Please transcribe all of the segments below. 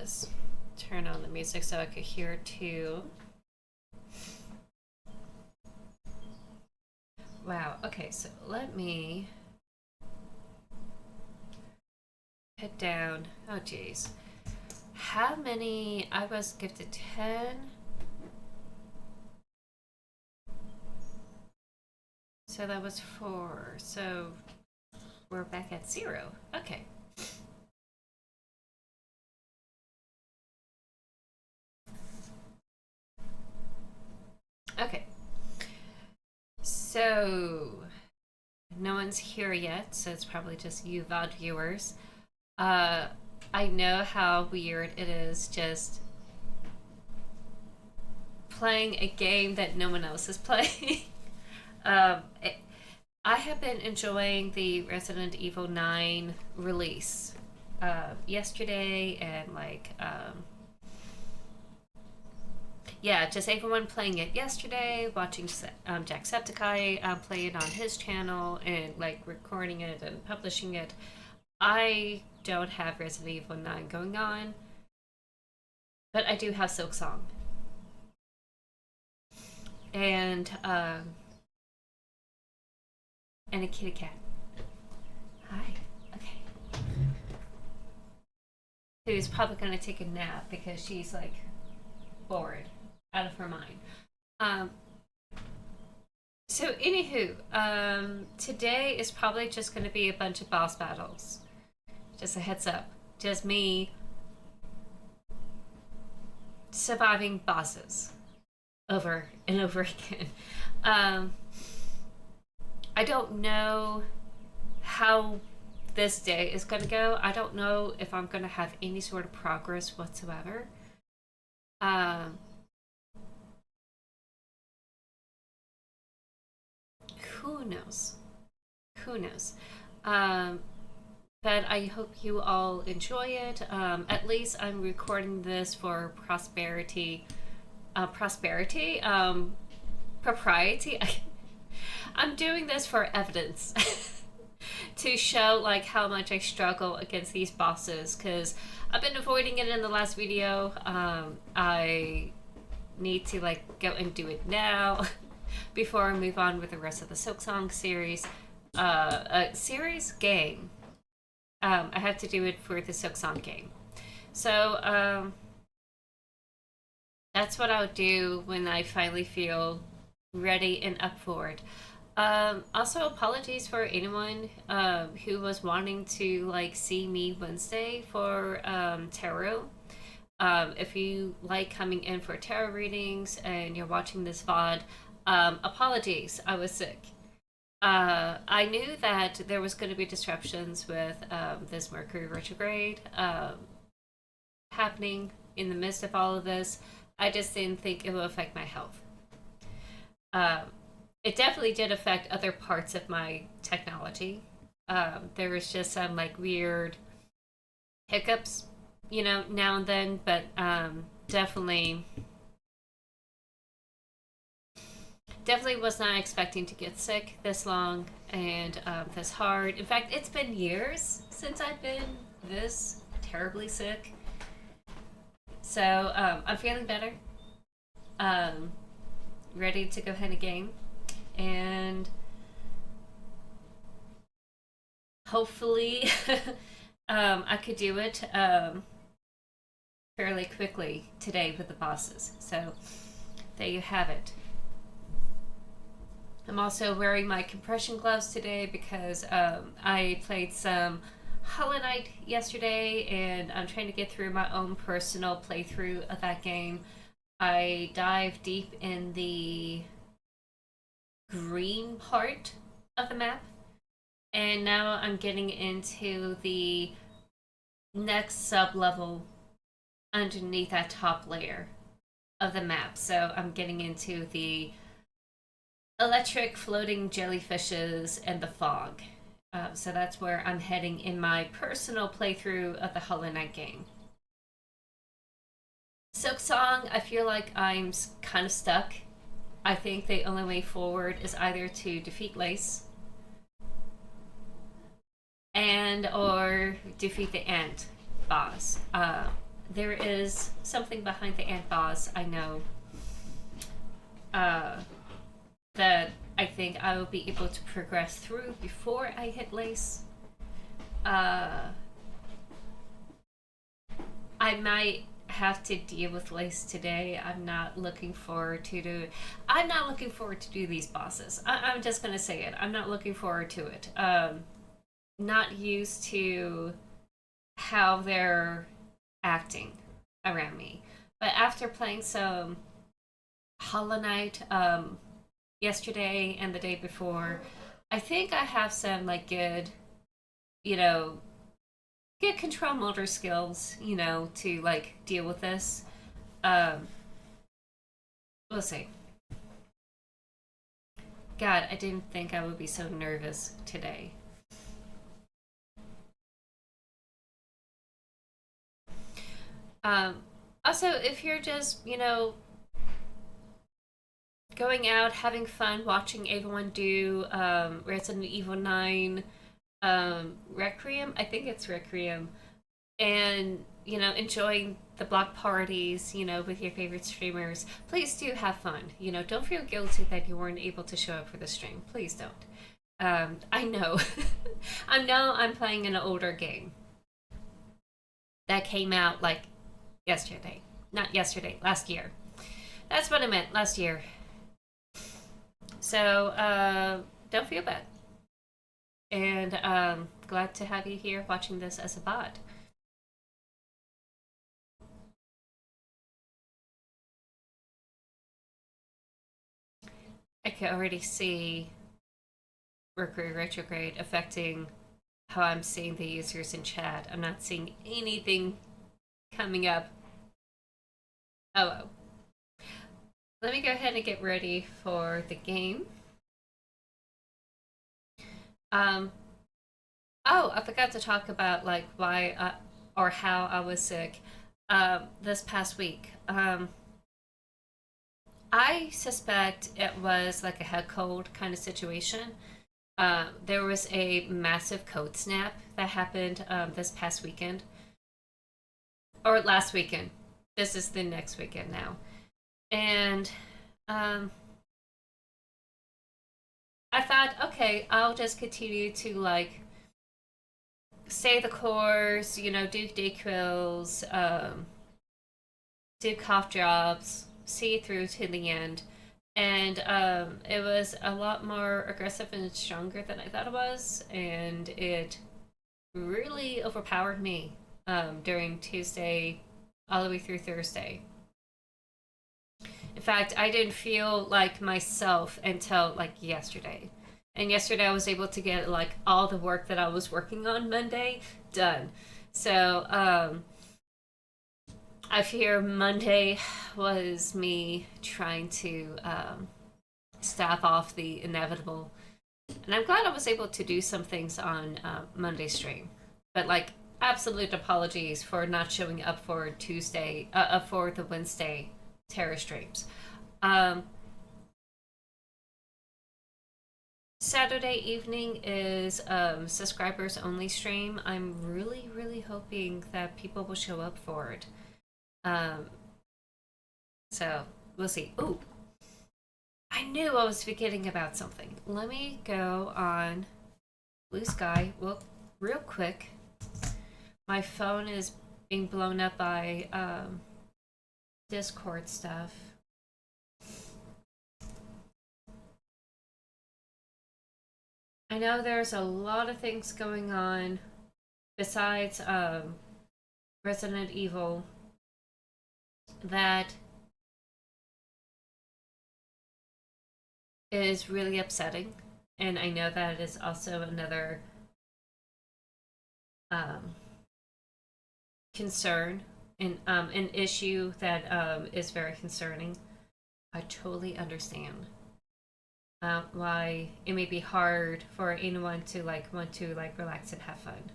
just turn on the music so I could hear it too. Wow, okay, so let me head down. Oh, geez. How many? I was gifted 10. So that was 4. So we're back at 0. Okay. Okay. So no one's here yet, so it's probably just you VOD viewers. I know how weird it is just playing a game that no one else is playing. um, it, I have been enjoying the Resident Evil 9 release yesterday, and yeah, just everyone playing it yesterday, watching Jacksepticeye play it on his channel, and like recording it and publishing it. I don't have Resident Evil 9 going on, but I do have Silksong. And a kitty cat. Hi. Okay. Who's probably gonna take a nap because she's like bored out of her mind. So anywho, today is probably just gonna be a bunch of boss battles. Just a heads up. Just me surviving bosses over and over again. I don't know how this day is going to go. I don't know if I'm going to have any sort of progress whatsoever. Who knows? Who knows? But I hope you all enjoy it. At least I'm recording this for propriety. I'm doing this for evidence to show like how much I struggle against these bosses, because I've been avoiding it in the last video. I need to like go and do it now before I move on with the rest of the Silksong series. Game. I have to do it for the Silksong game. So that's what I'll do when I finally feel ready and up for it. Also, apologies for anyone who was wanting to like see me Wednesday for tarot. If you like coming in for tarot readings and you're watching this VOD, apologies, I was sick. I knew that there was going to be disruptions with this Mercury retrograde happening in the midst of all of this. I just didn't think it would affect my health. It definitely did affect other parts of my technology. There was just some like weird hiccups, now and then, but definitely was not expecting to get sick this long and this hard. In fact, it's been years since I've been this terribly sick. So I'm feeling better. Ready to go ahead and game. And hopefully I could do it fairly quickly today with the bosses. So there you have it. I'm also wearing my compression gloves today because I played some Hollow Knight yesterday, and I'm trying to get through my own personal playthrough of that game. I dive deep in the green part of the map, and now I'm getting into the next sub-level underneath that top layer of the map. So I'm getting into the electric floating jellyfishes and the fog. So that's where I'm heading in my personal playthrough of the Hollow Knight game. Silksong, I feel like I'm kind of stuck. I think the only way forward is either to defeat Lace and or defeat the ant boss. there is something behind the ant boss. I know uh, that I think I will be able to progress through before I hit lace. Uh, I might have to deal with lace today. I'm not looking forward to do. I'm not looking forward to do these bosses. I'm just gonna say it. I'm not looking forward to it. Not used to how they're acting around me. But after playing some Hollow Knight yesterday and the day before, I think I have some like good, you know, good control motor skills, to like deal with this. Um, we'll see. God, I didn't think I would be so nervous today. Um, Also, if you're just, going out, having fun, watching everyone do Resident Evil 9 Requiem, I think it's Requiem, and, enjoying the block parties, with your favorite streamers, please do have fun. Don't feel guilty that you weren't able to show up for the stream. Please don't. I know. I know I'm playing an older game that came out like yesterday. Not yesterday, last year. That's what I meant, last year. So, don't feel bad. And glad to have you here watching this as a bot. I can already see Mercury retrograde affecting how I'm seeing the users in chat. I'm not seeing anything coming up. Oh, well. Let me go ahead and get ready for the game. Um, oh, I forgot to talk about like why or how I was sick this past week. I suspect it was like a head cold kind of situation. There was a massive cold snap that happened this past weekend, or last weekend. This is the next weekend now. And um, I thought, okay, I'll just continue to like stay the course, do DayQuils, do cough drops, see it through to the end. And it was a lot more aggressive and stronger than I thought it was, and it really overpowered me during Tuesday all the way through Thursday. In fact, I didn't feel like myself until like yesterday. And yesterday I was able to get like all the work that I was working on Monday done. So I fear Monday was me trying to stave off the inevitable. And I'm glad I was able to do some things on Monday stream. But like, absolute apologies for not showing up for Tuesday, for the Wednesday Terror streams. Um, Saturday evening is subscribers only stream. I'm really, really hoping that people will show up for it. Um, so we'll see. Ooh, I knew I was forgetting about something. Let me go on Blue Sky. Well, real quick. My phone is being blown up by Discord stuff. I know there's a lot of things going on besides Resident Evil that is really upsetting, and I know that is also another um, concern and an issue that is very concerning. I totally understand why it may be hard for anyone to like want to like relax and have fun.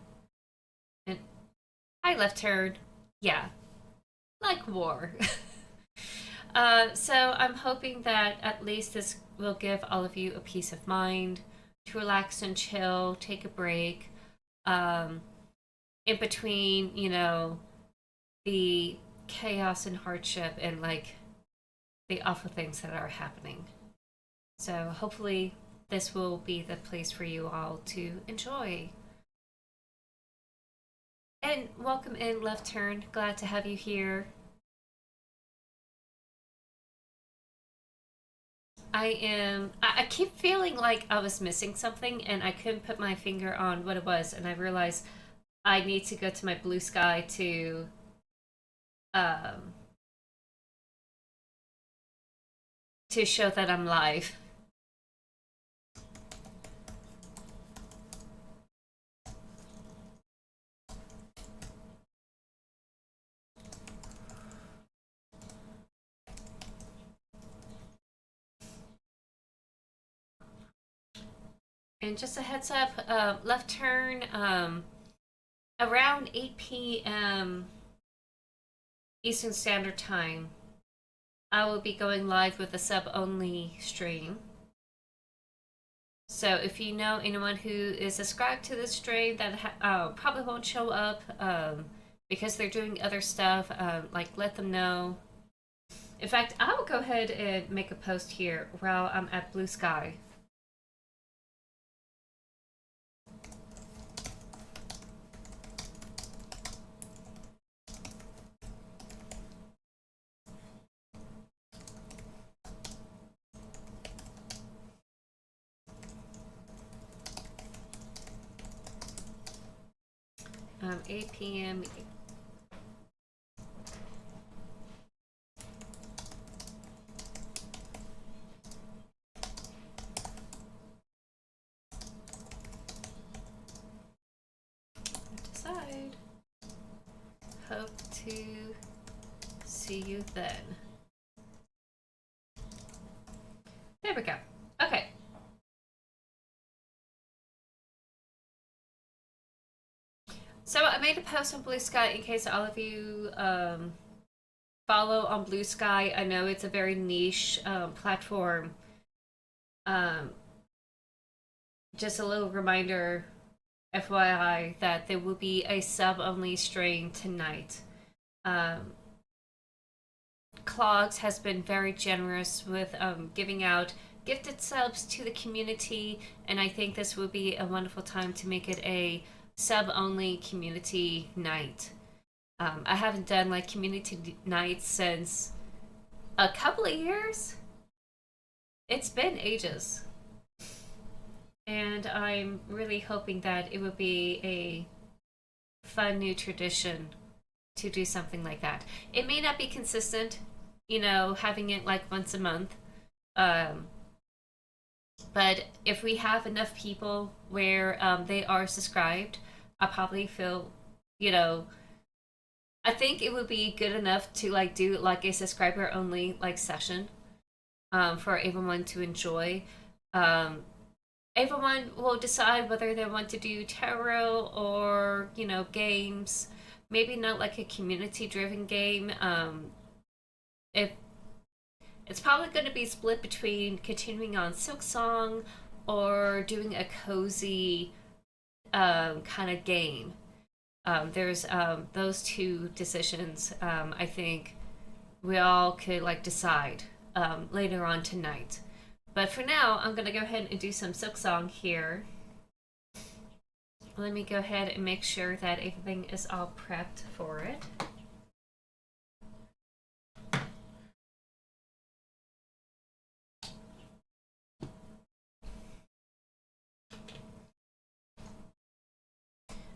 And I left her, yeah, like war. So I'm hoping that at least this will give all of you a peace of mind to relax and chill, take a break. Um, in between, the chaos and hardship and like the awful things that are happening. So hopefully this will be the place for you all to enjoy. And welcome in, Left Turn. Glad to have you here. I keep feeling like I was missing something and I couldn't put my finger on what it was. And I realized I need to go to my blue sky um, to show that I'm live. And just a heads up, Left Turn, around 8 p.m. Eastern Standard Time, I will be going live with a sub only stream. So if you know anyone who is subscribed to this stream that probably won't show up because they're doing other stuff, like let them know. In fact, I will go ahead and make a post here while I'm at Blue Sky. Um, 8 p.m. Decide. Hope to see you then. There we go. Okay. So I made a post on Blue Sky in case all of you follow on Blue Sky. I know it's a very niche platform. Um, just a little reminder, FYI, that there will be a sub-only stream tonight. Clogs has been very generous with giving out gifted subs to the community, and I think this will be a wonderful time to make it a sub-only community night. I haven't done like community nights since a couple of years. It's been ages. And I'm really hoping that it would be a fun new tradition to do something like that. It may not be consistent, having it like once a month. Um, but if we have enough people where they are subscribed, I probably feel, you know, I think it would be good enough to like do like a subscriber only like session for everyone to enjoy. Um, Everyone will decide whether they want to do tarot or games. Maybe not like a community driven game. If It's probably going to be split between continuing on Silksong or doing a cozy kind of game. There's those two decisions. I think we all could like decide later on tonight. But for now, I'm gonna go ahead and do some Silksong here. Let me go ahead and make sure that everything is all prepped for it.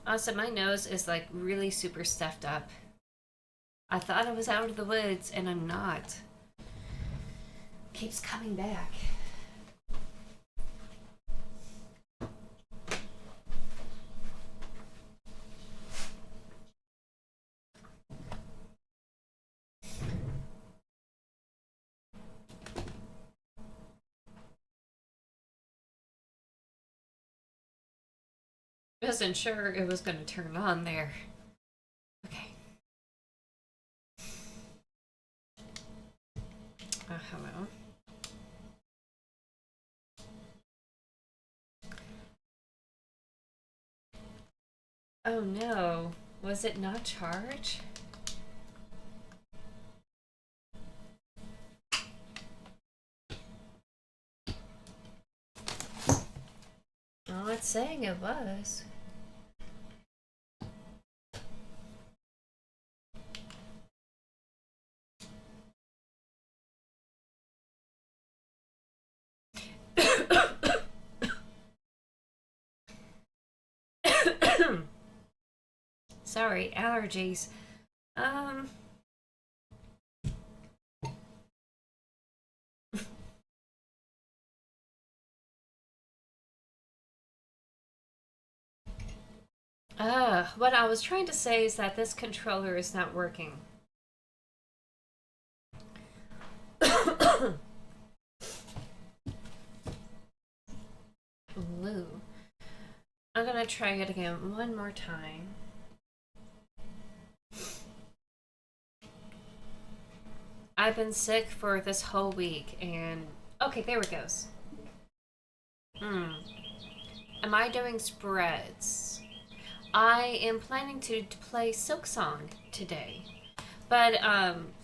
Also, my nose is like really super stuffed up. I thought I was out of the woods, and I'm not. Keeps coming back. Wasn't sure it was going to turn on there. Okay. Hello. Oh no. Was it not charged? saying it was. Sorry, allergies. Um, what I was trying to say is that this controller is not working. Ooh. I'm gonna try it again one more time. I've been sick for this whole week and okay, there it goes. Hmm. Am I doing spreads? I am planning to play Silksong today. But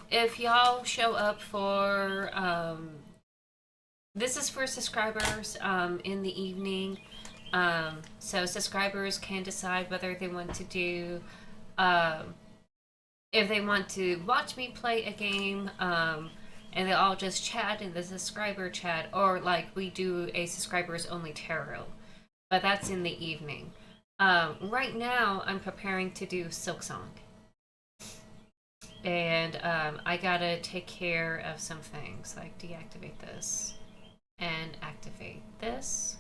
if y'all show up for this is for subscribers in the evening. So subscribers can decide whether they want to do um, if they want to watch me play a game and they all just chat in the subscriber chat, or like we do a subscribers only tarot, but that's in the evening. Right now, I'm preparing to do Silksong, and I gotta take care of some things like deactivate this and activate this,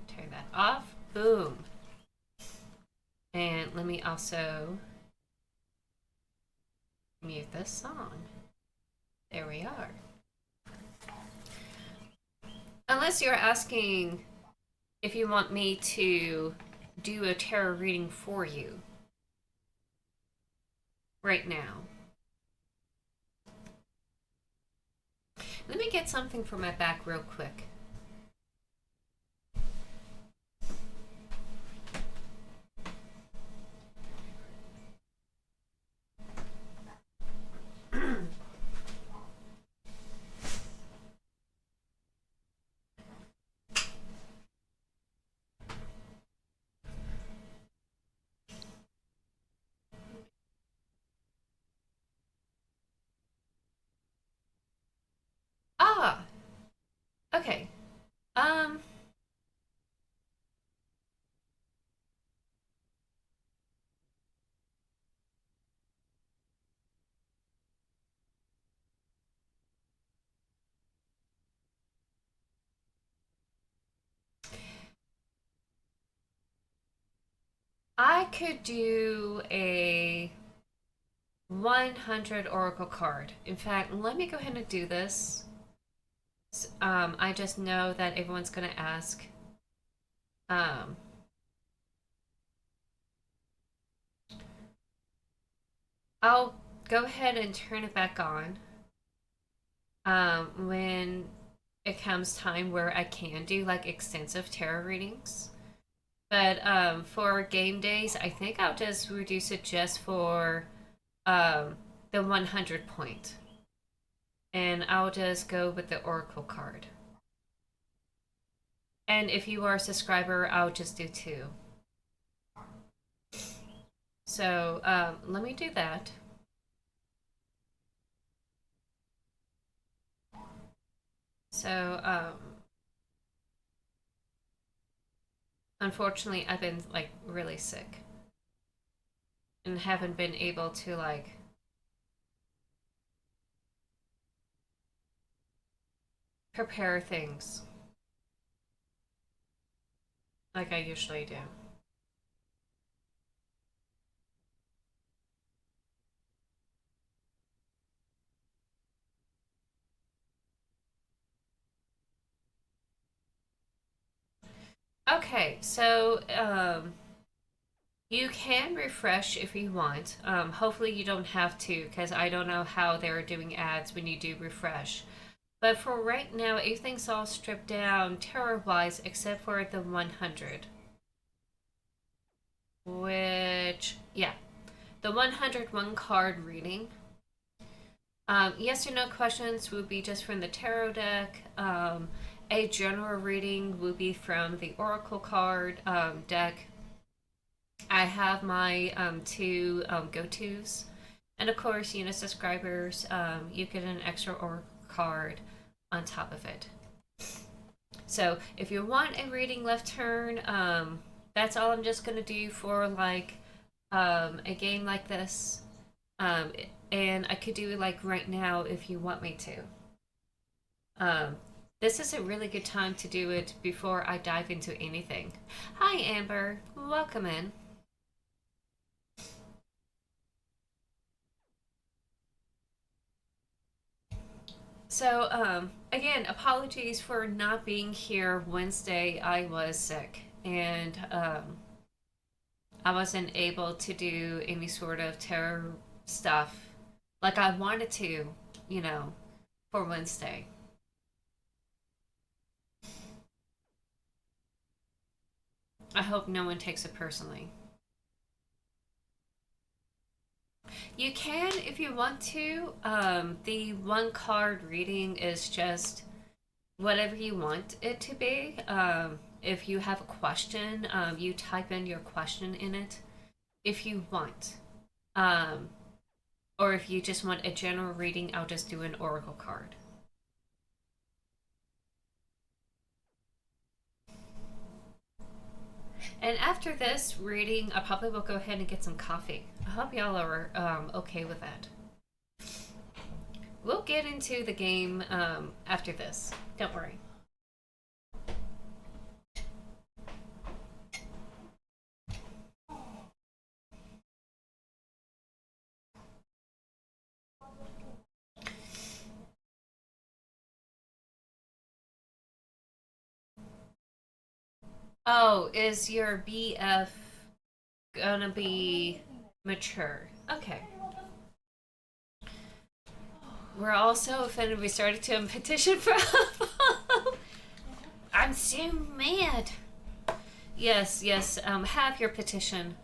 turn that off, boom. And let me also mute this song. There we are. Unless you're asking if you want me to do a tarot reading for you right now. Let me get something for my back real quick. Ah, okay. Um, I could do a 100 Oracle card. In fact, let me go ahead and do this. I just know that everyone's going to ask. Um, I'll go ahead and turn it back on when it comes time where I can do like extensive tarot readings. But for game days, I think I'll just reduce it just for the 100 point. And I'll just go with the Oracle card. And if you are a subscriber, I'll just do two. So let me do that. So unfortunately, I've been like really sick and haven't been able to like prepare things like I usually do. Okay, so you can refresh if you want. Hopefully, you don't have to because I don't know how they're doing ads when you do refresh. But for right now, everything's all stripped down terror wise except for the 100. Which, yeah, the 101 card reading. Yes or no questions would be just from the tarot deck. A general reading will be from the Oracle card deck. I have my two go tos. And of course, subscribers, you get an extra Oracle card on top of it. So if you want a reading left turn, that's all I'm just going to do for like a game like this. Um, and I could do it like right now if you want me to. Um, this is a really good time to do it before I dive into anything. Hi, Amber. Welcome in. So, again, apologies for not being here Wednesday. I was sick and I wasn't able to do any sort of terror stuff like I wanted to, you know, for Wednesday. I hope no one takes it personally. You can if you want to. The one card reading is just whatever you want it to be. If you have a question, you type in your question in it if you want. Um, or if you just want a general reading, I'll just do an oracle card. And after this reading, I probably will go ahead and get some coffee. I hope y'all are okay with that. We'll get into the game after this. Don't worry. Oh, is your BF gonna be mature? Okay. We're also offended we started to petition for I'm so mad. Yes, yes, have your petition.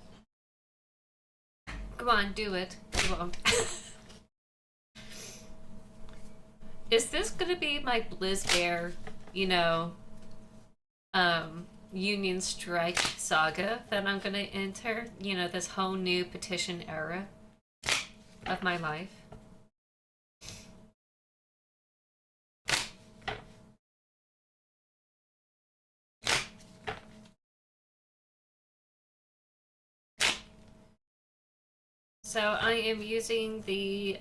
Come on, do it. You won't. Is this gonna be my Blizz Bear, you know, Union Strike saga that I'm gonna enter? You know, this whole new petition era of my life? So I am using the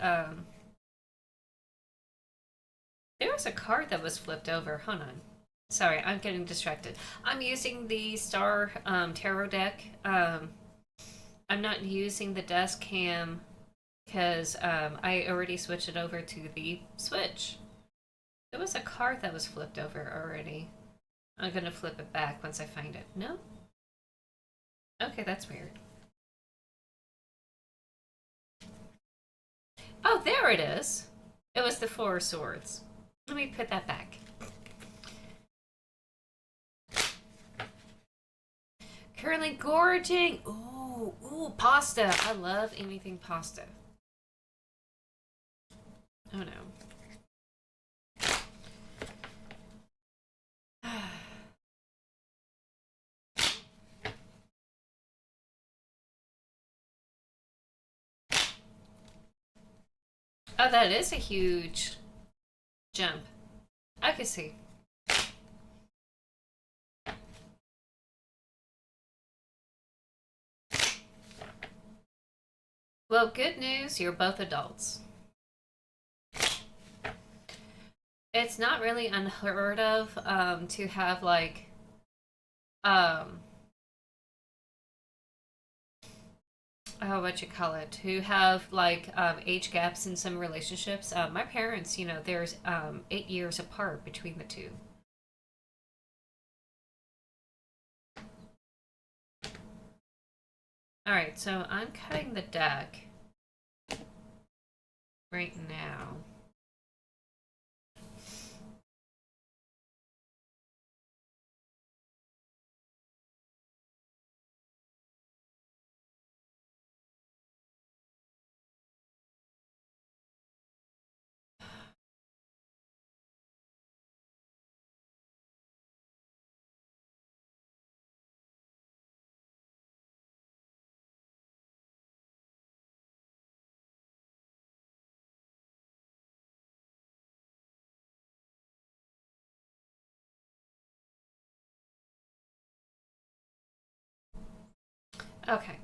there was a card that was flipped over. Hold on. Sorry, I'm getting distracted. I'm using the Star Tarot deck. I'm not using the desk cam because I already switched it over to the Switch. There was a card that was flipped over already. I'm gonna flip it back once I find it. No? Okay, that's weird. Oh, there it is. It was the Four of Swords. Let me put that back. Currently gorging. Ooh, ooh, pasta. I love anything pasta. Oh no. Oh, that is a huge jump. I can see. Well, good news, you're both adults. It's not really unheard of to have like um oh what you call it to have like age gaps in some relationships. My parents, there's 8 years apart between the two. All right, so I'm cutting the deck right now. Okay.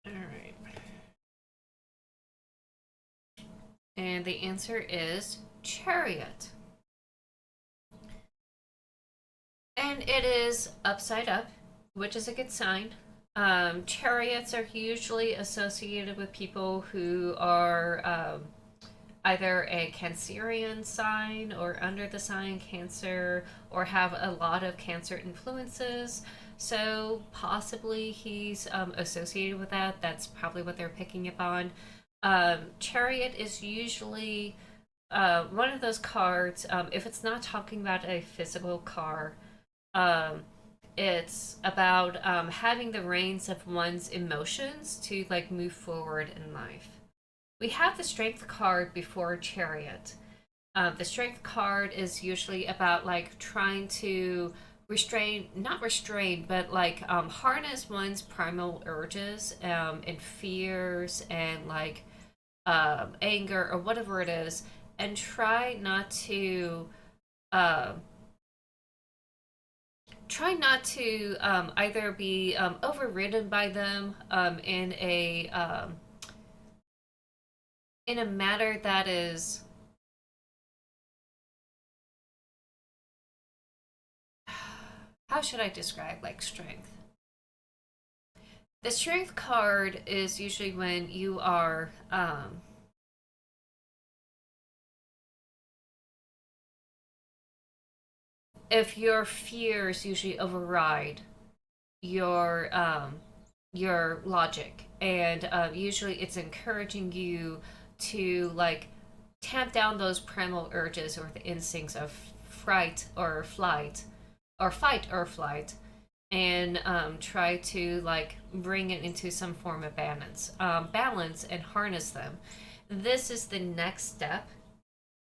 All right. And the answer is chariot. And it is upside up, which is a good sign. Chariots are usually associated with people who are either a Cancerian sign or under the sign Cancer or have a lot of Cancer influences. So possibly he's associated with that. That's probably what they're picking up on. Chariot is usually one of those cards, if it's not talking about a physical car, um, it's about having the reins of one's emotions to like move forward in life. We have the strength card before chariot. The strength card is usually about like trying to restrain, not restrain, but like harness one's primal urges and fears and like anger or whatever it is, and uh, try not to either be overridden by them in a matter that is, how should I describe like strength? The strength card is usually when you are if your fears usually override your your logic, and usually it's encouraging you to like tamp down those primal urges or the instincts of fright or flight or fight or flight, and try to like bring it into some form of balance and harness them. This is the next step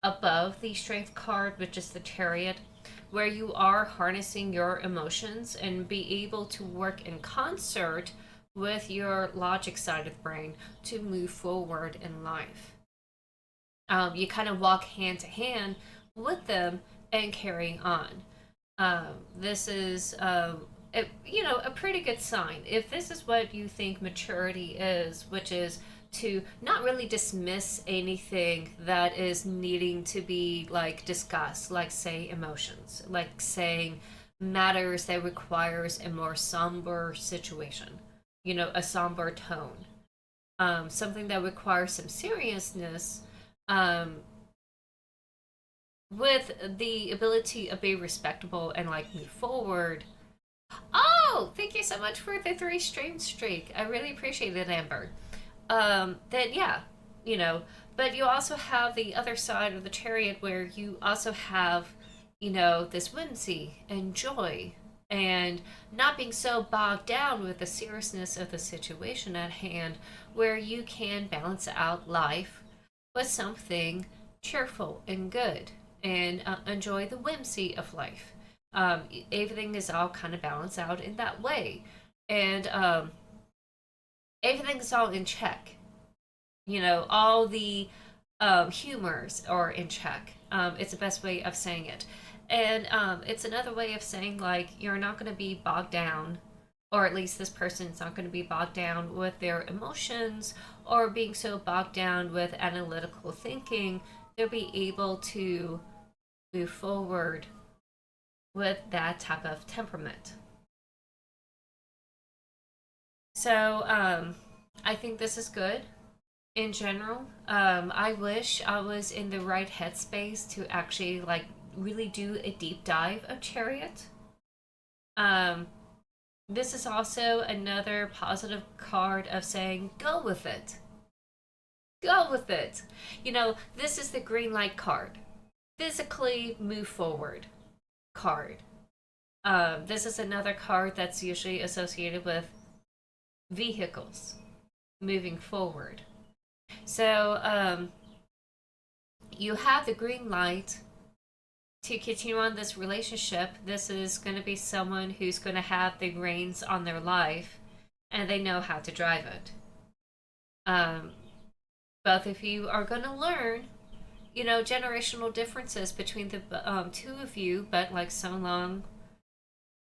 above the strength card, which is the chariot, where you are harnessing your emotions and be able to work in concert with your logic side of the brain to move forward in life. You kind of walk hand to hand with them and carry on. This is a pretty good sign. If this is what you think maturity is, which is to not really dismiss anything that is needing to be like discussed, like say emotions, like saying matters that requires a more somber situation, a somber tone, something that requires some seriousness, um, with the ability of being respectable and like move forward. Oh, thank you so much for the three stream streak. I really appreciate it, Amber. Then yeah, you know, but you also have the other side of the chariot where you also have, this whimsy and joy and not being so bogged down with the seriousness of the situation at hand, where you can balance out life with something cheerful and good and enjoy the whimsy of life. Everything is all kind of balanced out in that way. And everything's all in check. All the humors are in check. It's the best way of saying it. And it's another way of saying, like, you're not going to be bogged down, or at least this person's not going to be bogged down with their emotions or being so bogged down with analytical thinking. They'll be able to move forward with that type of temperament. So I think this is good in general. I wish I was in the right headspace to actually like really do a deep dive of Chariot. Um, this is also another positive card of saying go with it. Go with it. This is the green light card. Physically move forward card. This is another card that's usually associated with vehicles moving forward. So you have the green light to continue on this relationship. This is going to be someone who's going to have the reins on their life and they know how to drive it. Um, Both of you are going to learn, generational differences between the two of you, but like so long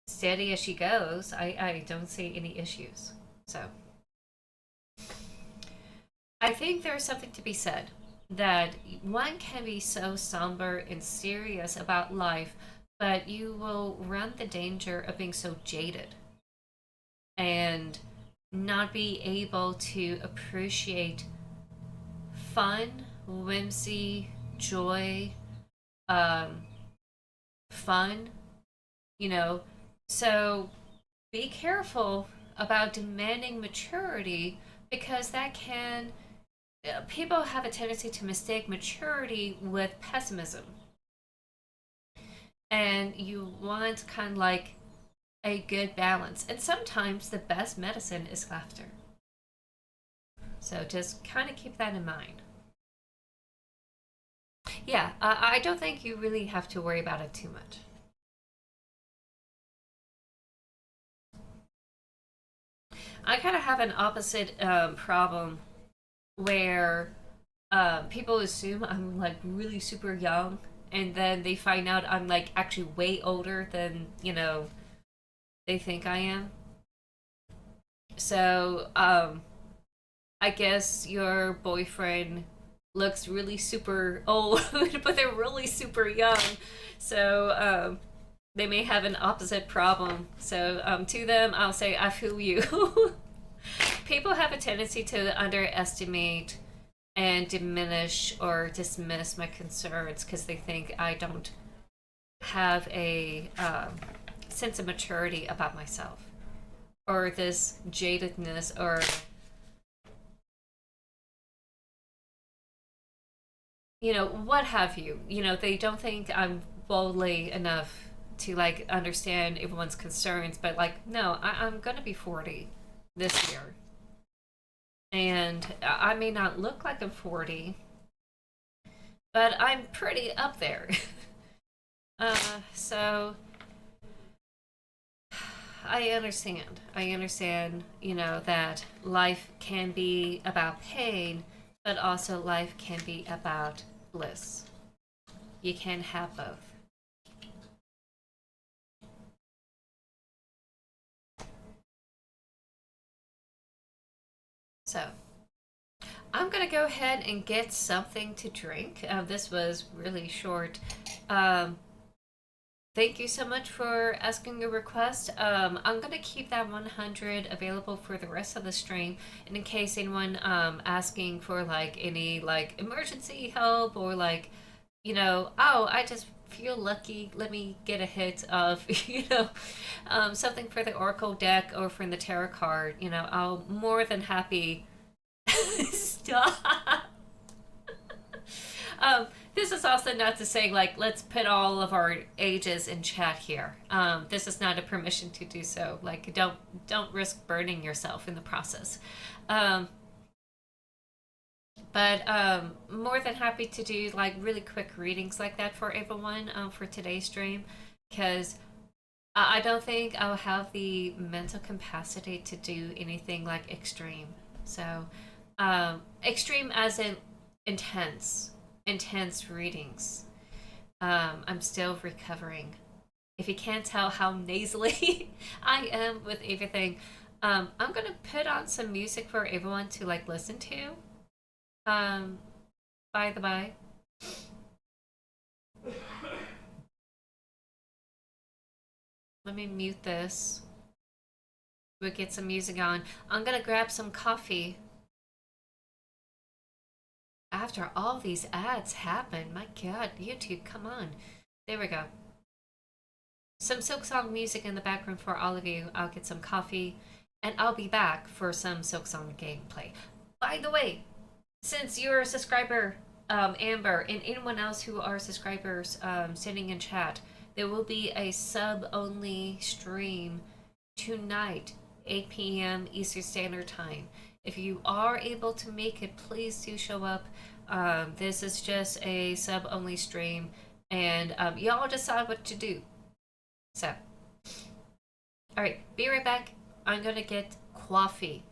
steady as she goes, I don't see any issues. So I think there's something to be said that one can be so somber and serious about life, but you will run the danger of being so jaded and not be able to appreciate fun, whimsy, joy, um, fun, you know. So be careful about demanding maturity because that can people have a tendency to mistake maturity with pessimism. And you want kind of like a good balance. And sometimes the best medicine is laughter. So just kind of keep that in mind. Yeah, I don't think you really have to worry about it too much. I kind of have an opposite problem where people assume I'm like really super young, and then they find out I'm like actually way older than they think I am. So I guess your boyfriend looks really super old, but they're really super young. So they may have an opposite problem. So to them, I'll say, I feel you. People have a tendency to underestimate and diminish or dismiss my concerns because they think I don't have a sense of maturity about myself or this jadedness or what have you. They don't think I'm boldly enough to like understand everyone's concerns, but like no, I'm gonna be 40 this year, and I may not look like I'm 40, but I'm pretty up there. So I understand that life can be about pain, but also life can be about bliss. You can have both. So I'm gonna go ahead and get something to drink. This was really short. Um, Thank you so much for asking a request. I'm gonna keep that 100 available for the rest of the stream, and in case anyone asking for like any like emergency help or like oh, I just feel lucky. Let me get a hit of something for the Oracle deck or from the tarot card. I'll more than happy. Stop. Um, this is also not to say like let's put all of our ages in chat here. This is not a permission to do so. Like don't risk burning yourself in the process. Um, but more than happy to do like really quick readings like that for everyone for today's stream because I don't think I'll have the mental capacity to do anything like extreme. So extreme as in intense, intense readings. I'm still recovering. If you can't tell how nasally I am with everything, I'm gonna put on some music for everyone to like listen to. Um, by the by, let me mute this. We'll get some music on. I'm gonna grab some coffee. After all these ads happen, my god, YouTube, come on. There we go. Some Silksong music in the background for all of you. I'll get some coffee, and I'll be back for some Silksong gameplay. By the way, since you're a subscriber, Amber, and anyone else who are subscribers sitting in chat, there will be a sub only stream tonight, 8 p.m. Eastern Standard Time. If you are able to make it, please do show up. This is just a sub only stream, and y'all decide what to do. So, all right, be right back. I'm gonna get coffee.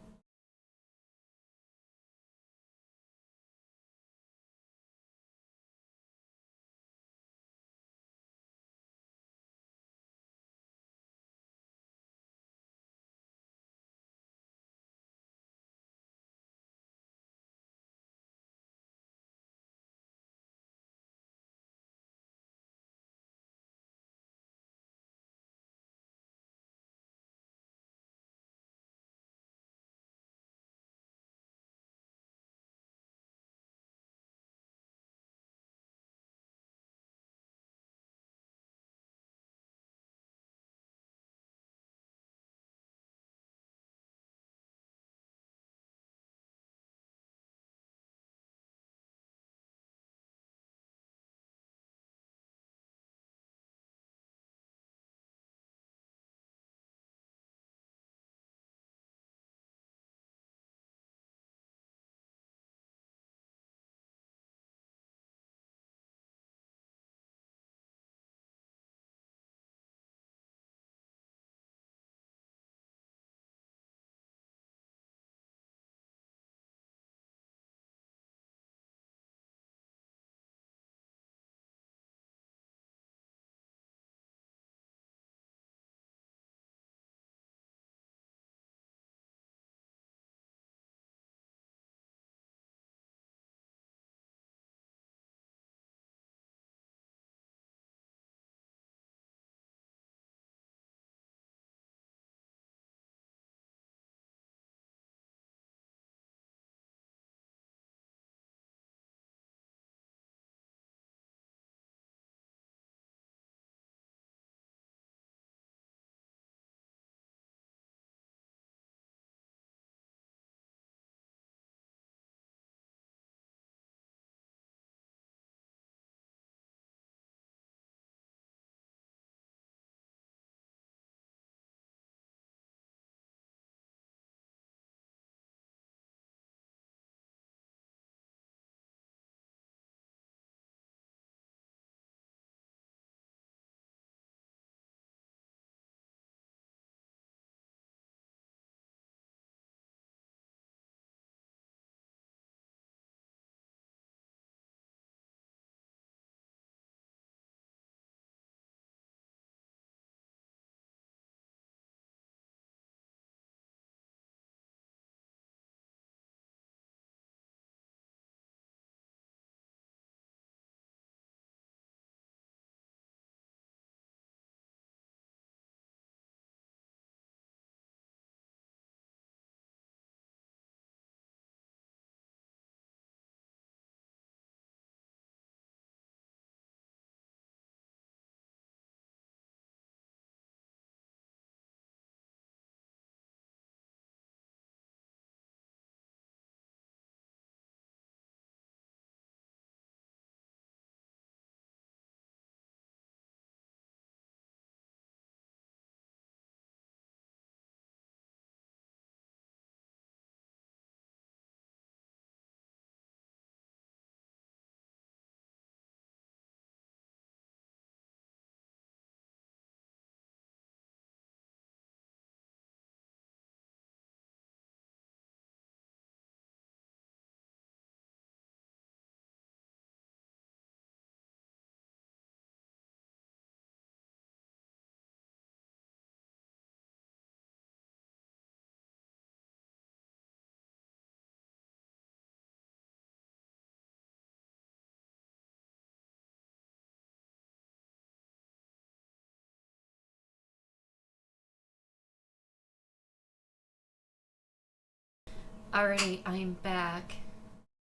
Alrighty, I'm back.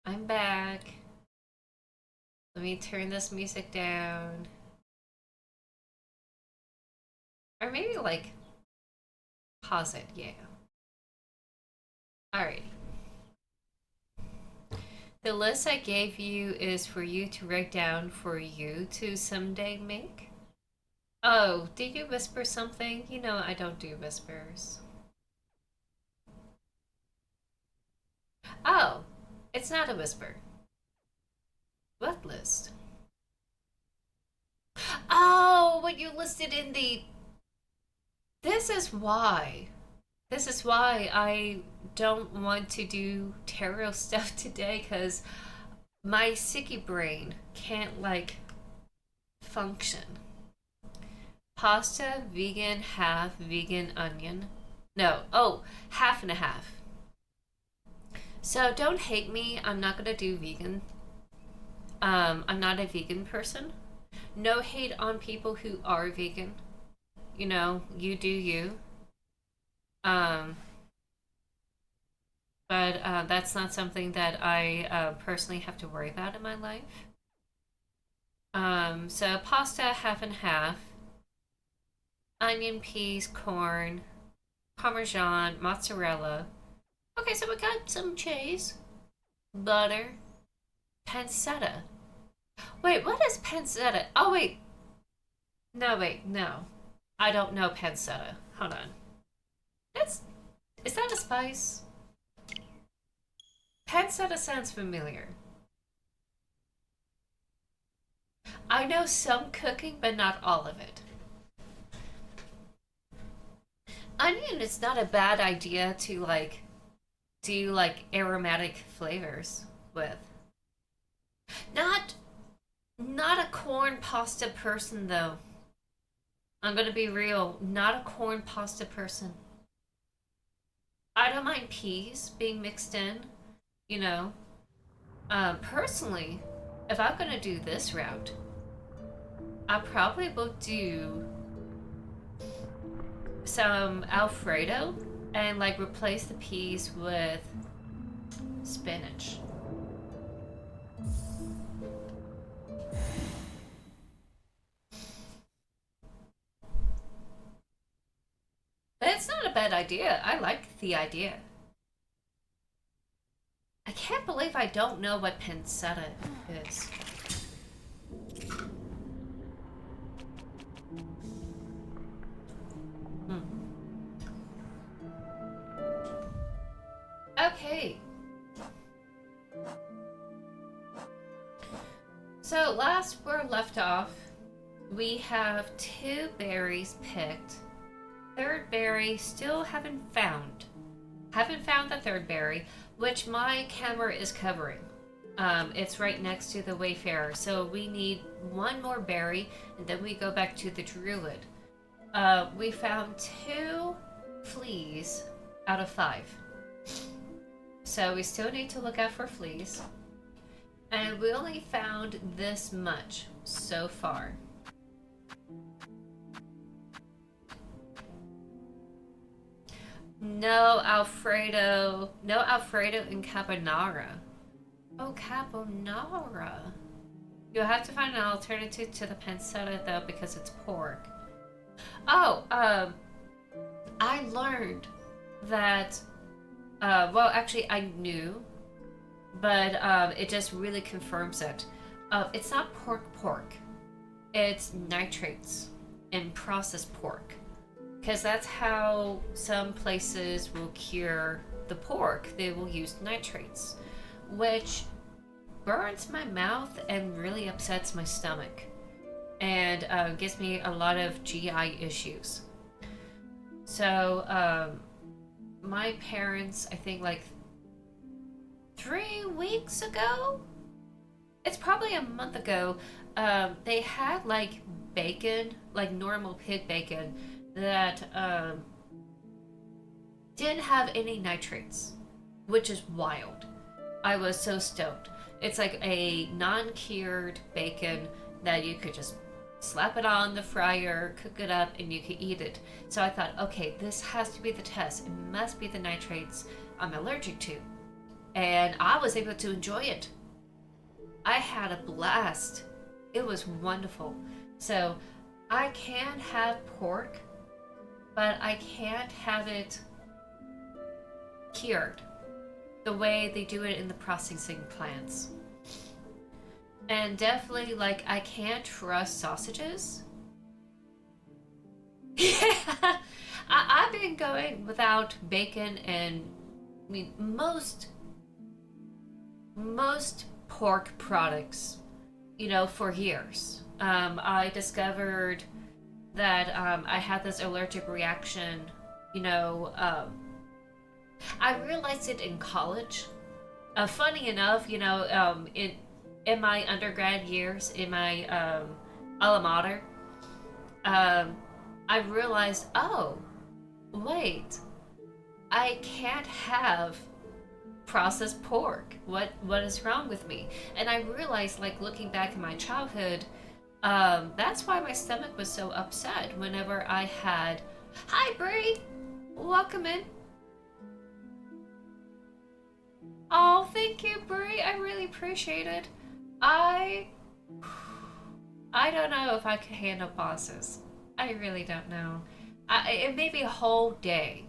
I'm back. Let me turn this music down. Or maybe like pause it, yeah. Alrighty. The list I gave you is for you to write down for you to someday make. Oh, did you whisper something? You know I don't do whispers. Oh, it's not a whisper. What list? Oh, what you listed in the. This is why. This is why I don't want to do tarot stuff today because my sicky brain can't like function. Pasta, vegan, half, vegan, onion. No, oh, half and a half. So don't hate me. I'm not gonna do vegan. I'm not a vegan person. No hate on people who are vegan. You know, you do you. Um, but that's not something that I personally have to worry about in my life. So pasta half and half, onion, peas, corn, parmesan, mozzarella. Okay, so we got some cheese, butter, pancetta. Wait, what is pancetta? Oh wait, no, wait, no, I don't know pancetta. Hold on. That's is that a spice? Pancetta sounds familiar. I know some cooking, but not all of it. Onion is not a bad idea to like do like aromatic flavors with. Not not a corn pasta person though. I'm gonna be real. Not a corn pasta person. I don't mind peas being mixed in. You know. Personally, if I'm gonna do this route, I probably will do some Alfredo and like replace the peas with spinach. That's not a bad idea. I like the idea. I can't believe I don't know what pancetta is. Hmm. Okay. So last we're left off, we have two berries picked. Third berry still haven't found. Haven't found the third berry, which my camera is covering. It's right next to the Wayfarer, so we need one more berry, and then we go back to the Druid. We found two fleas out of five, so we still need to look out for fleas. And we only found this much so far. No Alfredo. No Alfredo in carbonara. Oh, carbonara. You'll have to find an alternative to the pancetta though because it's pork. Oh, I learned that. Well, actually, I knew, but it just really confirms it. It's not pork. It's nitrates in processed pork. Because that's how some places will cure the pork. They will use nitrates, which burns my mouth and really upsets my stomach and gives me a lot of GI issues. So, my parents, I think like 3 weeks ago, it's probably a month ago, they had like bacon, like normal pig bacon, that didn't have any nitrates, which is wild. I was so stoked. It's like a non cured bacon that you could just slap it on the fryer, cook it up, and you could eat it. So I thought, okay, this has to be the test. It must be the nitrates I'm allergic to. And I was able to enjoy it. I had a blast. It was wonderful. So I can have pork, but I can't have it cured the way they do it in the processing plants. And definitely, like, I can't trust sausages. Yeah, I've been going without bacon and I mean most pork products, for years. I discovered that I had this allergic reaction. You know, I realized it in college. Funny enough, in my undergrad years, in my alma mater, I realized, oh, wait, I can't have processed pork. What is wrong with me? And I realized, like, looking back in my childhood, that's why my stomach was so upset whenever I had. Hi, Brie. Welcome in. Oh, thank you, Brie. I really appreciate it. I I don't know if I could handle bosses. I really don't know. It may be a whole day.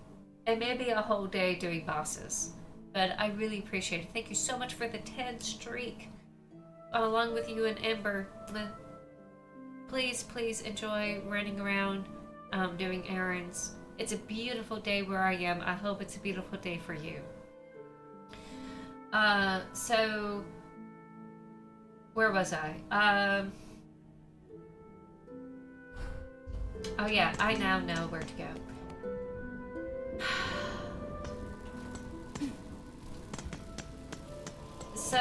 It may be a whole day doing bosses. But I really appreciate it. Thank you so much for the 10 streak. Along with you and Amber. Please, please enjoy running around, doing errands. It's a beautiful day where I am. I hope it's a beautiful day for you. So where was I? Oh yeah, I now know where to go. So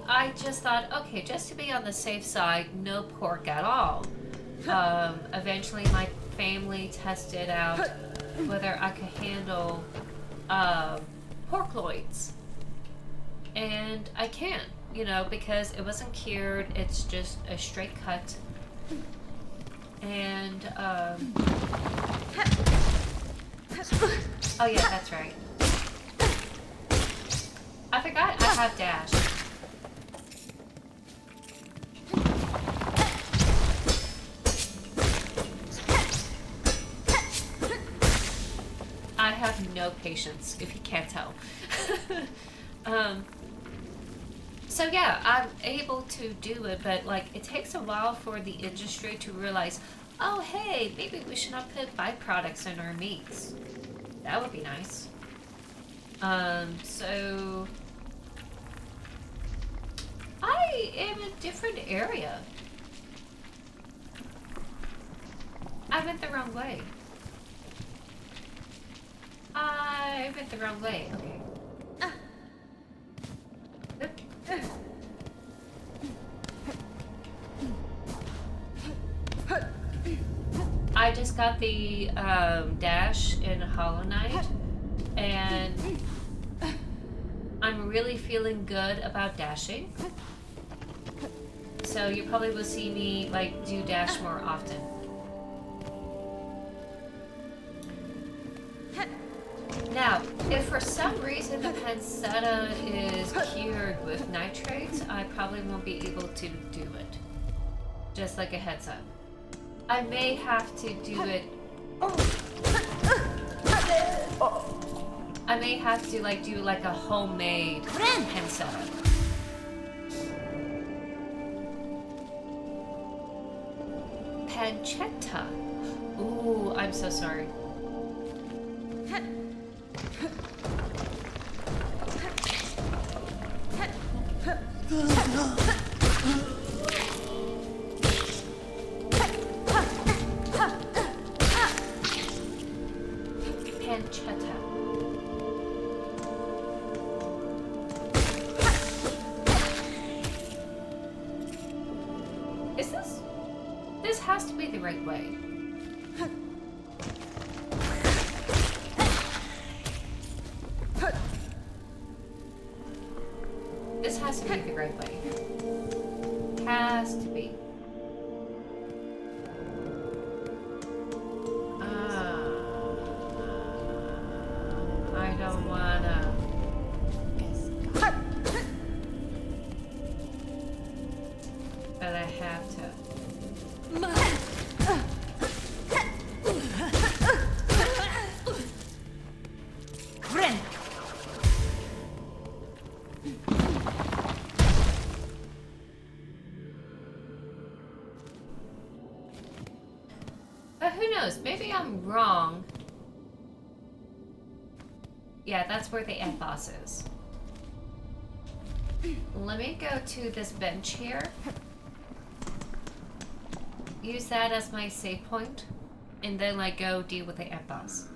I just thought, okay, just to be on the safe side, no pork at all. Eventually, my family tested out whether I could handle pork loins, and I can, because it wasn't cured. It's just a straight cut, and oh yeah, that's right. I forgot I have dash. I have no patience, if you can't tell. So yeah, I'm able to do it, but like it takes a while for the industry to realize, oh hey, maybe we should not put byproducts in our meats. That would be nice. So I am in a different area. I went the wrong way. I went the wrong way. Okay. I just got the dash in Hollow Knight, and I'm really feeling good about dashing. So you probably will see me like do dash more often. Now, if for some reason the pancetta is cured with nitrates, I probably won't be able to do it. Just like a heads up. I may have to do it. I may have to do a homemade pancetta. Pancetta. Ooh, I'm so sorry. Pancetta. Is this? This has to be the right way. This has to be the right way. Has to be. I don't wanna. but I have to. But who knows? Maybe I'm wrong. Yeah, that's where the end boss is. Let me go to this bench here. Use that as my save point, and then like go deal with the end boss.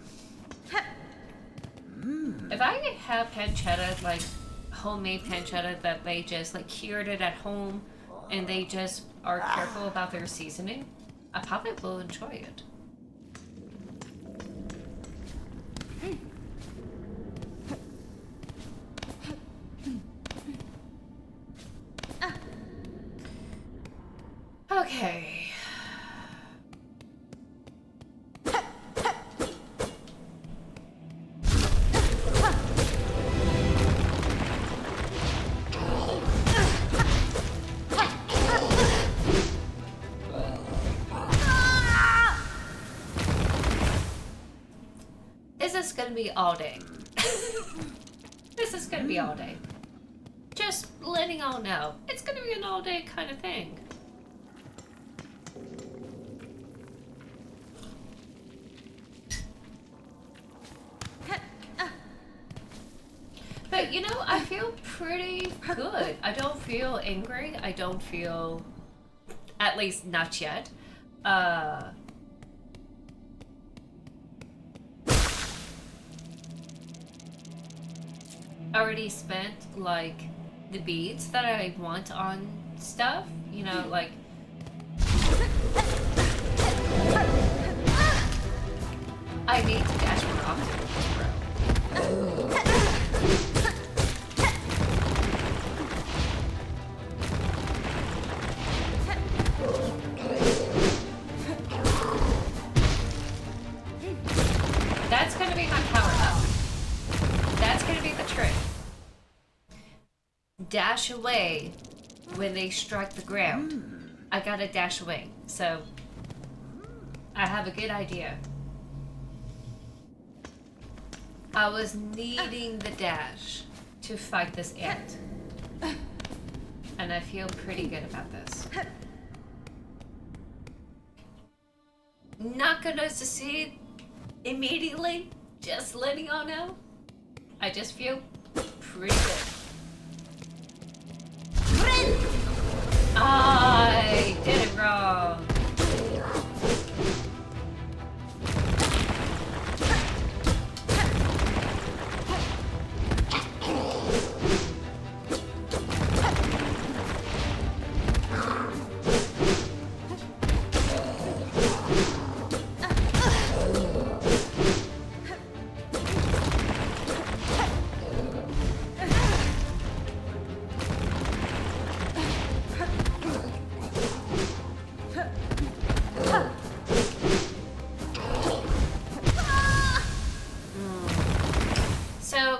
If I have pancetta, like homemade pancetta that they just like cured it at home, and they just are careful about their seasoning, I probably will enjoy it. Okay. This is gonna be all day. This is gonna be all day. Just letting y'all know. It's gonna be an all day kind of thing. But you know, I feel pretty good. I don't feel angry. I don't feel, at least not yet. Already spent like the beads that I want on stuff, you know, like I need to dash more often, bro. That's gonna be my power up. That's gonna be the trick. Dash away when they strike the ground. I gotta dash away. So I have a good idea. I was needing the dash to fight this ant. And I feel pretty good about this. Not gonna succeed immediately, just letting y'all know. I just feel pretty good. I did it wrong.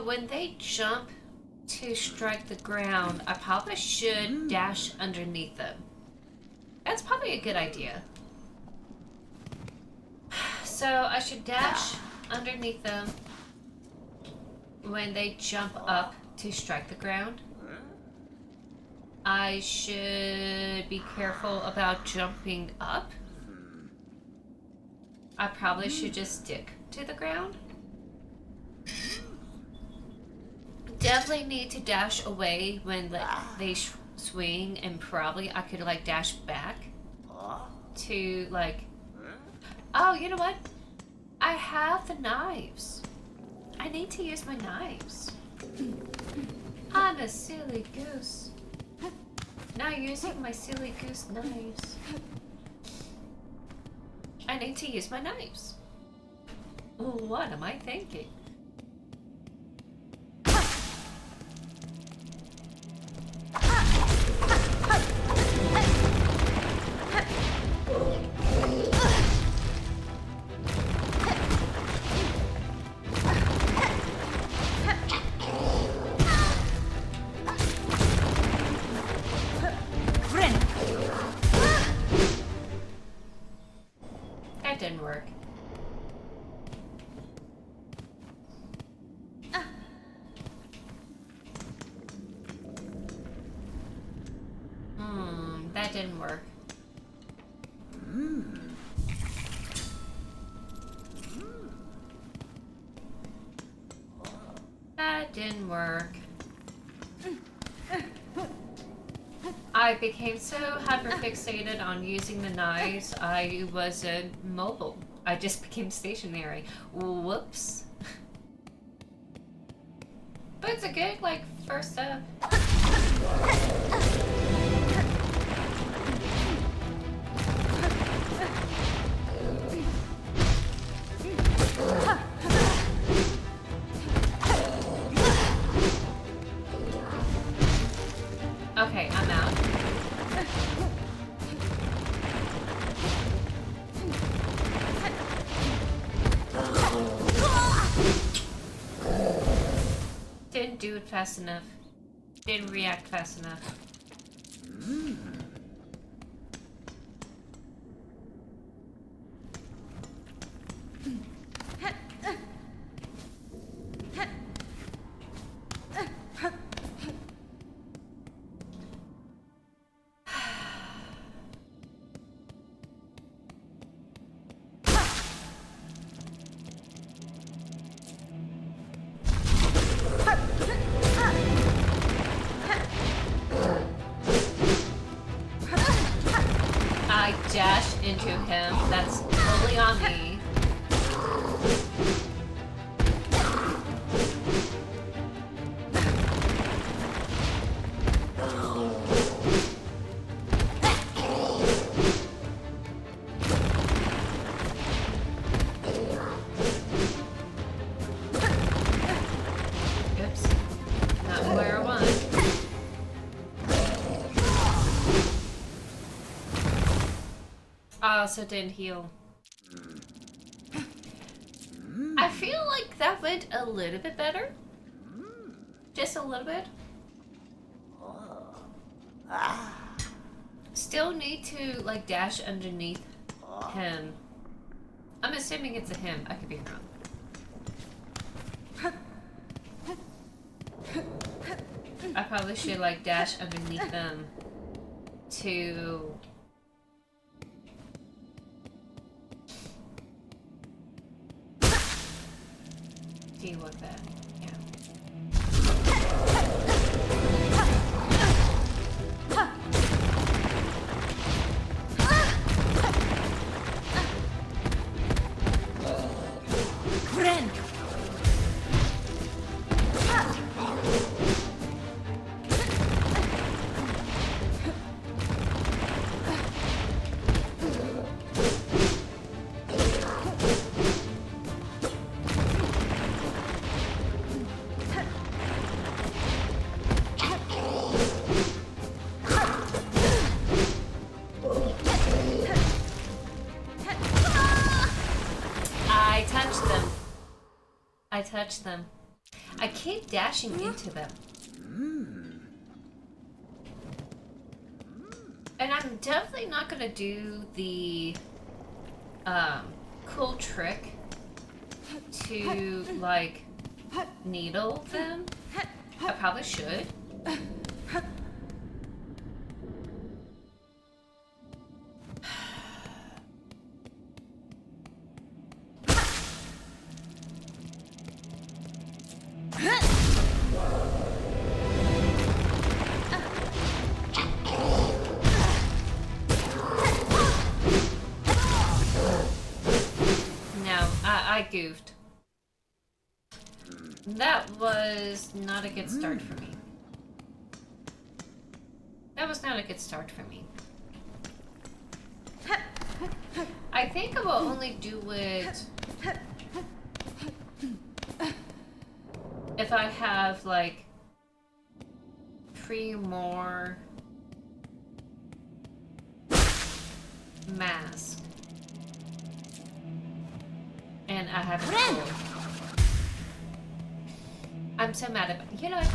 When they jump to strike the ground, I probably should dash underneath them. That's probably a good idea. So I should dash underneath them when they jump up to strike the ground. I should be careful about jumping up. I probably should just stick to the ground. Definitely need to dash away when they swing, and probably I could like dash back to like, oh, you know what? I have the knives. I need to use my knives. I'm a silly goose. Now using my silly goose knives. I need to use my knives. What am I thinking? That didn't work. That didn't work. I became so hyperfixated on using the knives, I wasn't mobile. I just became stationary. Whoops. But it's a good, like, first step. Okay, I'm out. Didn't do it fast enough. Didn't react fast enough. I dashed into him. That's totally on me. Oops. Not where I want. I also didn't heal. I feel like that went a little bit better. Just a little bit. Still need to, like, dash underneath him. I'm assuming it's a him. I could be wrong. I probably should, like, dash underneath them to... deal with that. Yeah. I touched them. I keep dashing into them. And I'm definitely not gonna do the cool trick to, like, needle them. I probably should. I goofed. That was not a good start for me. That was not a good start for me. I think I will only do it if I have, like, 3 more masks. And I haven't pulled. I'm so mad about it. You know what?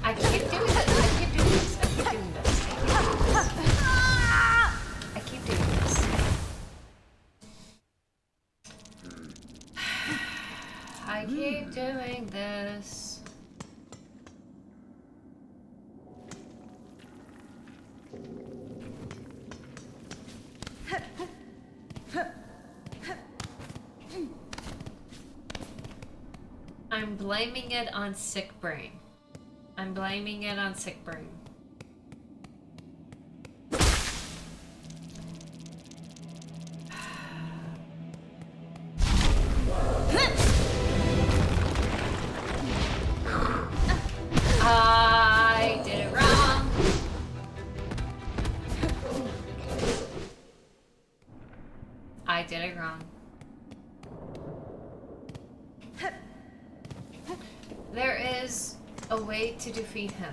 I keep doing this. I keep doing this. I keep doing this. I keep doing this. I keep doing this. I'm blaming it on sick brain. I'm blaming it on sick brain. I did it wrong. I did it wrong. There is a way to defeat him.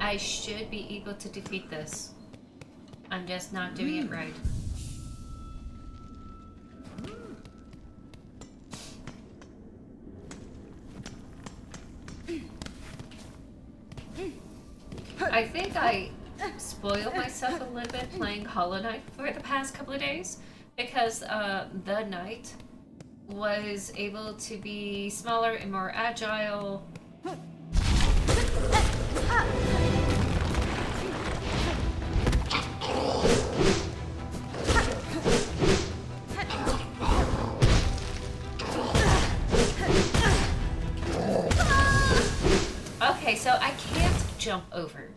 I should be able to defeat this. I'm just not doing it right. I think I spoiled myself a little bit playing Hollow Knight for the past couple of days because the knight was able to be smaller and more agile. Okay, so I can't jump over.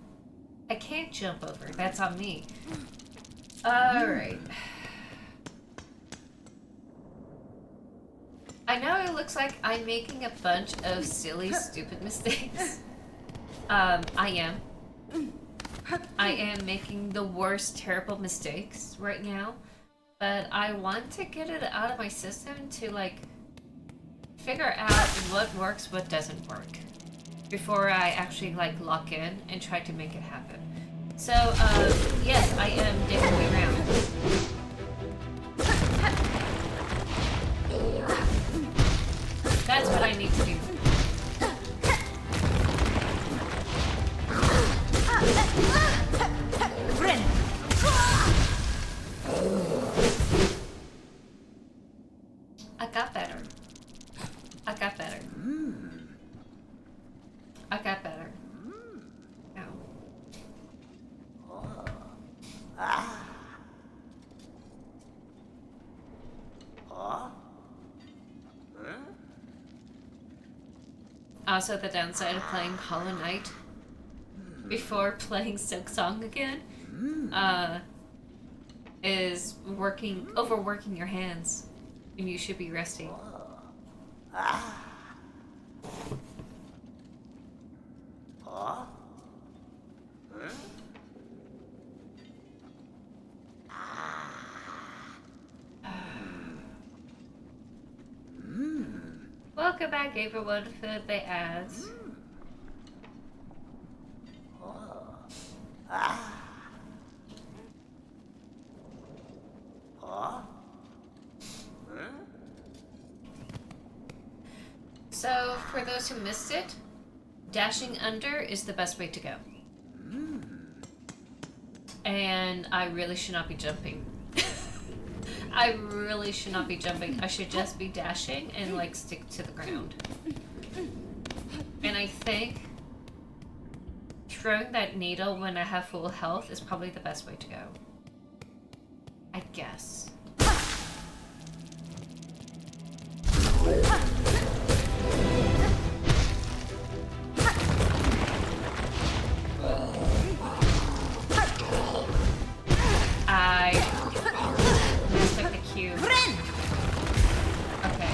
I can't jump over. That's on me. Alright. I know it looks like I'm making a bunch of silly, stupid mistakes. I am. I am making the worst, terrible mistakes right now. But I want to get it out of my system to, like, figure out what works, what doesn't work. Before I actually, like, lock in and try to make it happen. So, yes, I am digging way around. That's what I need to do. I got better. I got better. I got better. Also, the downside of playing Hollow Knight before playing Silksong again is overworking your hands, and you should be resting. Welcome back, everyone, for the ads. So, for those who missed it, dashing under is the best way to go. And I really should not be jumping. I really should not be jumping. I should just be dashing and, like, stick to the ground. And I think throwing that needle when I have full health is probably the best way to go. I guess. I messed up the cube. Okay.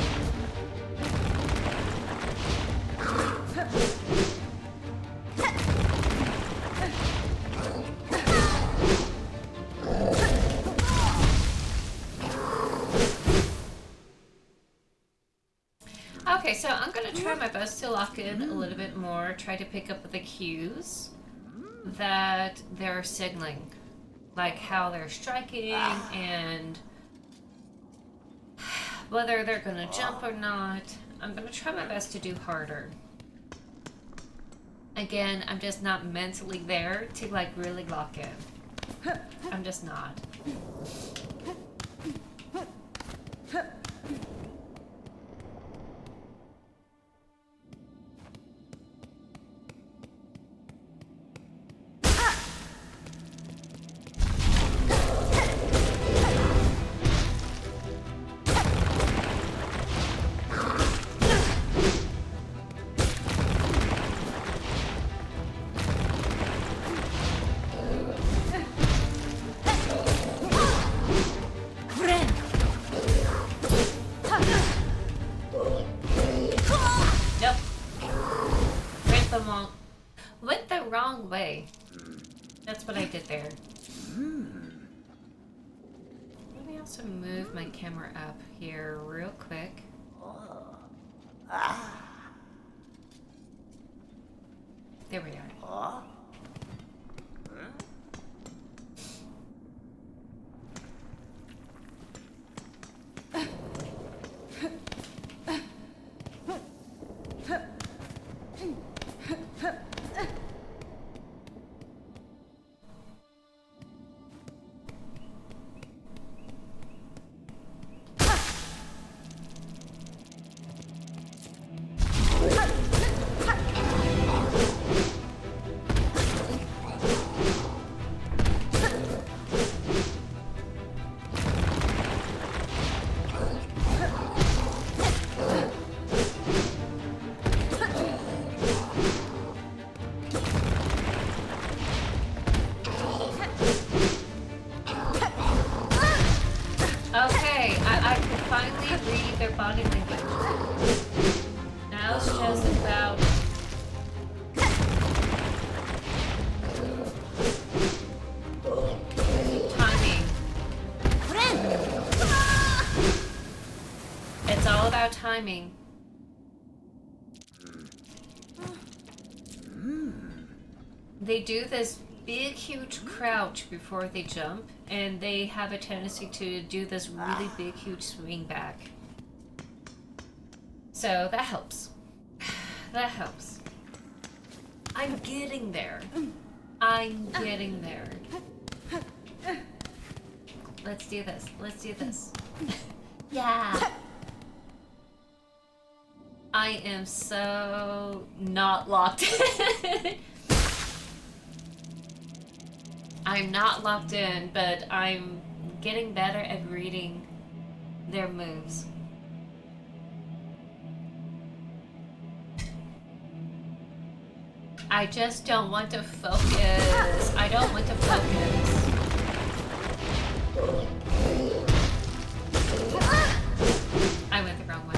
Okay, so I'm gonna try my best to lock in a little bit more, try to pick up the cues that they're signaling. Like how they're striking and whether they're gonna jump or not. I'm gonna try my best to do harder. Again, I'm just not mentally there to, like, really lock in. I'm just not. went the wrong way. That's what I did there. Let me also move my camera up here real quick. There we are. Okay, I can finally read their body language. Now it's just about timing. It's all about timing. They do this big, huge crouch before they jump, and they have a tendency to do this really big, huge swing back. So that helps. That helps. I'm getting there. I'm getting there. Let's do this. Let's do this. Yeah. I am so not locked in. I'm not locked in, but I'm getting better at reading their moves. I just don't want to focus. I don't want to focus. I went the wrong way.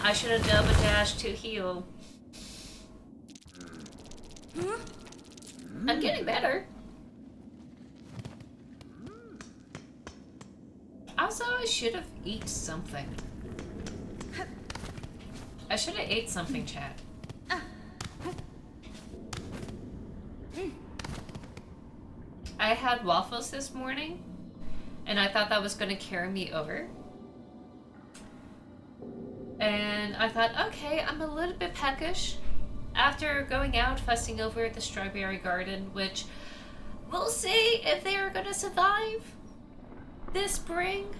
I should have double dashed to heal. I'm getting better. Also, I should have eaten something. I should have ate something, chat. I had waffles this morning, and I thought that was going to carry me over. And I thought, okay, I'm a little bit peckish after going out fussing over the strawberry garden, which we'll see if they are going to survive this spring.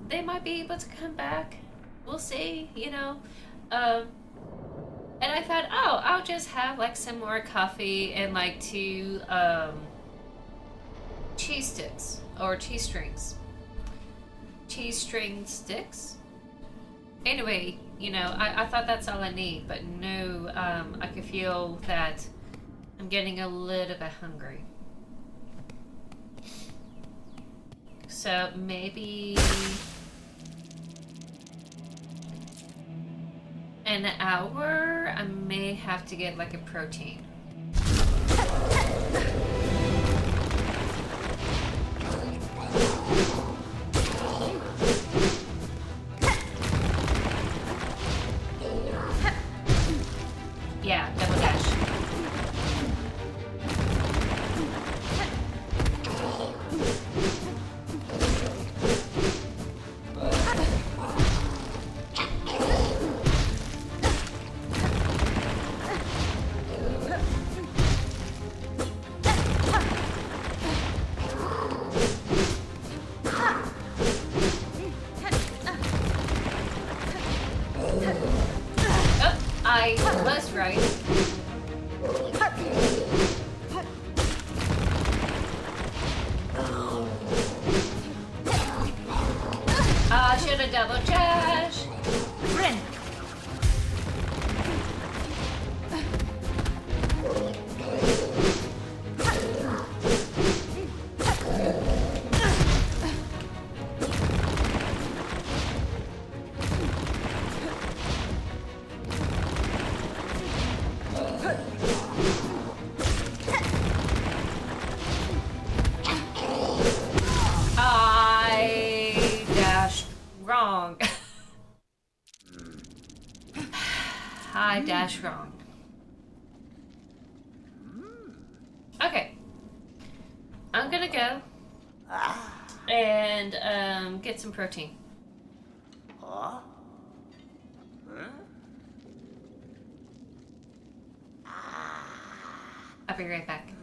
They might be able to come back. We'll see, you know. And I thought, oh, I'll just have like some more coffee and like 2 cheese sticks or cheese strings. Cheese string sticks. Anyway, you know, I thought that's all I need, but no, I could feel that I'm getting a little bit hungry. So maybe an hour, I may have to get like a protein. Yeah, double dash. I was right. Hi, dash wrong. Okay, I'm gonna go and get some protein. I'll be right back.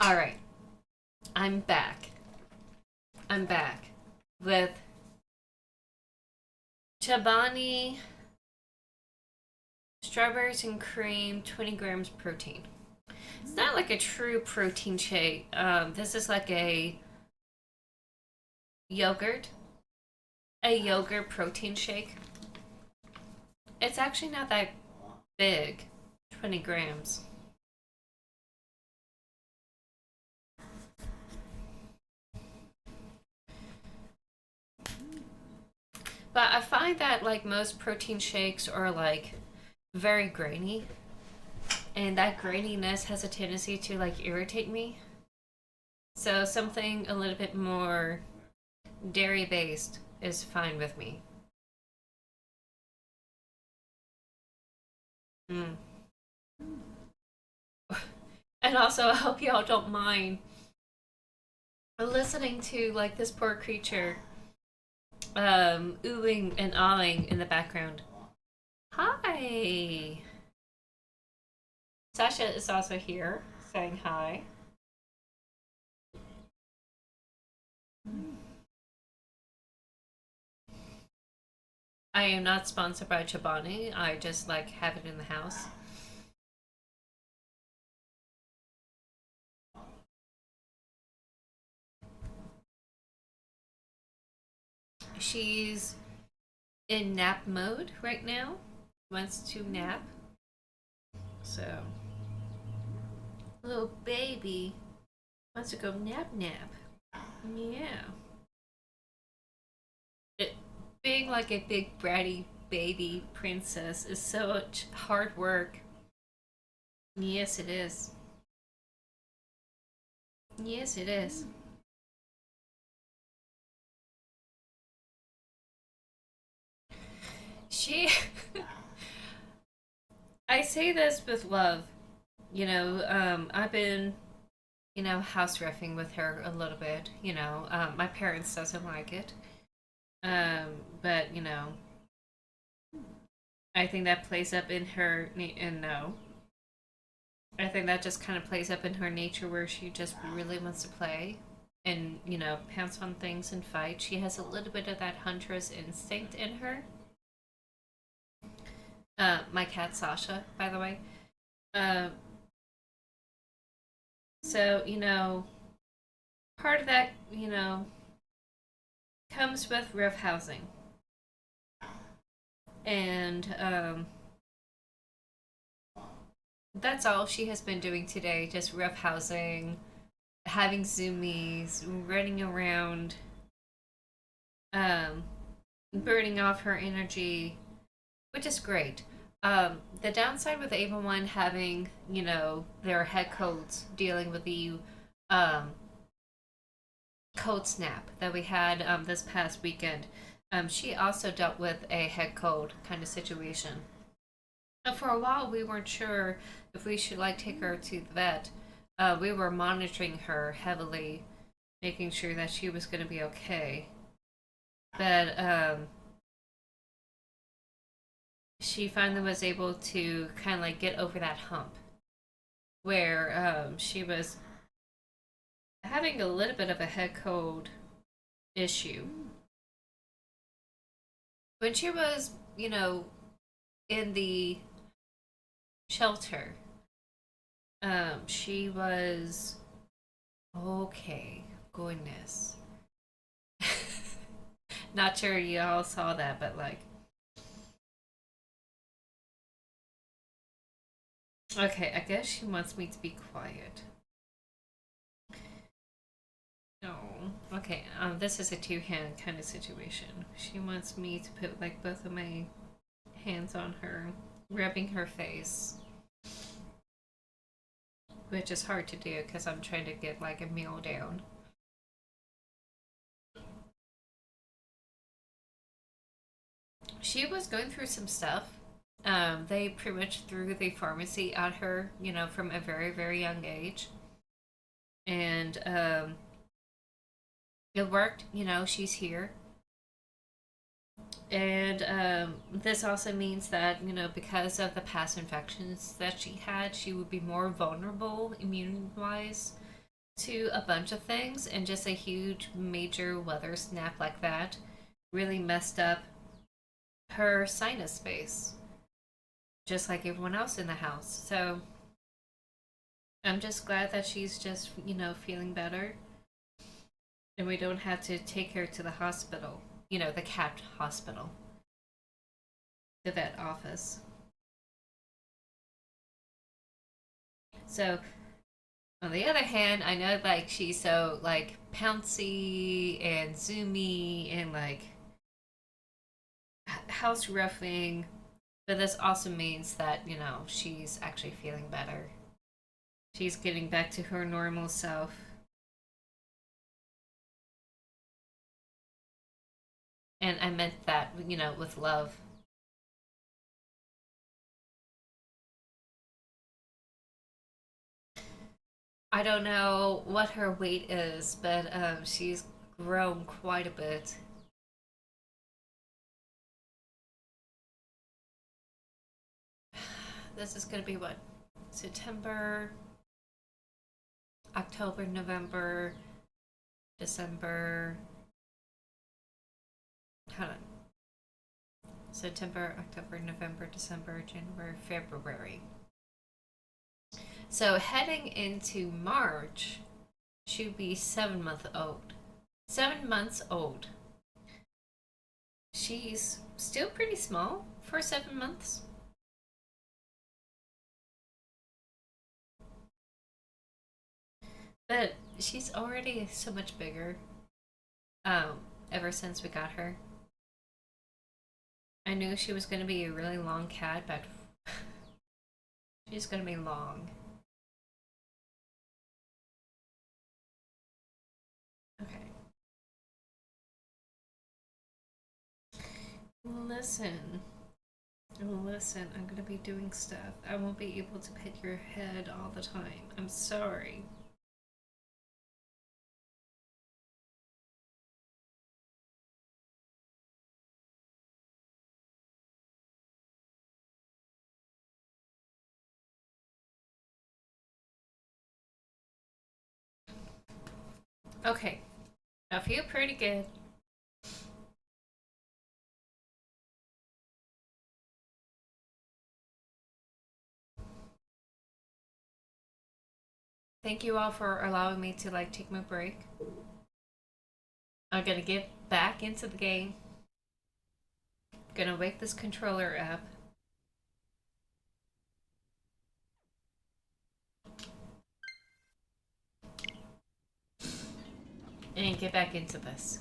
All right, I'm back. I'm back with Chobani strawberries and cream, 20 grams protein. It's not like a true protein shake. This is like yogurt, a yogurt protein shake. It's actually not that big, 20 grams. But I find that like most protein shakes are like very grainy, and that graininess has a tendency to like irritate me. So something a little bit more dairy based is fine with me. Mm. And also, I hope y'all don't mind listening to like this poor creature oohing and awing in the background. Hi! Sasha is also here saying hi. I am not sponsored by Chobani. I just like have it in the house. She's in nap mode right now. Wants to nap. So, little baby wants to go nap nap. Yeah. It, being like a big bratty baby princess is so much hard work. Yes, it is. Yes, it is. She. I say this with love. I've been, house roughing with her a little bit. My parents doesn't like it. But, I think that plays up in her, and no. I think that just kind of plays up in her nature where she just really wants to play and, pounce on things and fight. She has a little bit of that huntress instinct in her. My cat Sasha, by the way. Uh, so, part of that, comes with rough housing. And that's all she has been doing today, just rough housing, having zoomies, running around, um, burning off her energy, which is great. The downside with Ava One having, their head codes dealing with the um, code snap that we had this past weekend, she also dealt with a head cold kind of situation. And for a while, we weren't sure if we should like take her to the vet. We were monitoring her heavily, making sure that she was going to be okay. But she finally was able to kind of like get over that hump where she was having a little bit of a head cold issue. When she was, in the shelter, she was okay. Goodness. Not sure you all saw that, but like, okay, I guess she wants me to be quiet. No. Okay, this is a two-hand kind of situation. She wants me to put like both of my hands on her, rubbing her face, which is hard to do because I'm trying to get like a meal down. She was going through some stuff. They pretty much threw the pharmacy at her, from a very, very young age. And it worked, she's here. And this also means that, because of the past infections that she had, she would be more vulnerable immune wise to a bunch of things. And just a huge, major weather snap like that really messed up her sinus space, just like everyone else in the house. So I'm just glad that she's just, feeling better. And we don't have to take her to the hospital, the cat hospital, the vet office. So, on the other hand, I know like she's so like pouncy and zoomy and like house roughing, but this also means that, she's actually feeling better. She's getting back to her normal self. And I meant that, with love. I don't know what her weight is, but she's grown quite a bit. This is going to be what? September, October, November, December. Hold on. September, October, November, December, January, February. So heading into March, she'll be 7 months old. 7 months old. She's still pretty small for 7 months. But she's already so much bigger. Ever since we got her. I knew she was gonna be a really long cat, but she's gonna be long. Okay. Listen. Listen, I'm gonna be doing stuff. I won't be able to pet your head all the time. I'm sorry. Okay. I feel pretty good. Thank you all for allowing me to like take my break. I'm gonna get back into the game. Gonna wake this controller up and get back into this.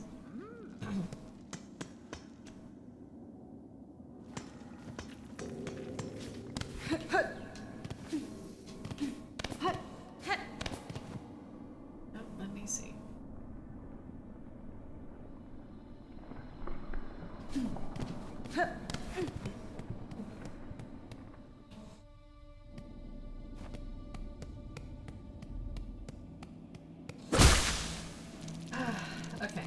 Oh, let me see. Okay.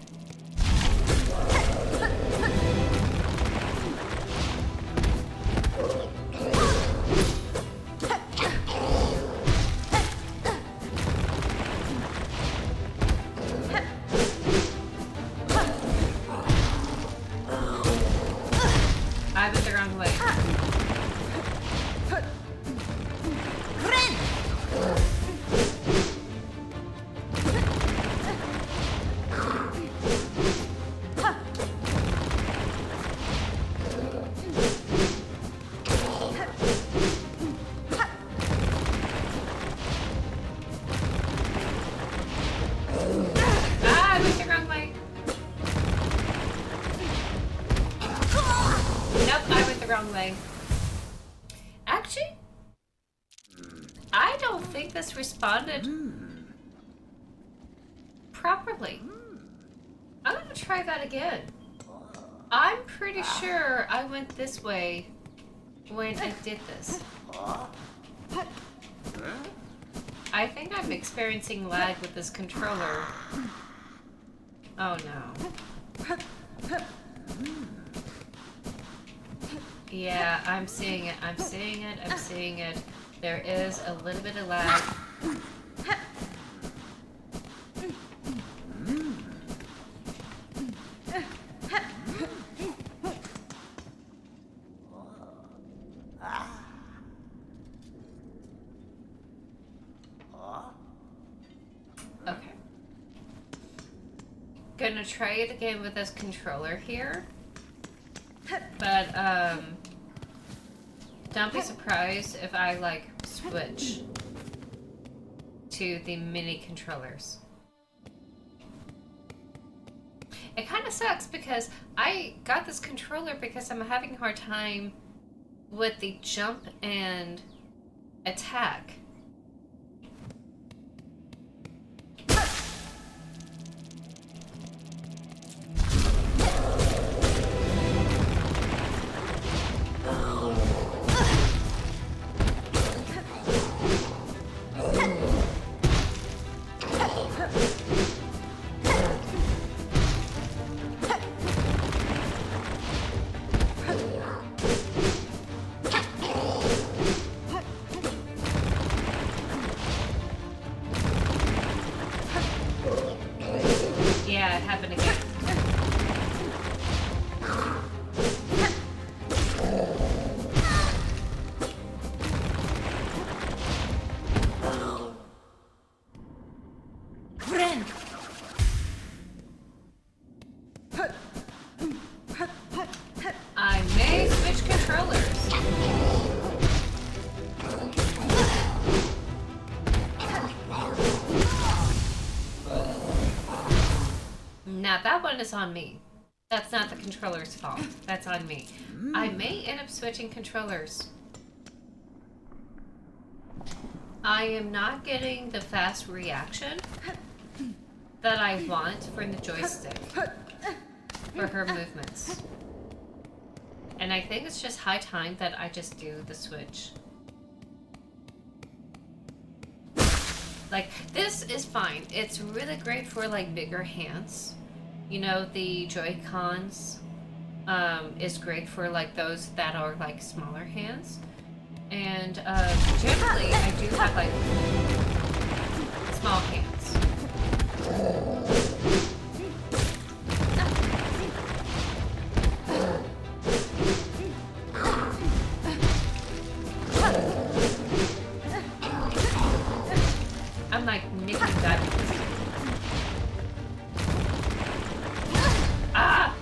wrong way. Actually, I don't think this responded properly. I'm gonna try that again. I'm pretty sure I went this way when I did this. I think I'm experiencing lag with this controller. Oh no. Yeah, I'm seeing it. I'm seeing it. I'm seeing it. There is a little bit of lag. Okay. Gonna try it again with this controller here. But, don't be surprised if I, like, switch to the mini controllers. It kind of sucks because I got this controller because I'm having a hard time with the jump and attack. Yeah, it happened again. I may switch controllers. Now that one is on me. That's not the controller's fault. That's on me. I may end up switching controllers. I am not getting the fast reaction that I want from the joystick for her movements. And I think it's just high time that I just do the switch. Like, this is fine. It's really great for, like, bigger hands. You know, the Joy-Cons is great for, like, those that are, like, smaller hands. And generally, I do have, like, small hands. I'm like nicking that. Ah!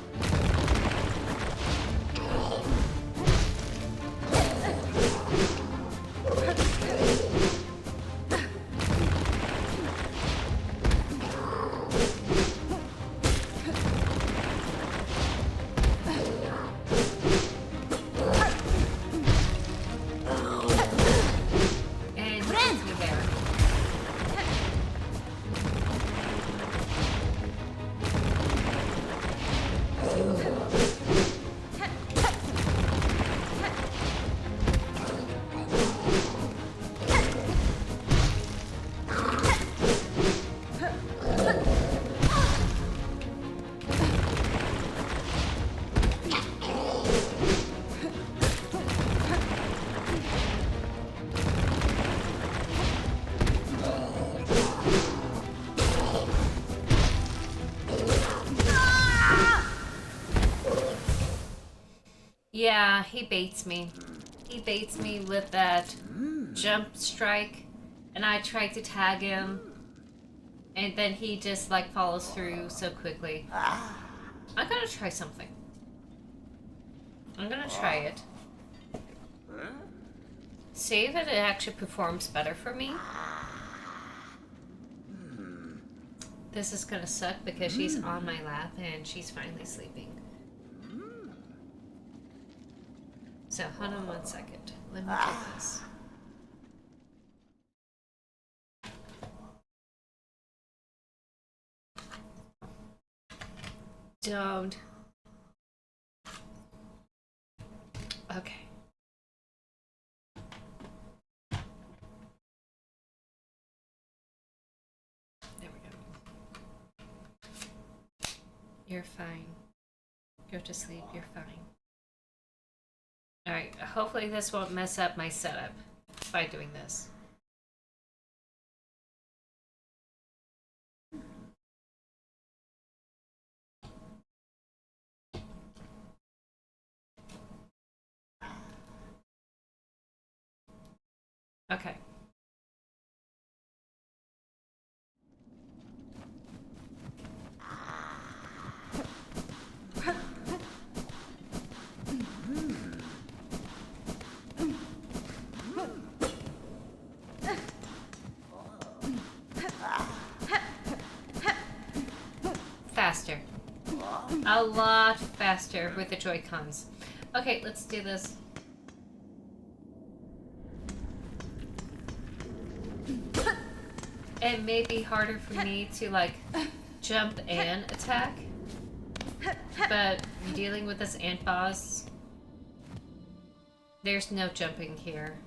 And brings me there. Yeah, he baits me. He baits me with that jump strike, and I try to tag him, and then he just like follows through so quickly. I'm gonna try something. I'm gonna try it. See if it actually performs better for me. This is gonna suck because she's on my lap and she's finally sleeping. So, hold on 1 second. Let me get this. Don't. Okay. There we go. You're fine. Go to sleep. You're fine. Alright, hopefully this won't mess up my setup by doing this. Okay. Faster. A lot faster with the Joy-Cons. Okay, let's do this. It may be harder for me to like jump and attack, but dealing with this ant boss, there's no jumping here.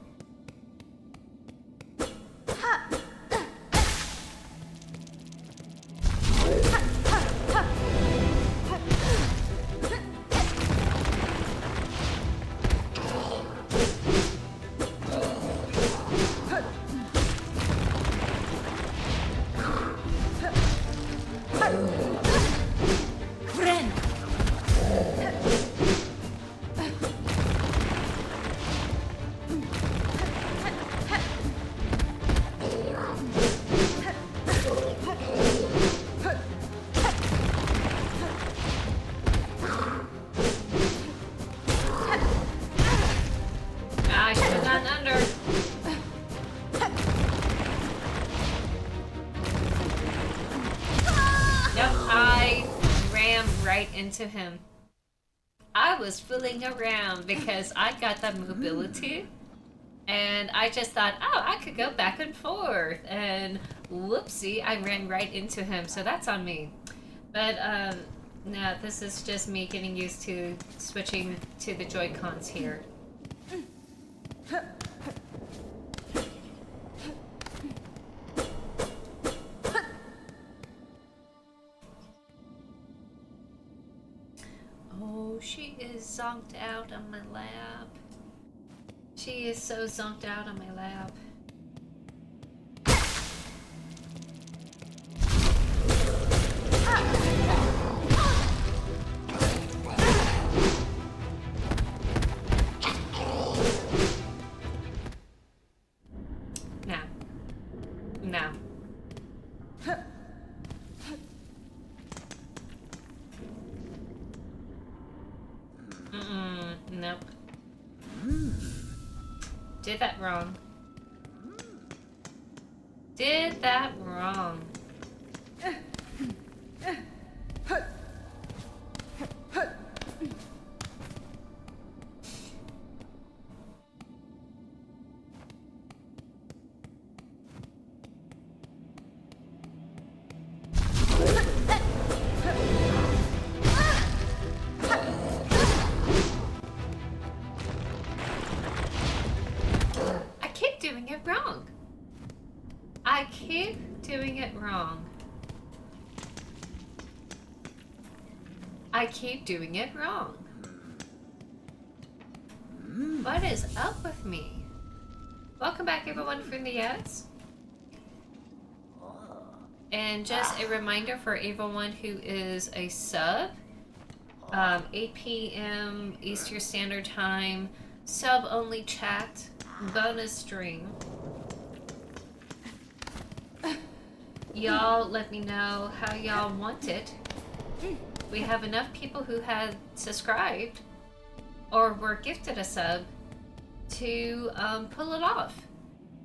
I should have gone under. Nope, I rammed right into him. I was fooling around because I got that mobility, and I just thought, oh, I could go back and forth, and whoopsie, I ran right into him, so that's on me. But no, this is just me getting used to switching to the Joy-Cons here. Oh, she is zonked out on my lap. She is so zonked out on my lap. Now. Now. Nope. Did that wrong. Did that wrong. Doing it wrong. I keep doing it wrong. I keep doing it wrong. What is up with me? Welcome back, everyone, from the ads. And just a reminder for everyone who is a sub, 8 p.m. Eastern Standard Time, sub-only chat, bonus stream. Y'all let me know how y'all want it. We have enough people who had subscribed or were gifted a sub to pull it off.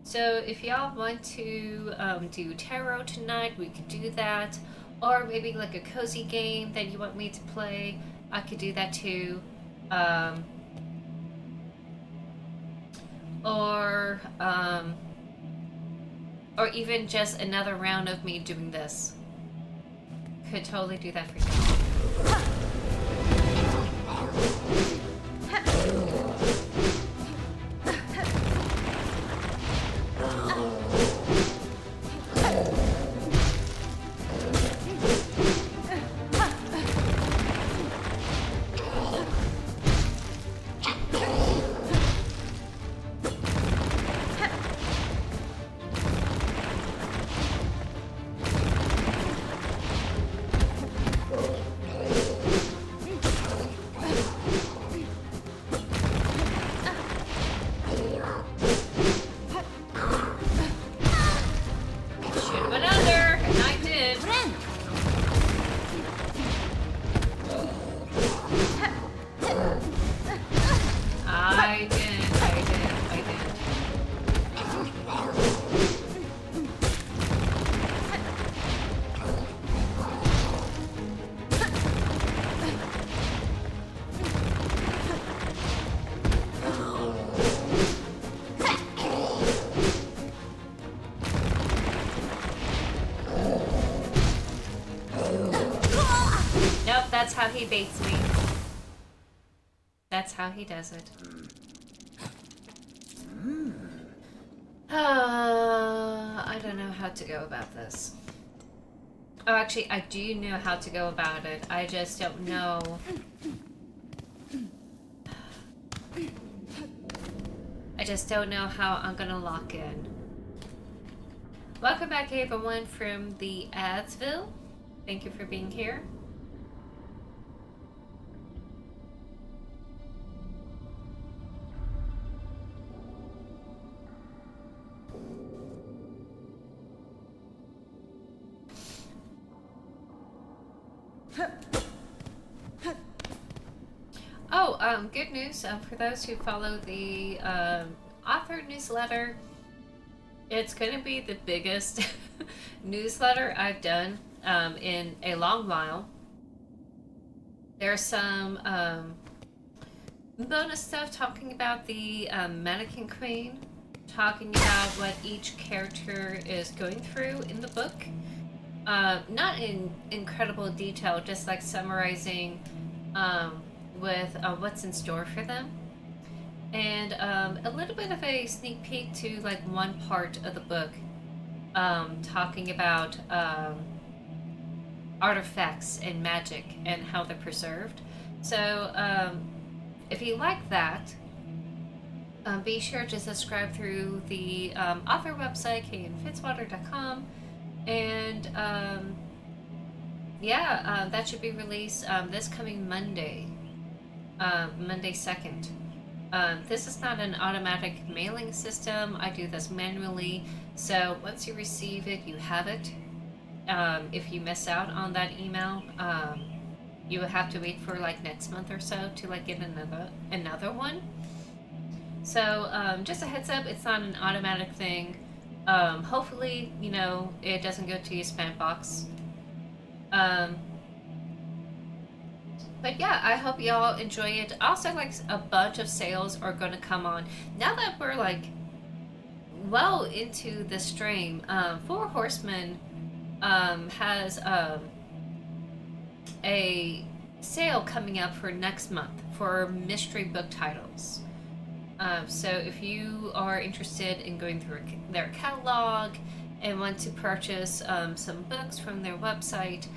So if y'all want to do tarot tonight, we could do that. Or maybe like a cozy game that you want me to play, I could do that too. or or even just another round of me doing this. Could totally do that for you. That's how he baits me. That's how he does it. I don't know how to go about this. Oh, actually, I do know how to go about it. I just don't know. I just don't know how I'm gonna lock in. Welcome back, everyone, from the Adsville. Thank you for being here. Oh, good news for those who follow the author newsletter. It's going to be the biggest newsletter I've done in a long while. There's some bonus stuff talking about the Mannequin Queen, talking about what each character is going through in the book. Not in incredible detail, just like summarizing with what's in store for them. And a little bit of a sneak peek to like one part of the book, talking about artifacts and magic and how they're preserved. So if you like that, be sure to subscribe through the author website, K.N.Fitzwater.com. And that should be released this coming Monday, Monday 2nd. This is not an automatic mailing system. I do this manually. So once you receive it, you have it. If you miss out on that email, you will have to wait for like next month or so to like get another one. So just a heads up, it's not an automatic thing. Hopefully, it doesn't go to your spam box. But yeah, I hope y'all enjoy it. Also, like a bunch of sales are going to come on now that we're like well into the stream. Four Horsemen has a sale coming up for next month for mystery book titles. So if you are interested in going through their catalog and want to purchase some books from their website,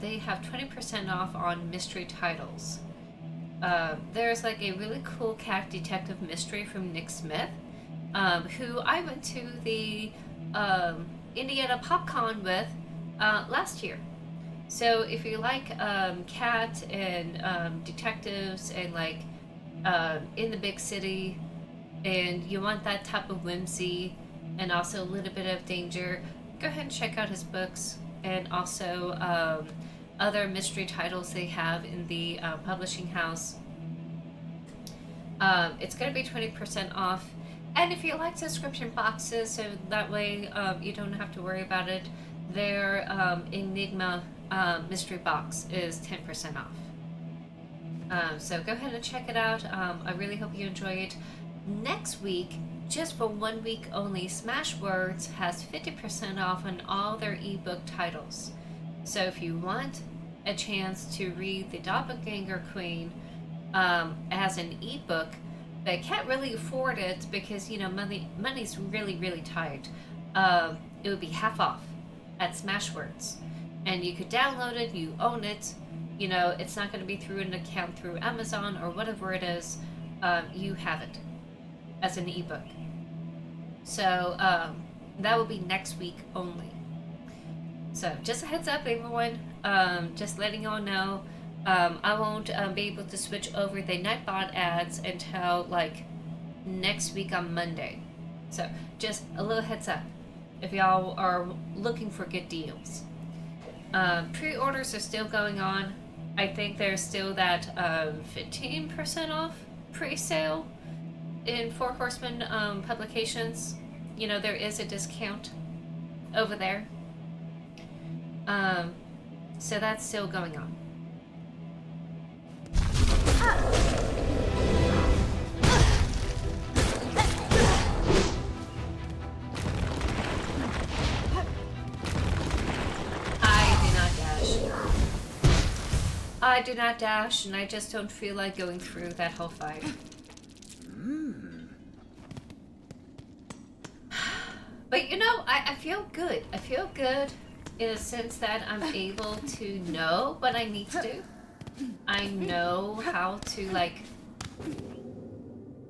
they have 20% off on mystery titles. There's like a really cool cat detective mystery from Nick Smith, who I went to the Indiana PopCon with last year. So if you like cat and detectives and like in the big city, and you want that type of whimsy and also a little bit of danger, go ahead and check out his books and also other mystery titles they have in the publishing house. It's going to be 20% off. And if you like subscription boxes, so that way you don't have to worry about it, their Enigma mystery box is 10% off. So go ahead and check it out. I really hope you enjoy it. Next week, just for 1 week only, Smashwords has 50% off on all their ebook titles. So if you want a chance to read The Doppelganger Queen as an ebook, but can't really afford it because money's really tight, it would be half off at Smashwords, and you could download it. You own it. It's not going to be through an account through Amazon or whatever it is. You have it as an ebook. So that will be next week only. So just a heads up, everyone. Just letting y'all know. I won't be able to switch over the Nightbot ads until like next week on Monday. So just a little heads up if y'all are looking for good deals. Pre-orders are still going on. I think there's still that 15% off pre-sale in Four Horsemen publications. There is a discount over there. So that's still going on. I do not dash, and I just don't feel like going through that whole fight. But I feel good. I feel good in a sense that I'm able to know what I need to do. I know how to,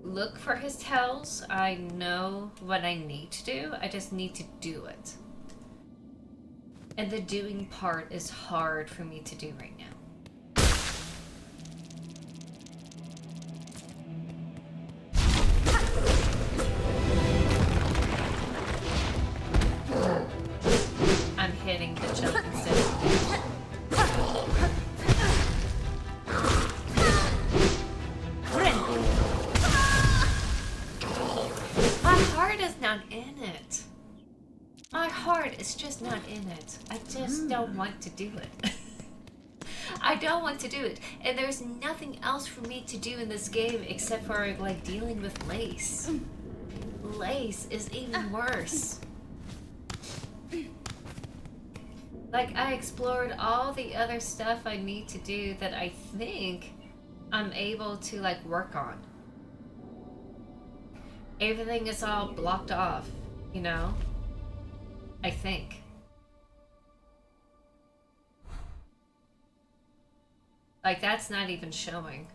look for his tells. I know what I need to do. I just need to do it. And the doing part is hard for me to do right now. I'm hitting the jump instead of my heart is not in it. My heart is just not in it. I just don't want to do it. I don't want to do it. And there's nothing else for me to do in this game except for dealing with Lace. Lace is even worse. I explored all the other stuff I need to do that I think I'm able to work on. Everything is all blocked off, I think. That's not even showing.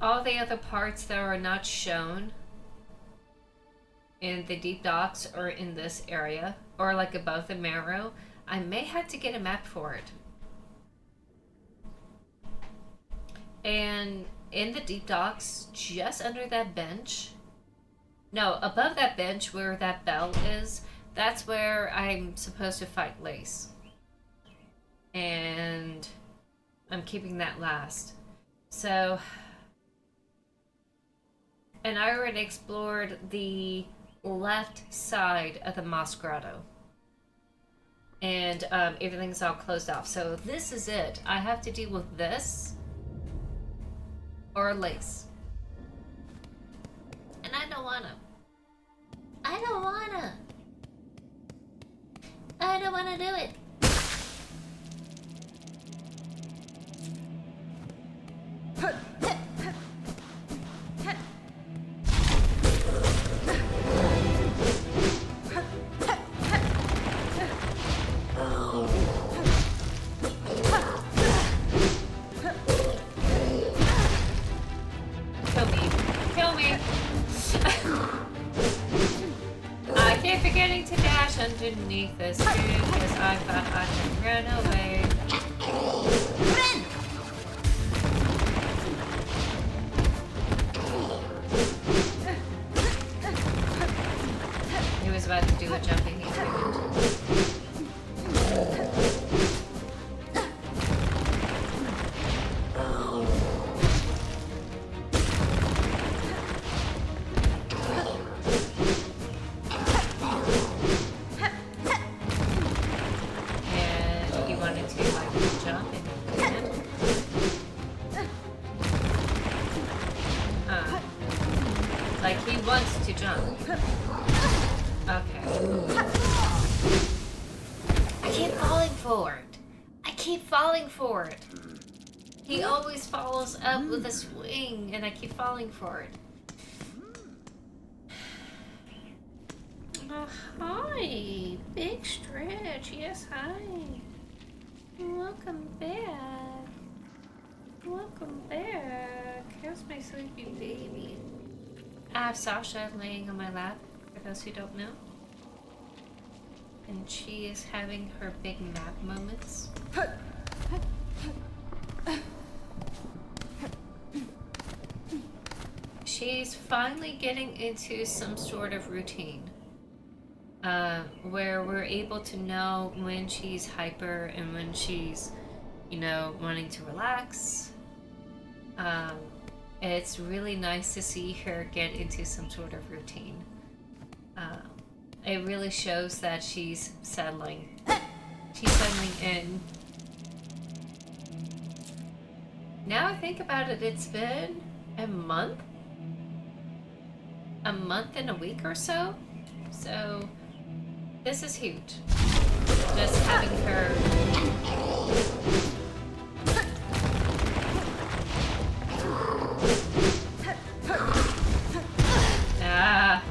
All the other parts that are not shown in the deep docks or in this area, or above the marrow, I may have to get a map for it. And in the deep docks, just under that bench, no, above that bench where that bell is, that's where I'm supposed to fight Lace. And I'm keeping that last. So, and I already explored the left side of the Moss Grotto. And everything's all closed off. So this is it. I have to deal with this or Lace. And I don't wanna. I don't wanna. I don't wanna do it. Underneath this dude because I thought I could run away. Run! He was about to do a jumping, he didn't. Like, he wants to jump. Okay. I keep falling for it. I keep falling for it. He always follows up with a swing, and I keep falling for it. Hi, Big Stretch. Yes, hi. Welcome back. Welcome back. How's my sleepy baby? I have Sasha laying on my lap, for those who don't know. And she is having her big nap moments. She's finally getting into some sort of routine. Where we're able to know when she's hyper and when she's, wanting to relax. It's really nice to see her get into some sort of routine. It really shows that she's settling. She's settling in. Now I think about it, it's been a month? A month and a week or so? So, this is huge. Just having her... Ah.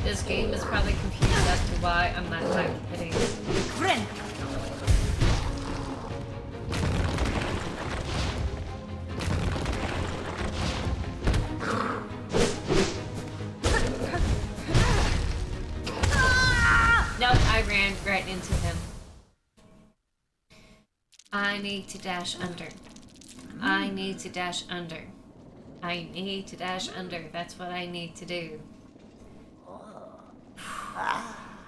This game is probably confused as to why I'm not like hitting. Friend. No, I ran right into him. I need to dash under. I need to dash under. I need to dash under. That's what I need to do.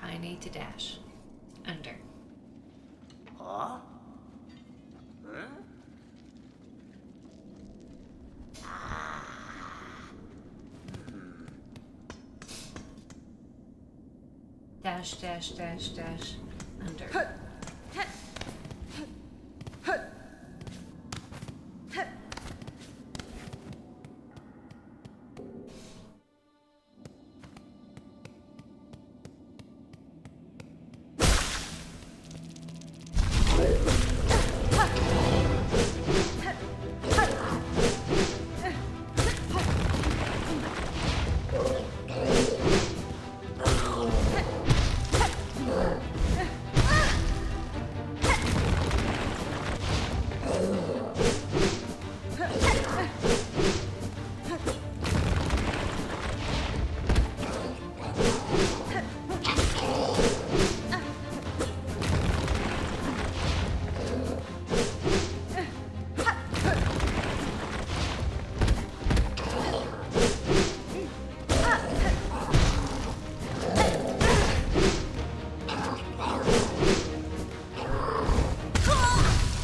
I need to dash under. Dash, dash, dash, dash, under.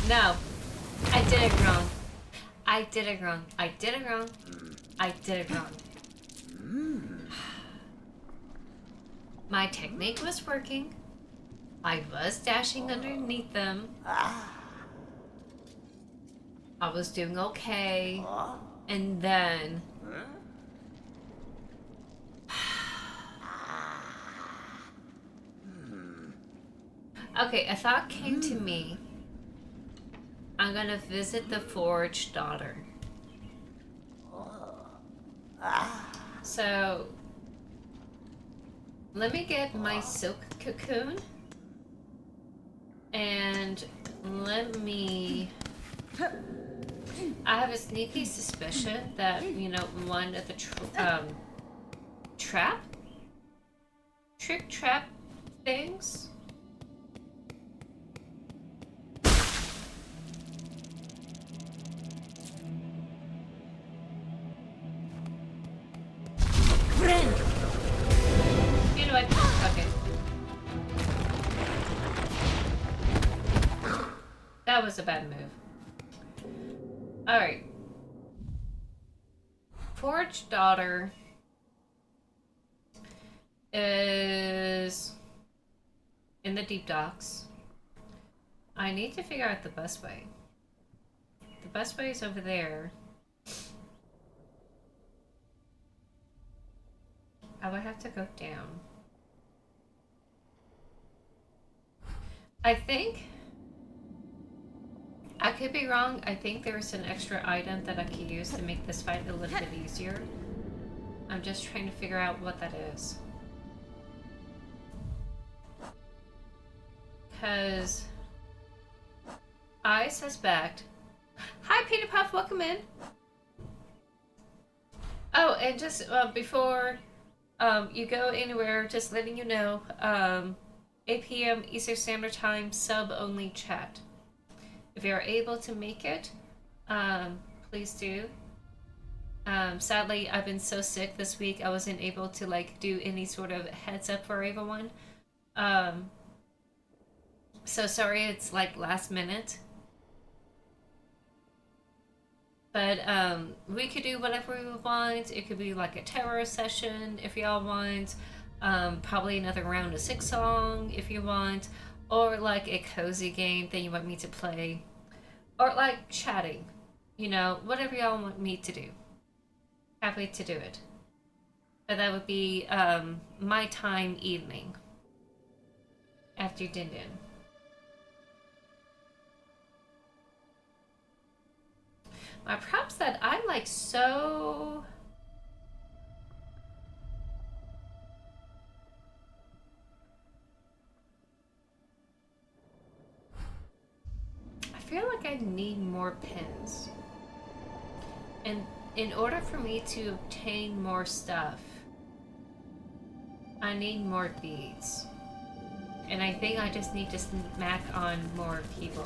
No, I did it wrong. I did it wrong. I did it wrong. I did it wrong. My technique was working. I was dashing underneath them. I was doing okay. And then... Okay, a thought came to me. I'm gonna visit the forge daughter. So, let me get my silk cocoon. And let me... I have a sneaky suspicion that, one of the trick trap things That was a bad move. Alright. Forge Daughter is in the deep docks. I need to figure out the best way. The best way is over there. I would have to go down. I think... I could be wrong. I think there's an extra item that I could use to make this fight a little bit easier. I'm just trying to figure out what that is. Because I suspect... Hi, Peter Puff, welcome in. Oh, and just before you go anywhere, just letting you know, 8 p.m. Eastern Standard Time, sub-only chat. If you're able to make it, please do. Sadly, I've been so sick this week, I wasn't able to like do any sort of heads up for everyone. So sorry it's like last minute. But we could do whatever we want. It could be like a terror session if y'all want. Probably another round of Silksong if you want. Or like a cozy game that you want me to play. Or like chatting. You know, whatever y'all want me to do. Happy to do it. But that would be my time evening. After Din Din. My props that I'm like so... I feel like I need more pins. And in order for me to obtain more stuff, I need more beads. And I think I just need to smack on more people.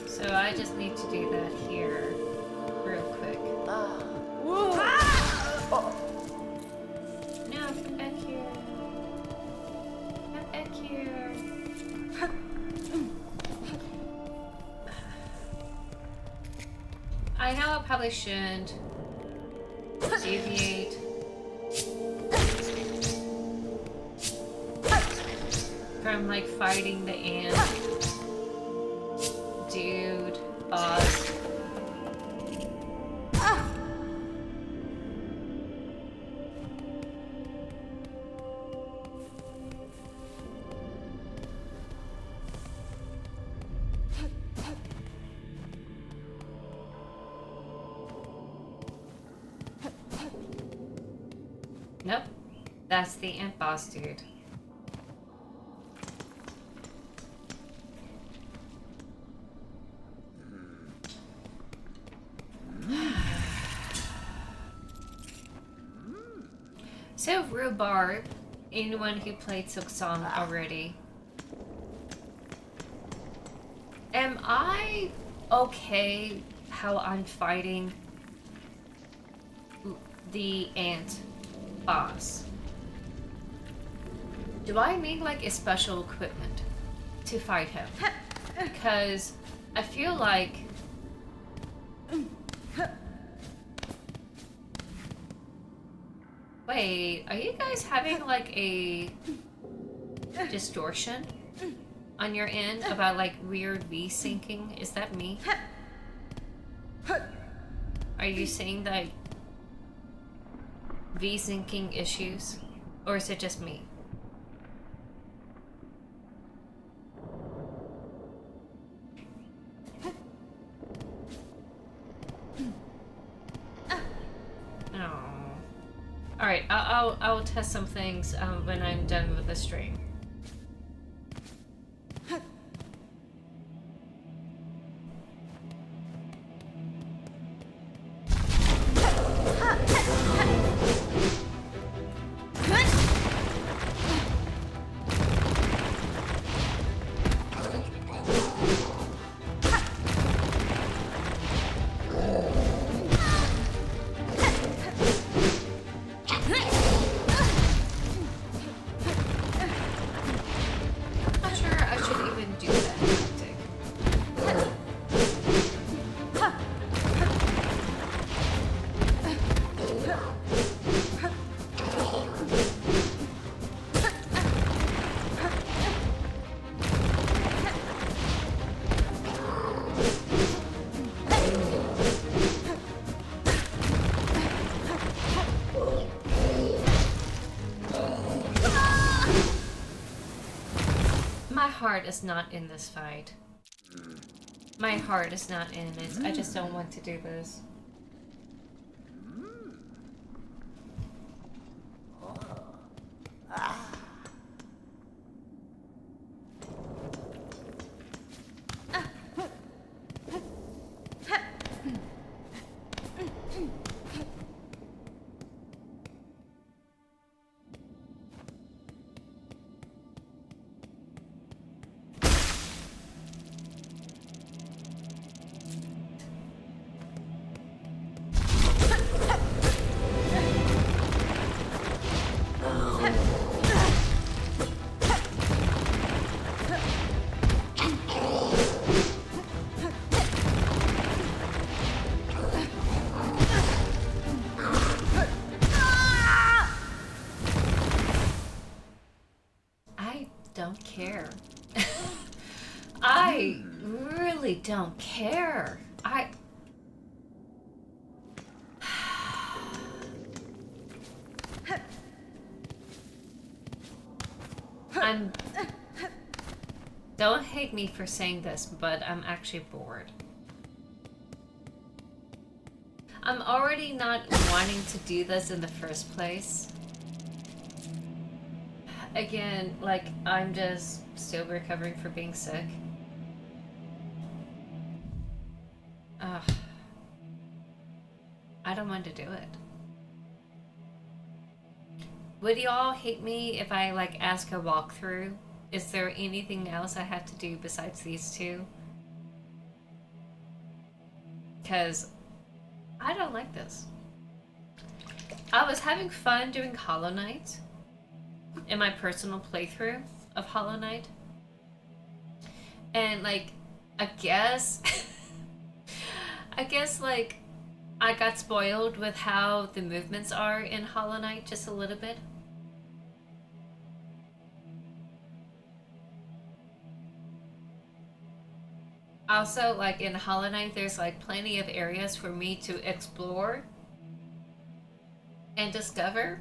So I just need to do that here real quick. No, come back here. Come back here. I know I probably shouldn't deviate from like fighting the ant dude boss. Nope, that's the ant boss dude. So, Rhubarb, anyone who played Silksong already, am I okay how I'm fighting the ant boss? Do I need like a special equipment to fight him? Because I feel like wait, are you guys having like a distortion on your end about like weird V-syncing? Is that me? Are you saying that V-syncing issues? Or is it just me? Alright, I'll test some things when I'm done with the stream. heart is not in this fight. My heart is not in it. I just don't want to do this. I don't care. I really don't care. I'm... Don't hate me for saying this, but I'm actually bored. I'm already not wanting to do this in the first place. Again, like, I'm just still recovering from being sick. Ugh. I don't want to do it. Would y'all hate me if I, like, ask a walkthrough? Is there anything else I have to do besides these two? Because I don't like this. I was having fun doing Hollow Knight in my personal playthrough of Hollow Knight. And, like, I guess... like, I got spoiled with how the movements are in Hollow Knight just a little bit. Also, like, in Hollow Knight, there's, like, plenty of areas for me to explore and discover.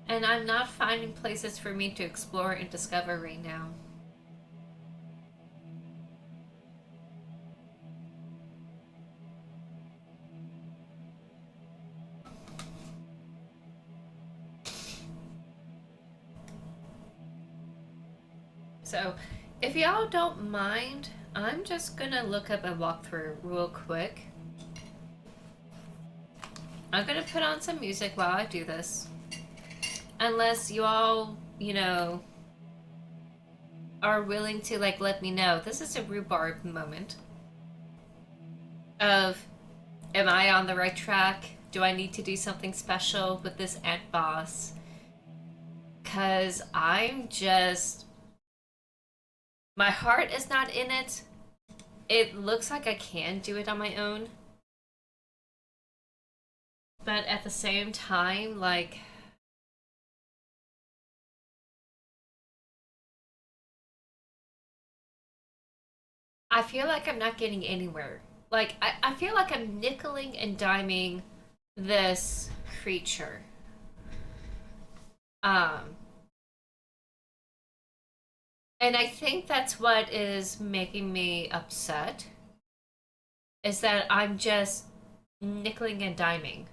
And I'm not finding places for me to explore and discover right now. So, if y'all don't mind, I'm just gonna look up a walkthrough real quick. I'm gonna put on some music while I do this. Unless you all, you know, are willing to, like, let me know. This is a rhubarb moment. Of, am I on the right track? Do I need to do something special with this ant boss? Because I'm just... My heart is not in it. It looks like I can do it on my own. But at the same time, like... I feel like I'm not getting anywhere. Like, I feel like I'm nickeling and diming this creature. And I think that's what is making me upset. Is that I'm just nickeling and diming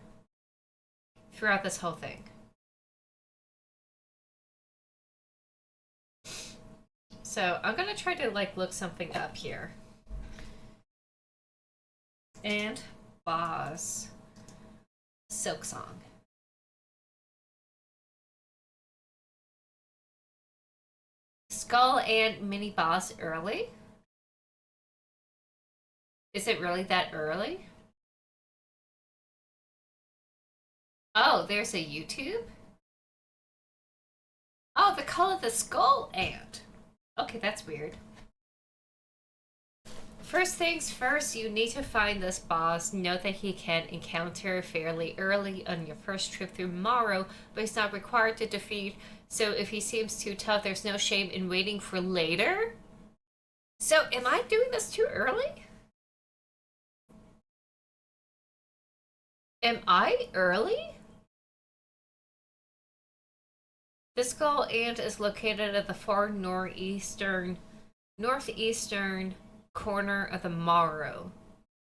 throughout this whole thing. So I'm gonna try to, like, look something up here. And boss Silksong. Skull and mini boss early? Is it really that early? Oh, there's a YouTube? Oh, they call it the skull ant. Okay, that's weird. First things first, you need to find this boss. Note that he can encounter fairly early on your first trip through Morrow, but he's not required to defeat. So if he seems too tough, there's no shame in waiting for later. So am I doing this too early? Am I early? The skull ant is located at the far northeastern corner of the Morrow.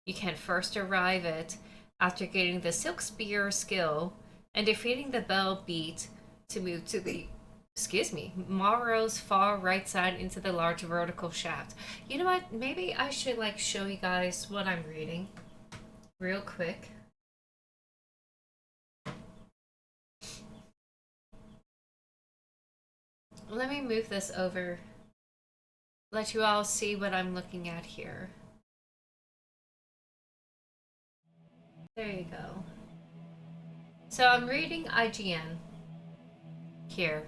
You can first arrive it after getting the Silk Spear skill and defeating the Bell Beat to move to the Morrow's far right side into the large vertical shaft. You know what? Maybe I should like show you guys what I'm reading real quick. Let me move this over. Let you all see what I'm looking at here. There you go. So I'm reading IGN here.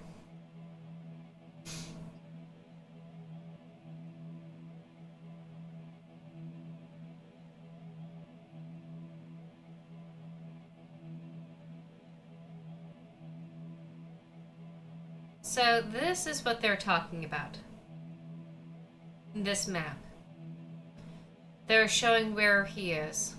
So this is what they're talking about. This map. They're showing where he is.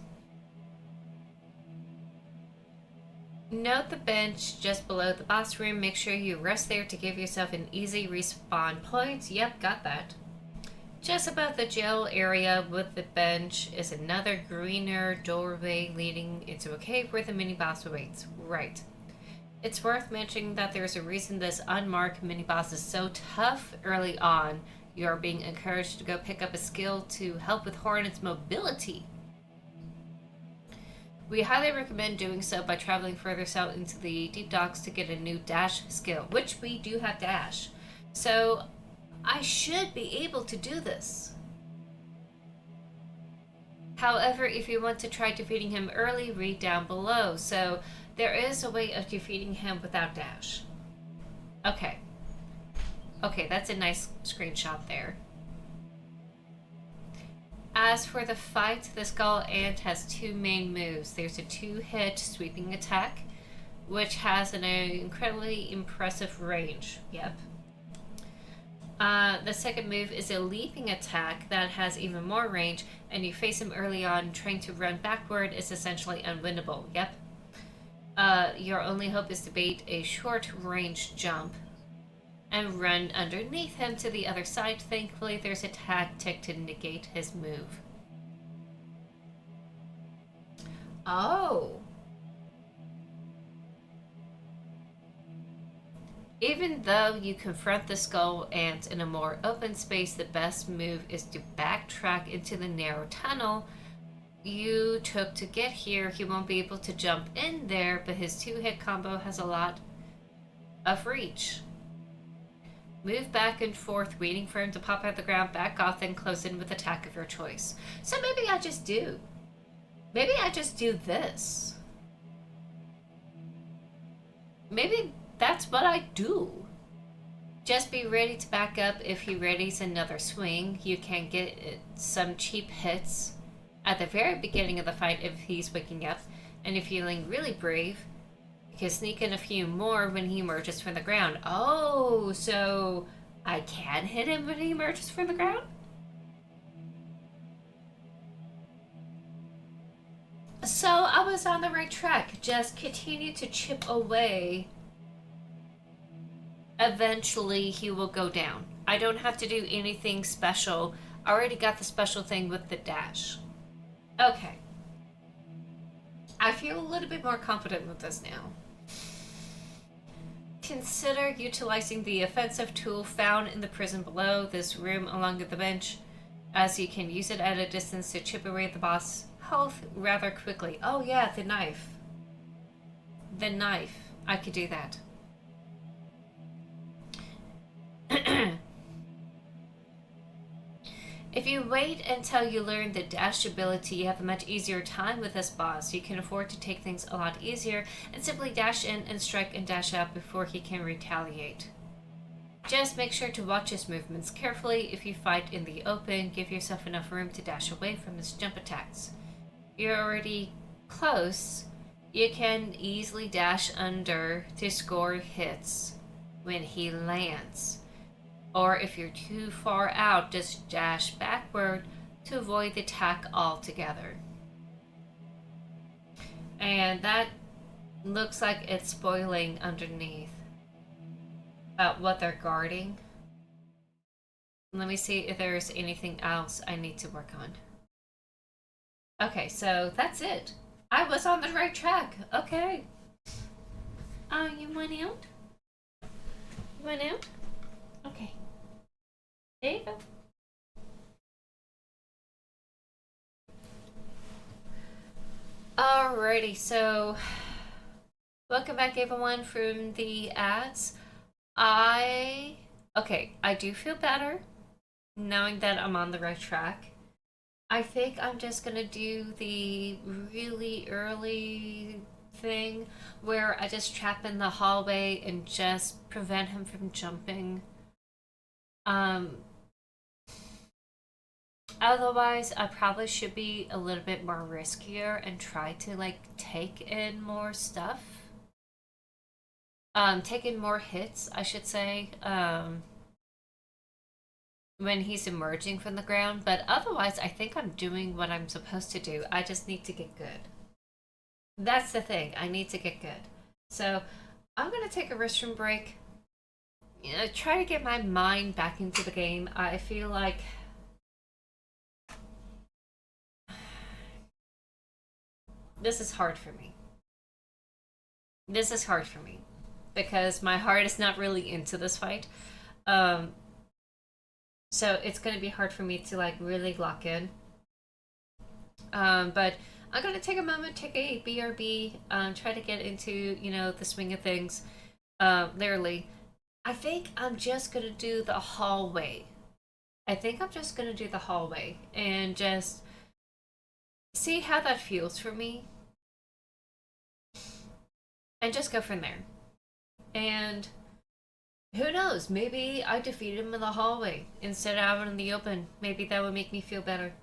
Note the bench just below the boss room. Make sure you rest there to give yourself an easy respawn point. Yep, got that. Just above the jail area with the bench is another greener doorway leading into a cave where the mini boss awaits. Right. It's worth mentioning that there's a reason this unmarked mini boss is so tough early on. You're being encouraged to go pick up a skill to help with Hornet's mobility. We highly recommend doing so by traveling further south into the deep docks to get a new dash skill, which we do have dash. So I should be able to do this. However, if you want to try defeating him early, read down below. So there is a way of defeating him without dash. Okay. Okay, that's a nice screenshot there. As for the fight, the Skull Ant has two main moves. There's a 2-hit sweeping attack, which has an incredibly impressive range. Yep. The second move is a leaping attack that has even more range, and you face him early on. Trying to run backward is essentially unwinnable. Yep. Your only hope is to bait a short range jump and run underneath him to the other side. Thankfully, there's a tactic to negate his move. Oh. Even though you confront the skull ant in a more open space, the best move is to backtrack into the narrow tunnel you took to get here. He won't be able to jump in there, but his 2-hit combo has a lot of reach. Move back and forth, waiting for him to pop out the ground, back off, then close in with attack of your choice. So maybe I just do. Maybe I just do this. Maybe that's what I do. Just be ready to back up if he readies another swing. You can get some cheap hits at the very beginning of the fight if he's waking up. And if you're feeling really brave, you can sneak in a few more when he emerges from the ground. Oh, so I can hit him when he emerges from the ground? So I was on the right track. Just continue to chip away. Eventually he will go down. I don't have to do anything special. I already got the special thing with the dash. Okay. I feel a little bit more confident with this now. Consider utilizing the offensive tool found in the prison below this room along the bench, as you can use it at a distance to chip away the boss' health rather quickly. Oh yeah, the knife. The knife. I could do that. If you wait until you learn the dash ability, you have a much easier time with this boss. You can afford to take things a lot easier and simply dash in and strike and dash out before he can retaliate. Just make sure to watch his movements carefully. If you fight in the open, give yourself enough room to dash away from his jump attacks. If you're already close, you can easily dash under to score hits when he lands. Or if you're too far out, just dash backward to avoid the attack altogether. And that looks like it's spoiling underneath. about what they're guarding. Let me see if there's anything else I need to work on. Okay, so that's it. I was on the right track. Okay. You went out? You went out? Okay. There you go. Alrighty, so welcome back everyone from the ads. I okay, I do feel better knowing that I'm on the right track. I think I'm just gonna do the really early thing where I just trap in the hallway and just prevent him from jumping. Um, Otherwise, I probably should be a little bit more riskier and try to like take in more stuff. Take in more hits, I should say. When he's emerging from the ground, but otherwise, I think I'm doing what I'm supposed to do. I just need to get good. That's the thing. I need to get good. So I'm gonna take a restroom break. You know, try to get my mind back into the game. I feel like this is hard for me. This is hard for me because my heart is not really into this fight. Um, so it's gonna be hard for me to like really lock in. But I'm gonna take a moment, take a BRB, try to get into the swing of things. Literally, I think I'm just gonna do the hallway. I think I'm just gonna do the hallway and just see how that feels for me, and just go from there. And who knows? Maybe I defeat him in the hallway instead of out in the open. Maybe that would make me feel better.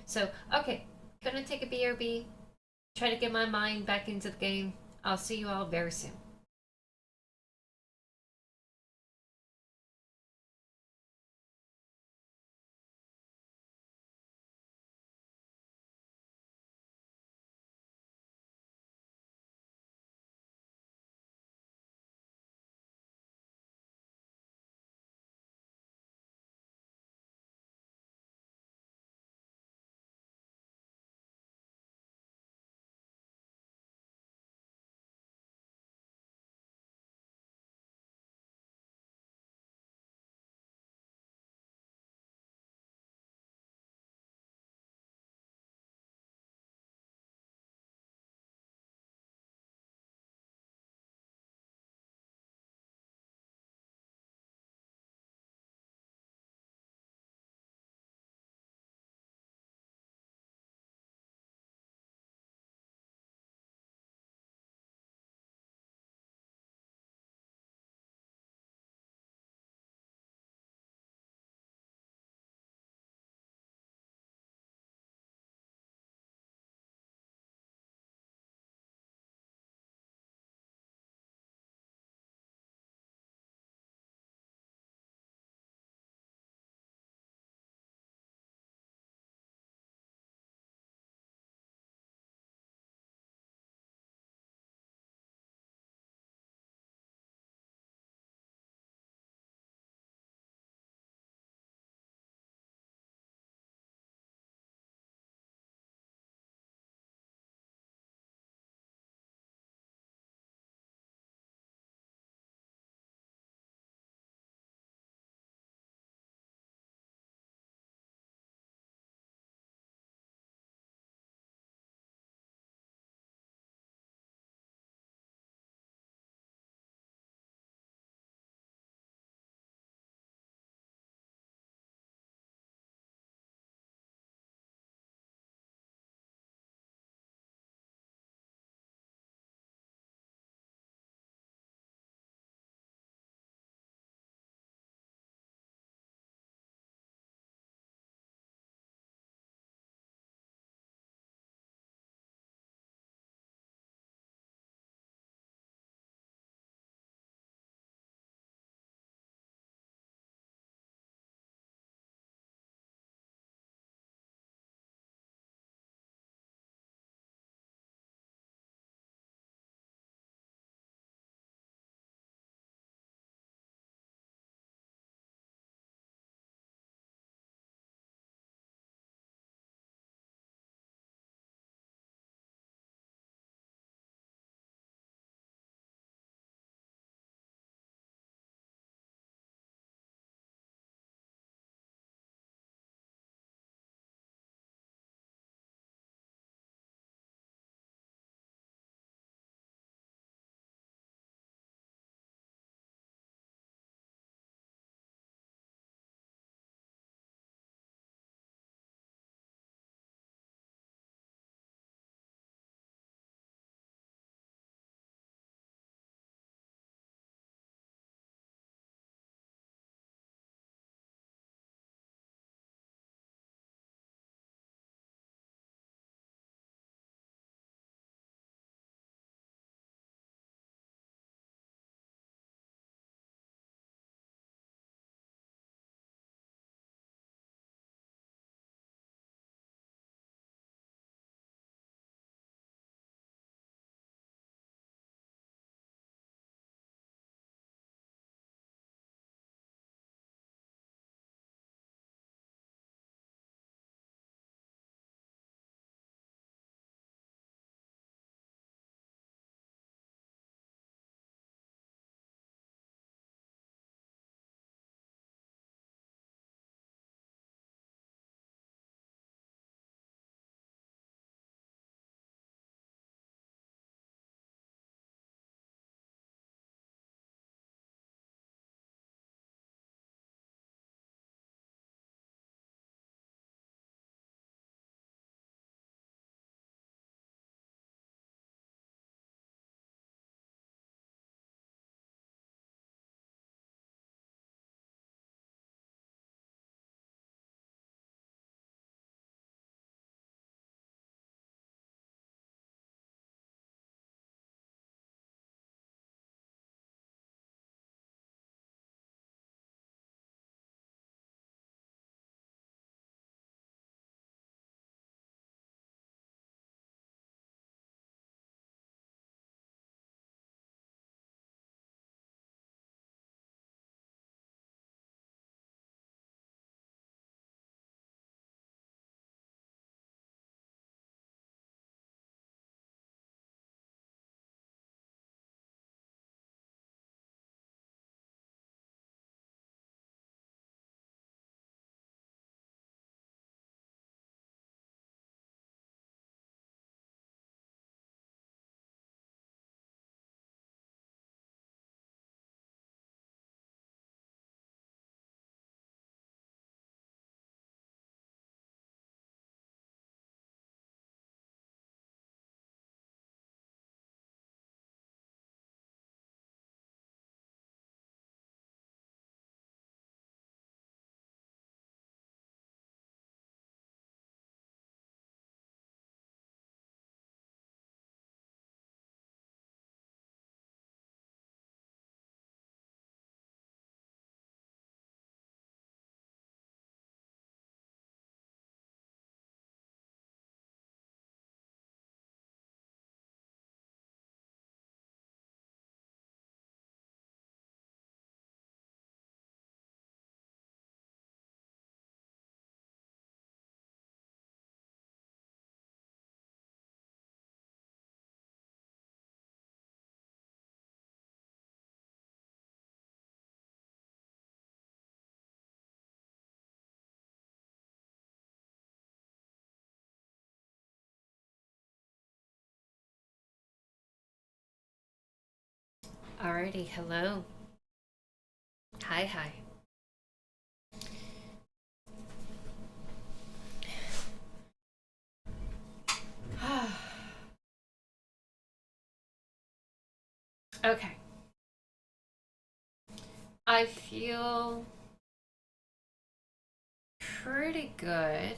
So, okay, gonna take a BRB, try to get my mind back into the game. I'll see you all very soon. Alrighty, hello. Hi, hi. Okay. I feel pretty good.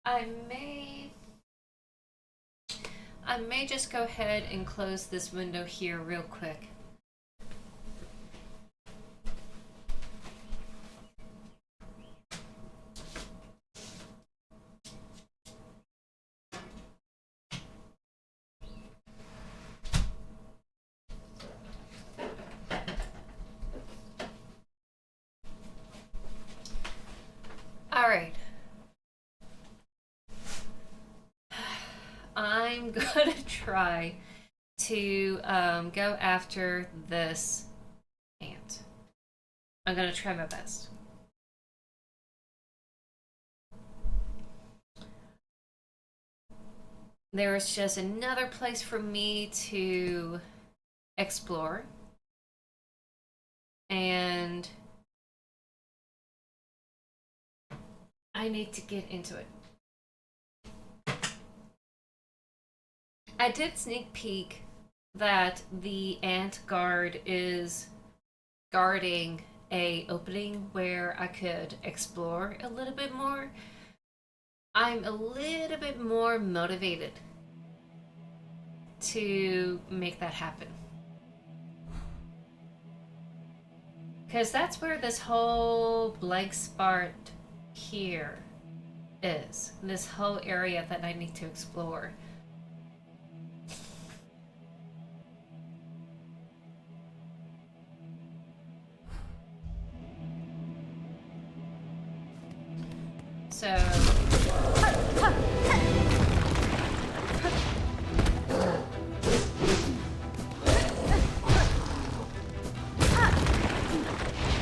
I may I may just go ahead and close this window here real quick. All right. I'm gonna try to go after this ant. I'm gonna try my best. There's just another place for me to explore, and I need to get into it. I did sneak peek that the ant guard is guarding a opening where I could explore a little bit more. I'm a little bit more motivated to make that happen. Because that's where this whole blank spot here is. This whole area that I need to explore. So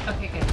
okay, good.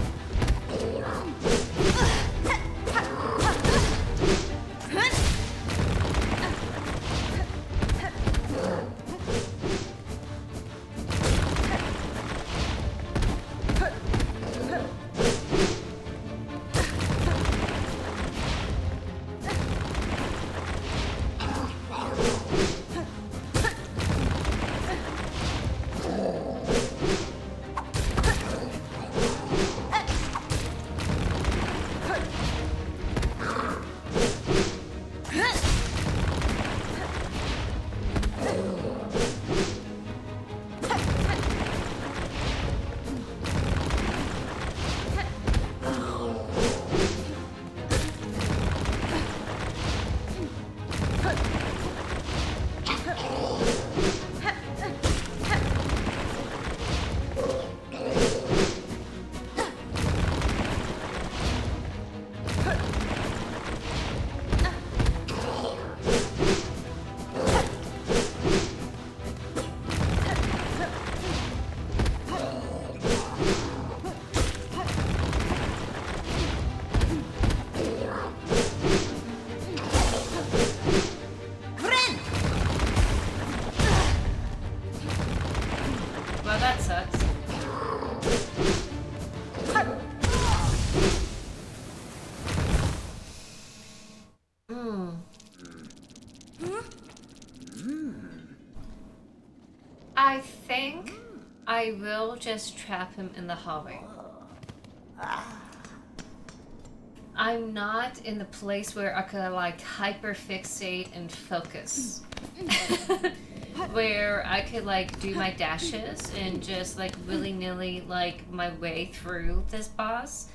Well, that sucks. I think I will just trap him in the hallway. I'm not in the place where I could like hyper fixate and focus. Where I could like do my dashes and just like willy-nilly like my way through this boss.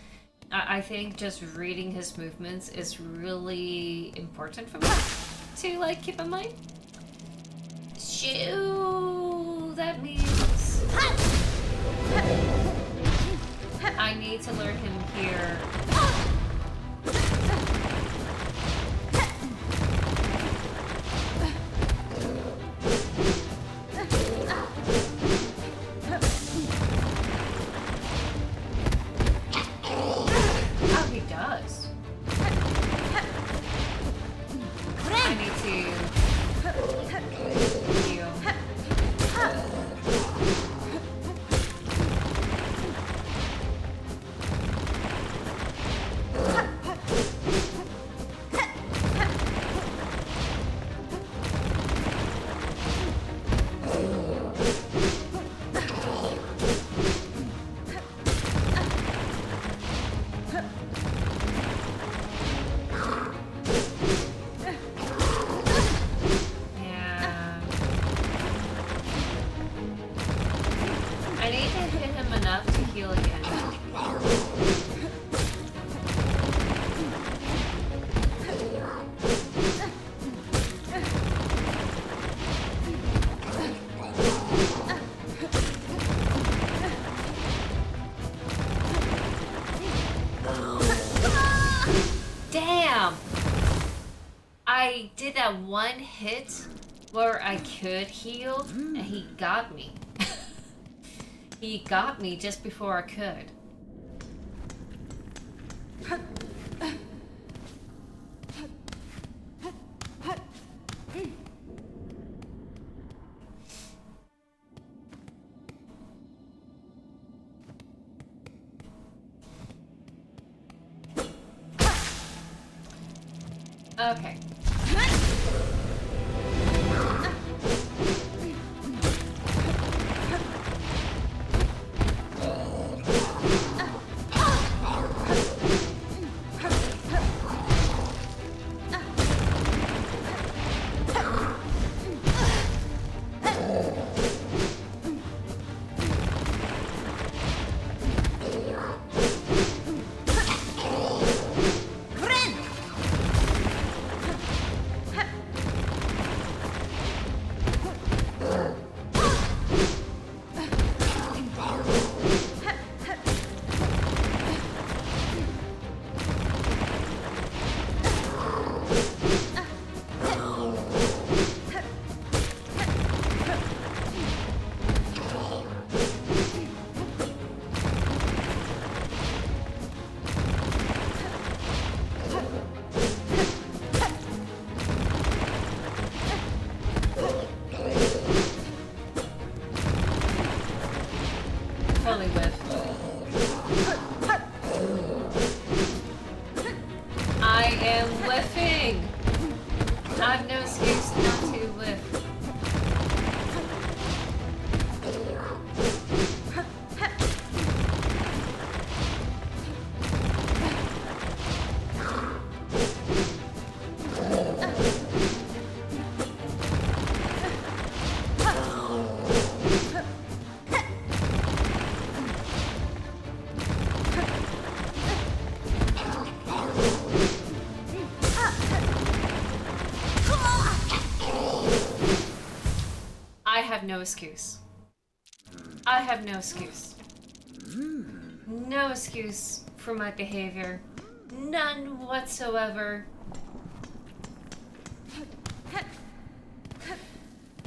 I think just reading his movements is really important for me to like keep in mind. Shoo, that means I need to lure him here. Oh, he does. I need to heal. I did that one hit where I could heal, and he got me. He got me just before I could. Okay. Totally whiff. I am whiffing! I have no excuse not to whiff. I have no excuse. I have no excuse. No excuse for my behavior. None whatsoever.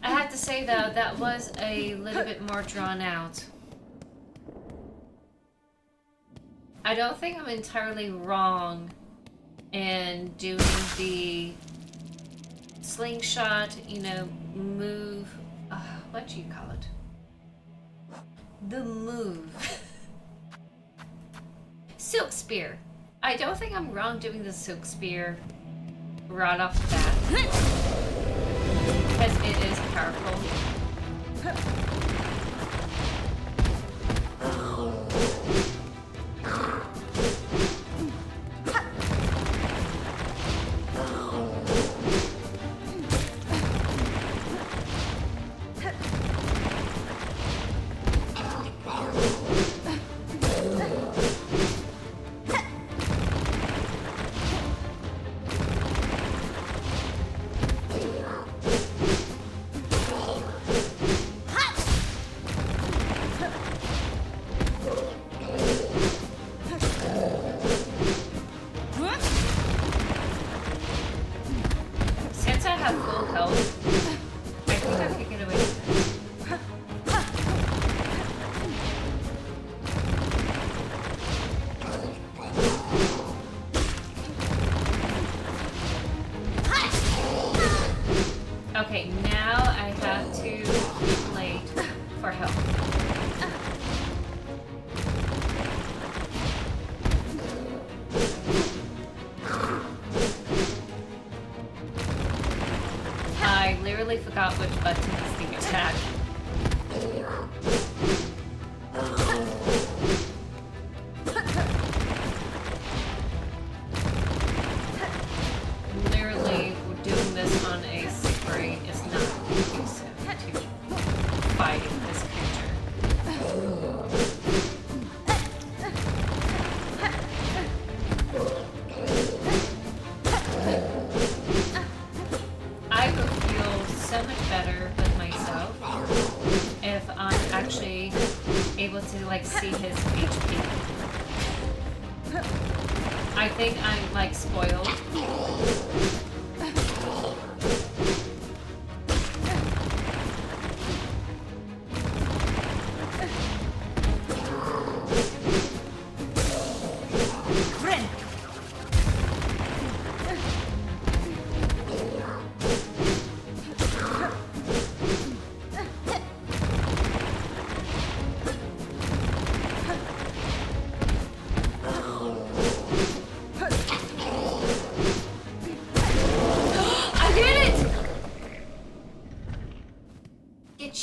I have to say though, that was a little bit more drawn out. I don't think I'm entirely wrong in doing the slingshot, you know, move. What do you call it? The move. Silk Spear. I don't think I'm wrong doing the Silk Spear right off the bat. Because it is powerful. Okay, now I have to play for help. I literally forgot which button is the attack. Literally doing this on a sick brain is not conducive to fighting this creature. I will feel so much better with myself if I'm actually able to like see his HP. I think I'm like spoiled.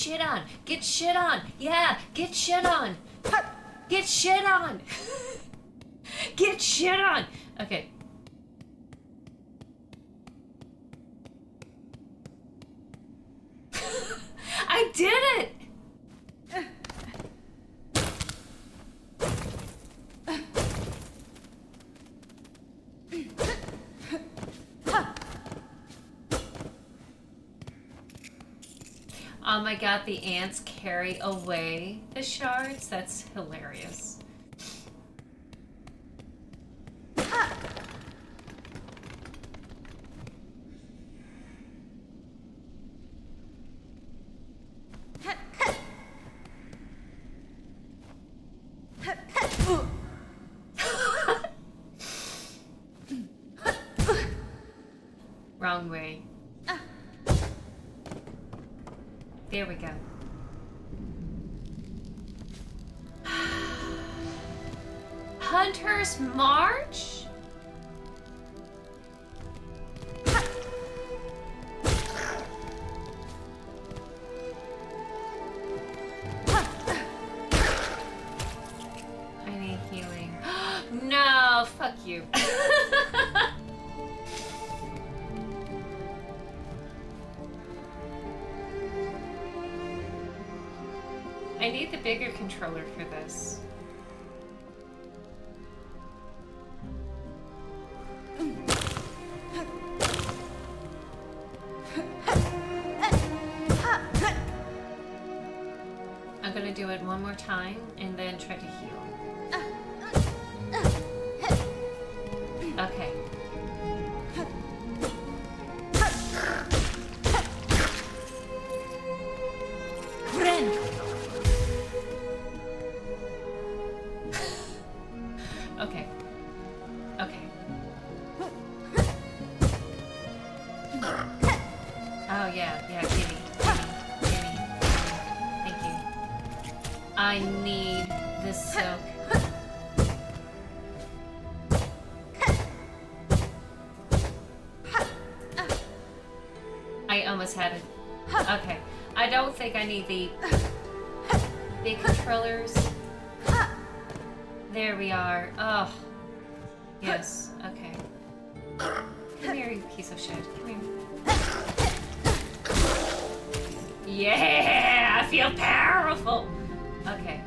shit on. Get shit on. Yeah, get shit on. Get shit on. Get shit on. Okay. I did it. Oh my god, the ants carry away the shards? That's hilarious. Wrong way. There we go. Hunter's March? I need healing. No, fuck you. I need the bigger controller for this. I'm gonna do it one more time and then try to heal. Okay. Okay. Okay. Oh yeah, gimme. Thank you. I need this silk. I almost had it. Okay. I don't think I need the big controllers. There we are. Oh. Yes. Okay. Come here, you piece of shit. Come here. Yeah! I feel powerful! Okay.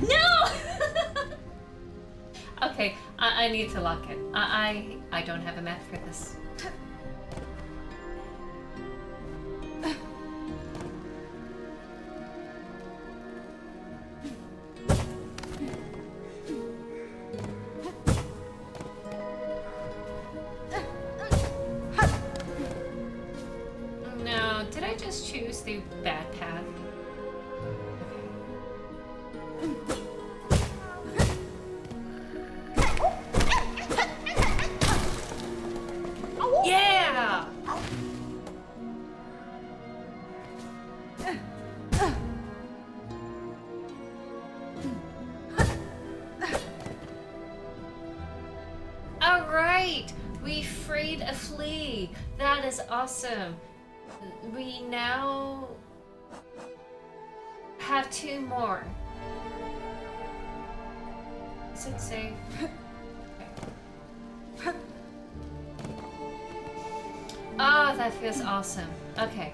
No! Okay, I need to lock it. I don't have a map for this. No, did I just choose the bad path? Yeah! All right, we freed a flea. That is awesome. We now have 2 more. Is it safe? Okay. Oh, that feels awesome. Okay.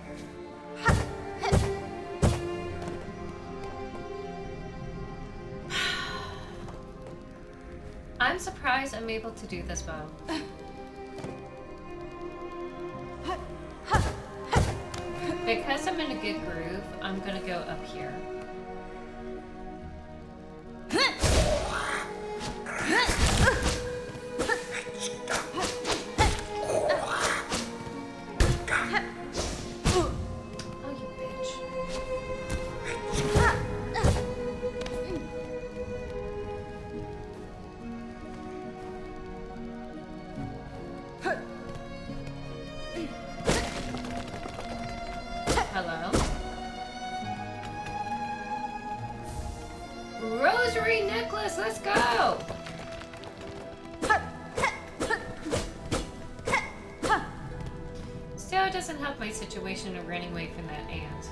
I'm surprised I'm able to do this well. Because I'm in a good groove, I'm gonna go up here. Oh, you bitch. Hello? Rosary necklace, let's go! Still, it doesn't help my situation of running away from that ant.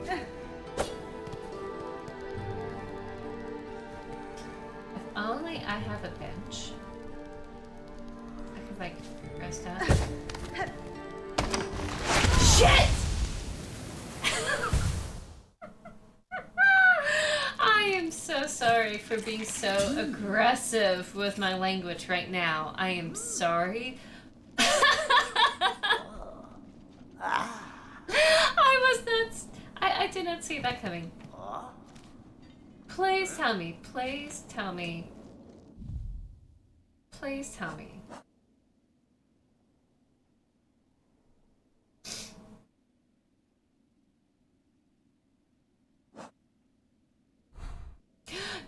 If only I have a bench. I could, like, rest up. Shit! I am so sorry for being so aggressive with my language right now. I am sorry. I did not see that coming. Please tell me. Please tell me. Please tell me.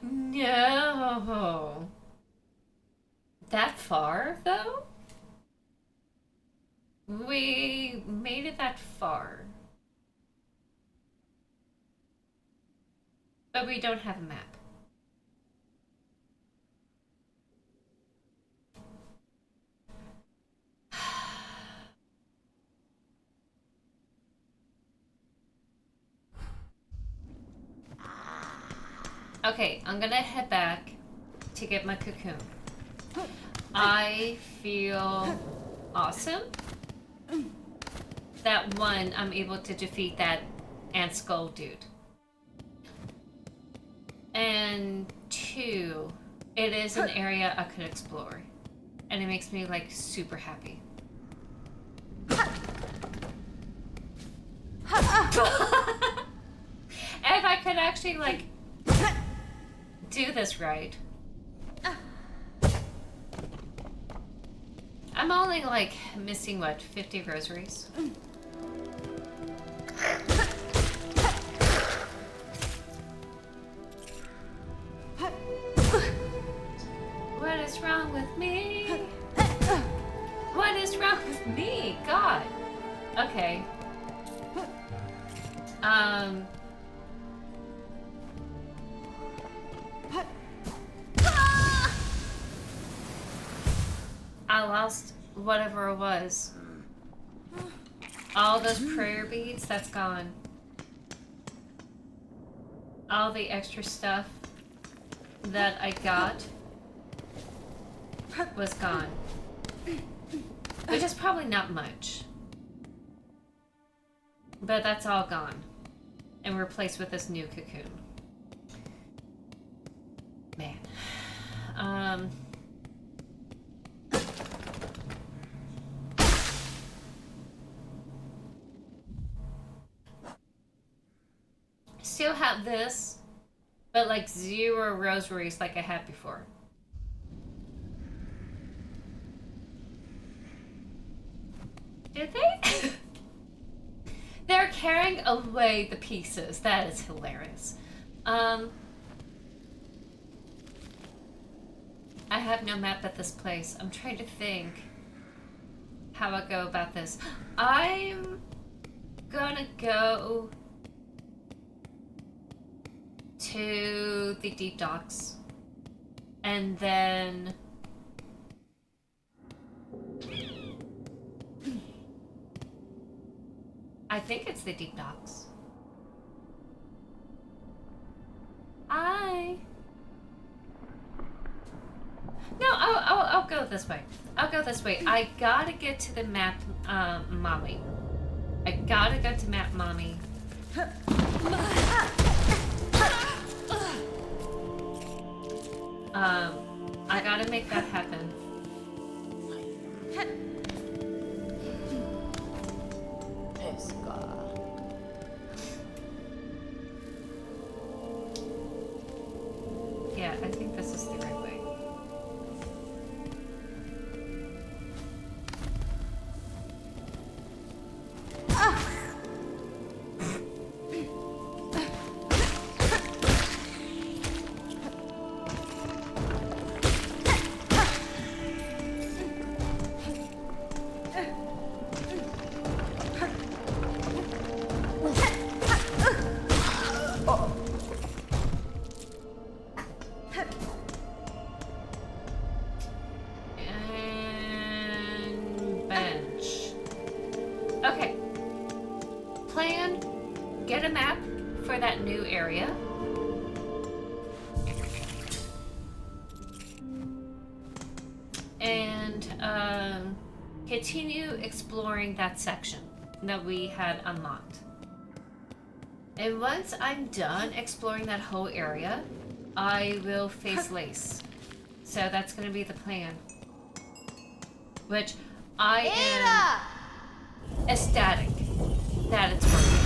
No. That far, though? We made it that far. But we don't have a map. Okay, I'm gonna head back to get my cocoon. I feel awesome that one, I'm able to defeat that ant skull dude. And two, it is an area I could explore. And it makes me like super happy. If I could actually like do this right. I'm only like missing what, 50 rosaries? What is wrong with me? What is wrong with me? God. Okay. I lost whatever it was. All those prayer beads, that's gone. All the extra stuff that I got was gone. Which is probably not much. But that's all gone. And replaced with this new cocoon. Man. Still have this, but like 0 rosaries like I had before. Did they? They're carrying away the pieces. That is hilarious. I have no map at this place. I'm trying to think how I go about this. I'm gonna go to the deep docks and then I think it's the deep docks. No, I'll go this way. I'll go this way. I gotta get to the map, mommy. I gotta go to map mommy. I gotta make that happen. Yeah, I think this is the right way. get a map for that new area. And continue exploring that section that we had unlocked. And once I'm done exploring that whole area, I will face Lace. So that's going to be the plan. Which I am ecstatic that it's working.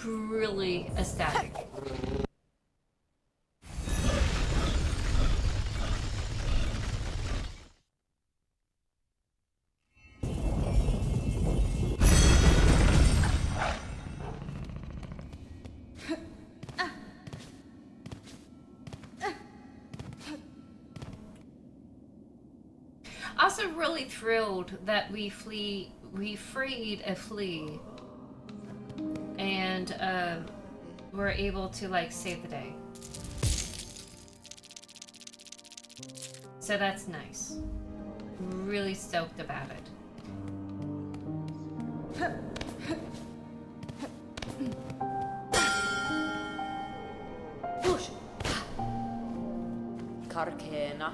Really ecstatic. Also really thrilled that we freed a flea and were able to like save the day. So that's nice. Really stoked about it. Karkena.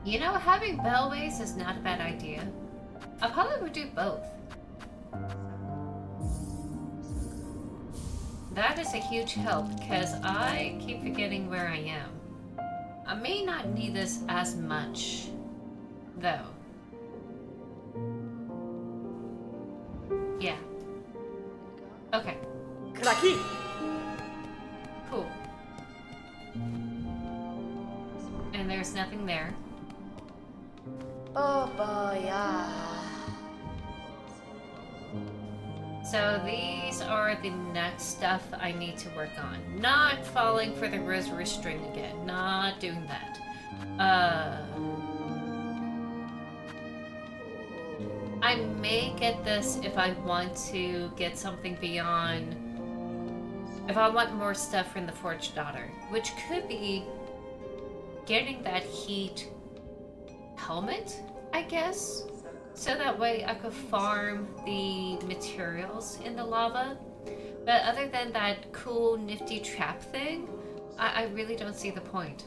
You know, having bellways is not a bad idea. I probably would do both. That is a huge help because I keep forgetting where I am. I may not need this as much, though. Yeah. Okay. Kraki. Cool. And there's nothing there. Oh boy, yeah. So these are the next stuff I need to work on. Not falling for the rosary string again. Not doing that. I may get this if I want to get something beyond... If I want more stuff from the Forged Daughter. Which could be getting that heat helmet, I guess. So that way I could farm the materials in the lava. But other than that cool nifty trap thing, I really don't see the point.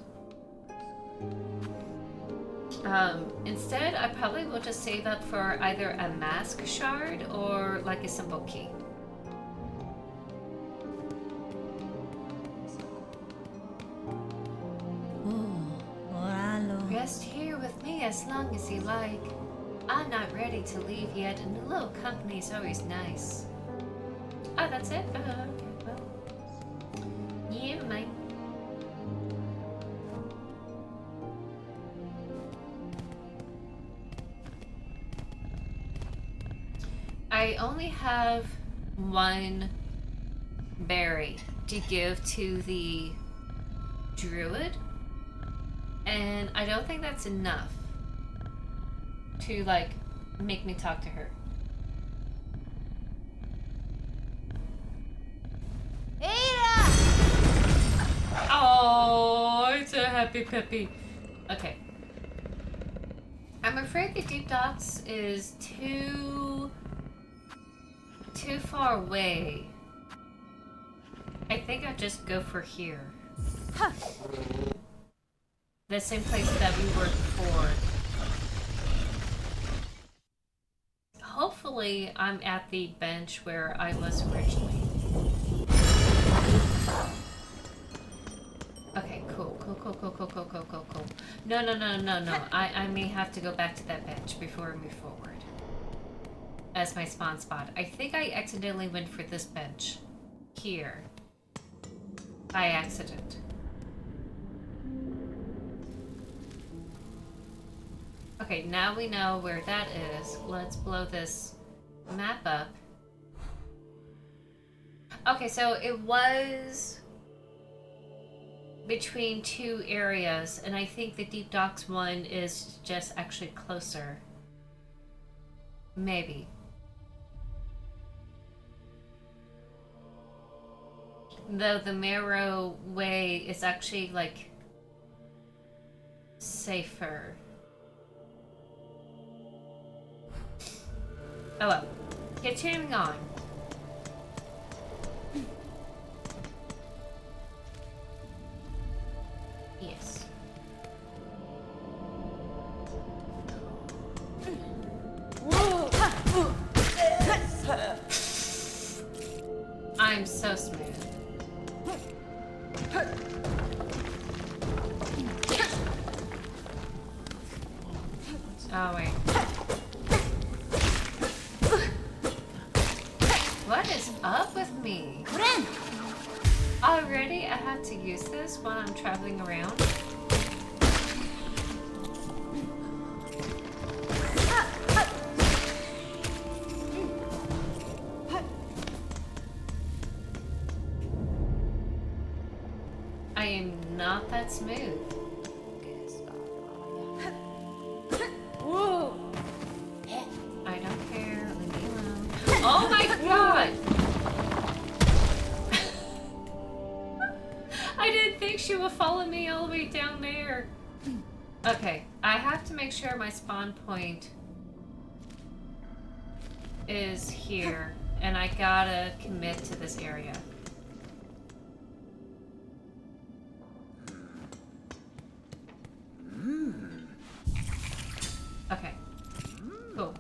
Instead, I probably will just save up for either a mask shard or like a simple key. Rest here with me as long as you like. I'm not ready to leave yet, and a little company is always nice. Oh, that's it? Okay, well. Yeah, mine. I only have one berry to give to the druid, and I don't think that's enough to like make me talk to her. Ada! Oh, it's a happy peppy. Okay. I'm afraid the deep docks is too far away. I think I'll just go for here. Huh. The same place that we were before. Hopefully, I'm at the bench where I was originally. Okay, cool. No. I may have to go back to that bench before we move forward. As my spawn spot. I think I accidentally went for this bench. Here. By accident. Okay, now we know where that is. Let's blow this map up. Okay, so it was between two areas, and I think the Deep Docks one is just actually closer. Maybe. Though the Marrow Way is actually like safer. Oh well. Continuing on. Yes. I'm so smooth. Oh wait. What is up with me? Already I have to use this while I'm traveling around? I am not that smooth. I don't care. Leave me alone. Oh my god! I didn't think she would follow me all the way down there. Okay, I have to make sure my spawn point is here, and I gotta commit to this area. Okay. Cool.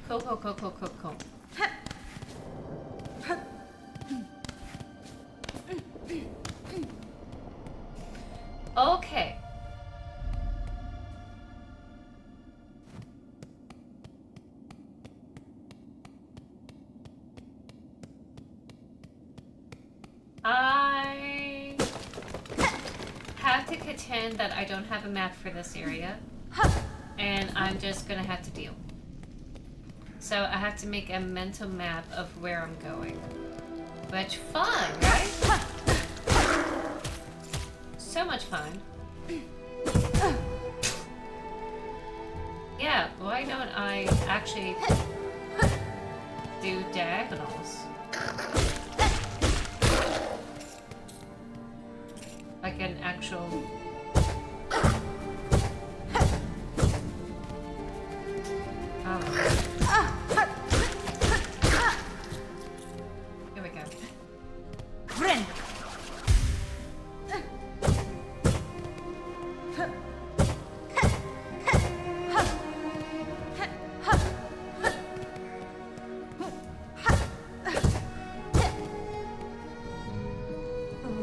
Cool. Okay. I have to contend that I don't have a map for this area, and I'm just gonna have to deal. So I have to make a mental map of where I'm going. Which fun, right? So much fun. Yeah, why don't I actually do diagonals? Like an actual... Oh. Here we go. Friend.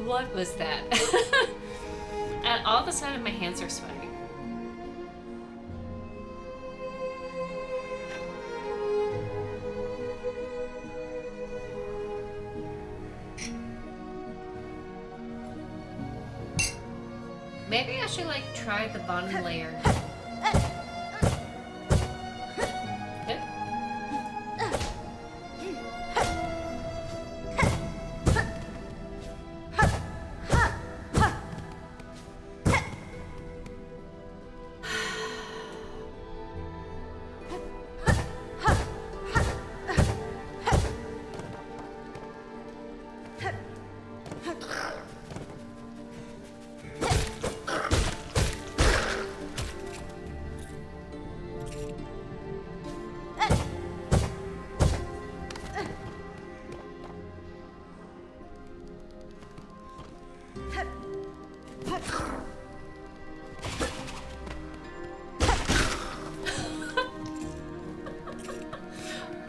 What was that? And all of a sudden my hands are sweaty. Maybe I should like try the bottom layer. Yep.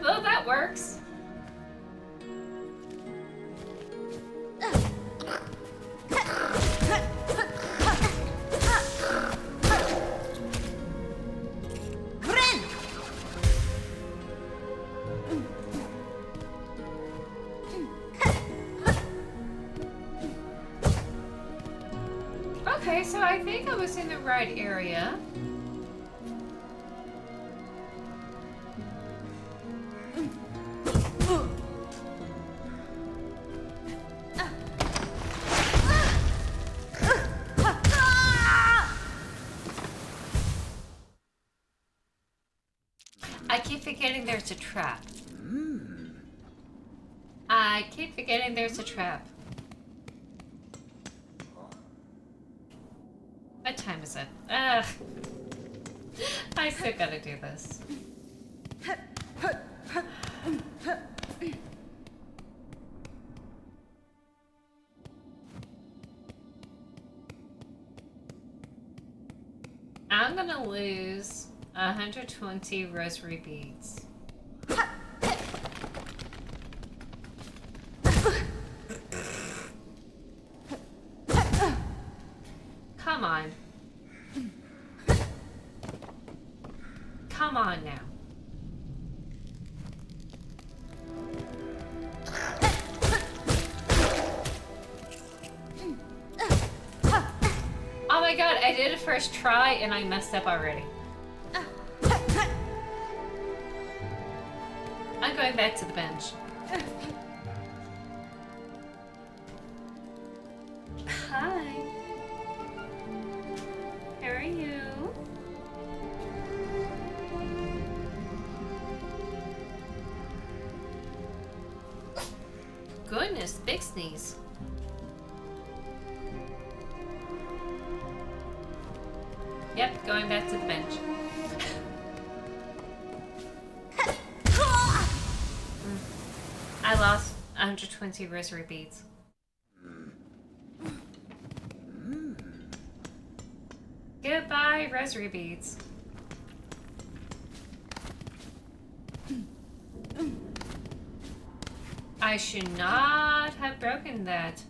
Well, that works. Okay, so I think I was in the right area. I keep forgetting there's a trap. I keep forgetting there's a trap. What time is it? Ugh. I still gotta do this. I'm gonna lose 120 rosary beads. Come on. Come on now. Oh my god, I did it first try and I messed up already. I'm going back to the bench. Hi. How are you? Goodness, big sneeze. Yep, going back to the bench. I lost 120 rosary beads. Goodbye, rosary beads. I should not have broken that.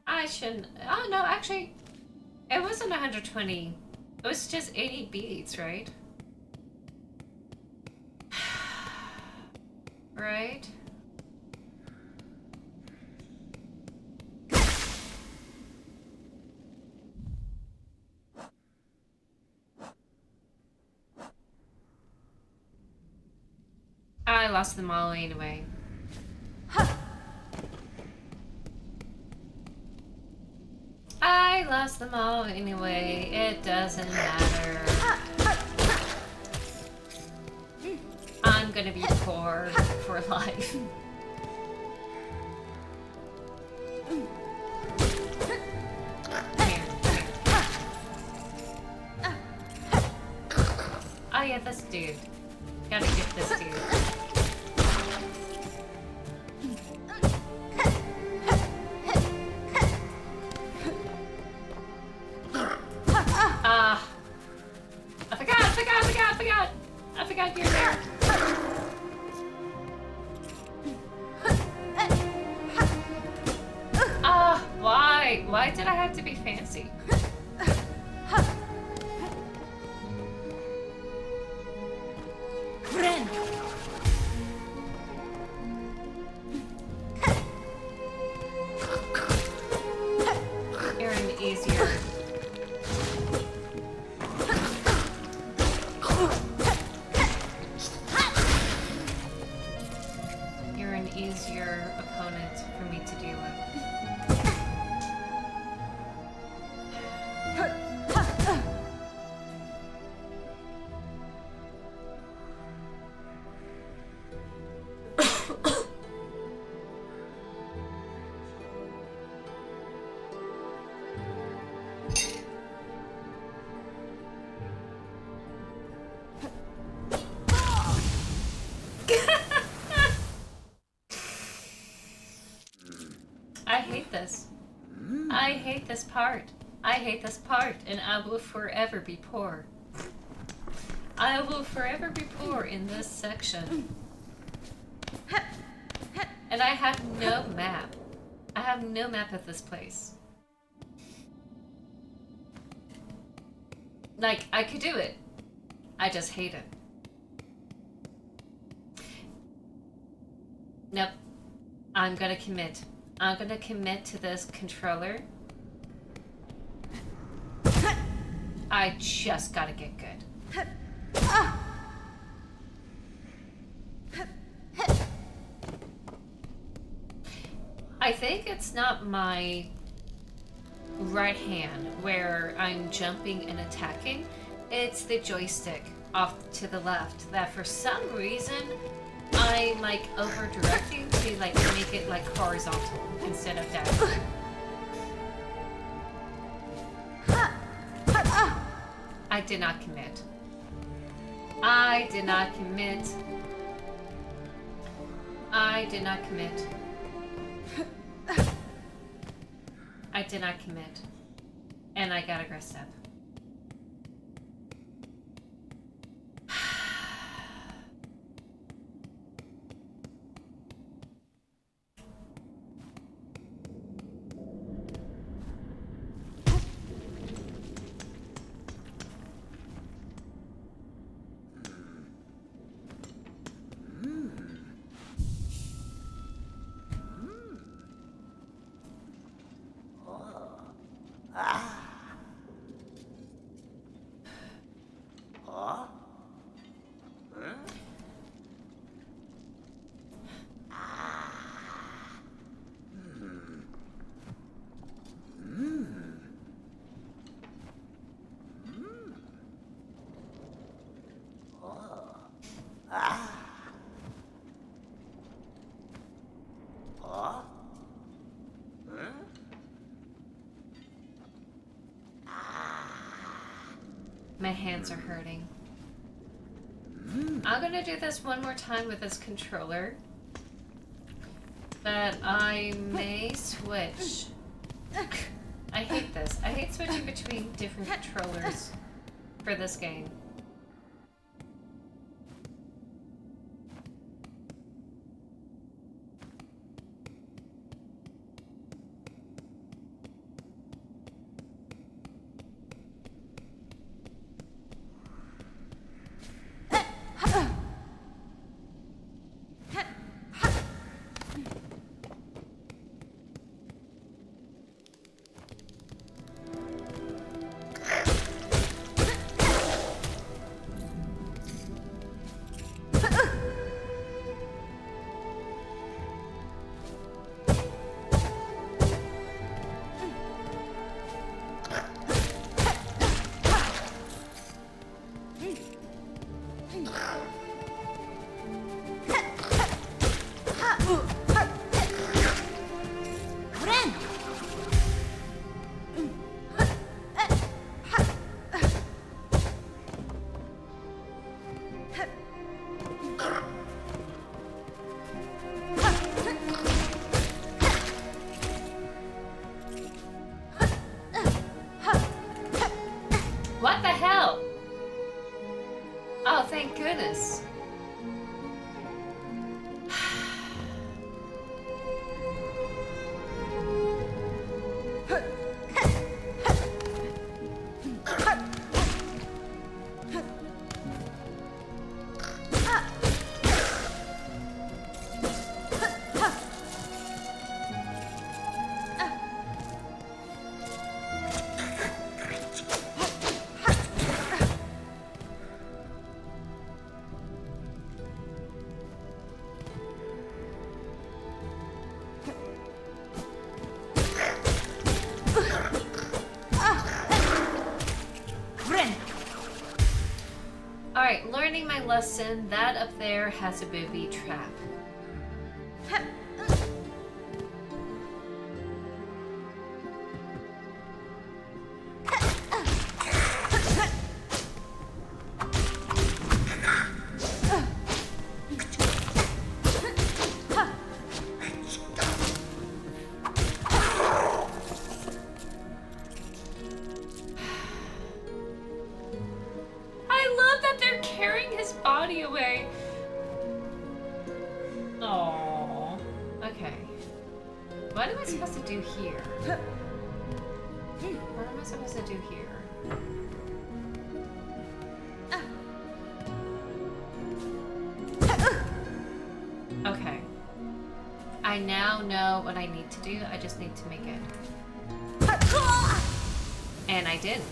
I shouldn't. Oh no, actually, it wasn't 120. It was just 80 beads, right? Right? I lost them all anyway. I lost them all anyway. It doesn't matter. I'm gonna be poor for life. Here. Oh yeah, this dude. Gotta get this dude. I forgot you're there. Why? Why did I have to be fancy? Friend. You're an easier. You're an easier opponent for me to deal with. I hate this. I hate this part. I hate this part, and I will forever be poor. I will forever be poor in this section. And I have no map. I have no map of this place. Like, I could do it. I just hate it. Nope. I'm gonna commit. I'm gonna commit to this controller. I just gotta get good. I think it's not my right hand where I'm jumping and attacking. It's the joystick off to the left that for some reason I'm like over directing to like make it like horizontal instead of down. I did not commit. I did not commit. I did not commit. I did not commit. And I got aggressed up. My hands are hurting. I'm gonna do this one more time with this controller. But I may switch. I hate this. I hate switching between different controllers for this game. What the hell? Oh, thank goodness. Alright, learning my lesson. That up there has a booby trap. Body away. Oh, okay. What am I supposed to do here? What am I supposed to do here? Okay. I now know what I need to do. I just need to make it. And I didn't.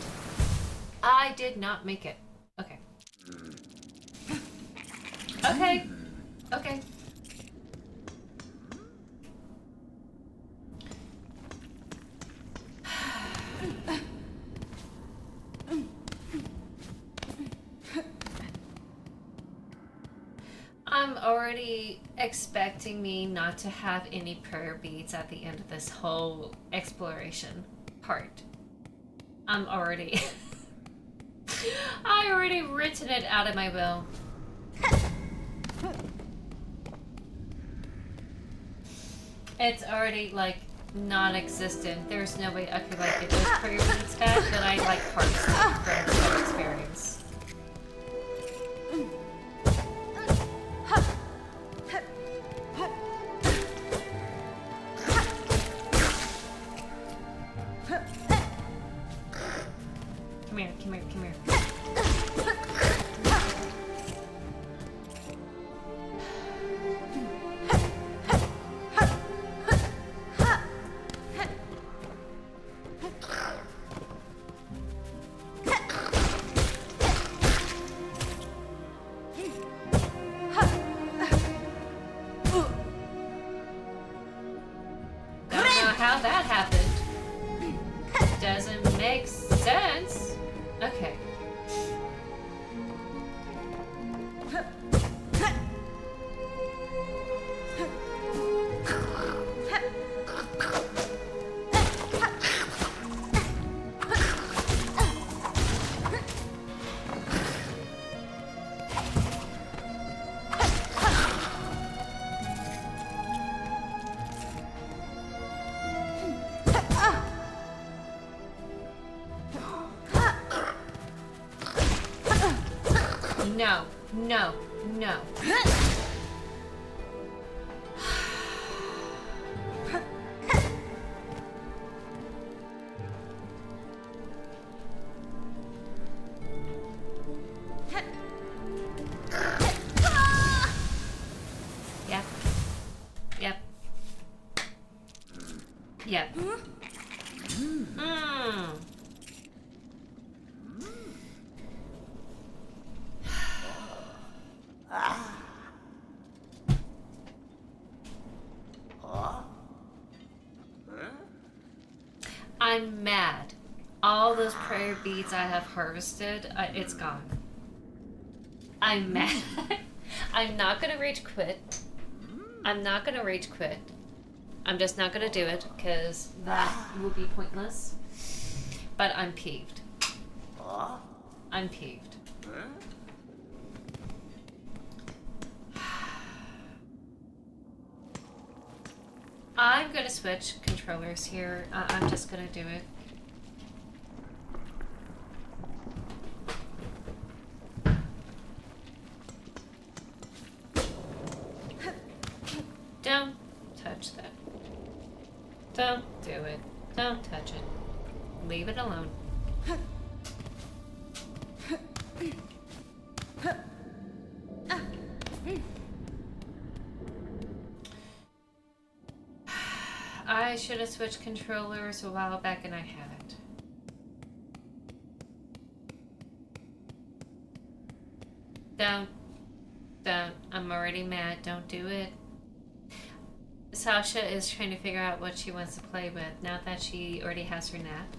I did not make it. Okay. Okay. Okay. I'm already expecting me not to have any prayer beads at the end of this whole exploration part. I'm already I already written it out of my will. It's already like non-existent. There's no way I could like get those prayer beads back, but I like harvested from that experience. Come here, come here, come here. How that happened doesn't make sense. Okay. No, no, no. Yep. Yep. Yep. I'm mad. All those prayer beads I have harvested, it's gone. I'm mad. I'm not gonna rage quit. I'm not gonna rage quit. I'm just not gonna do it because that will be pointless. But I'm peeved. I'm peeved. I'm gonna switch controllers here. I'm just gonna do it. Don't touch that. Don't do it. Don't touch it. Leave it alone. I should have switched controllers a while back and I haven't. Don't. I'm already mad. Don't do it. Sasha is trying to figure out what she wants to play with now that she already has her nap.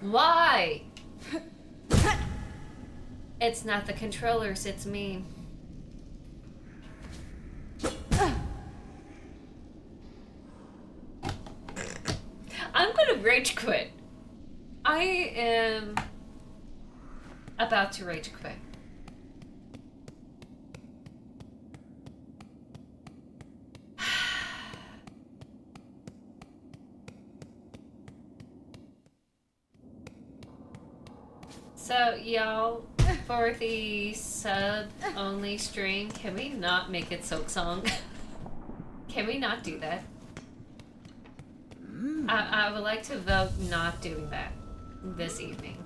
Why? It's not the controllers, it's me. I'm gonna rage quit. I am about to rage quit. So, y'all, for the sub-only stream, can we not make it Silksong? Can we not do that? I would like to vote not doing that this evening.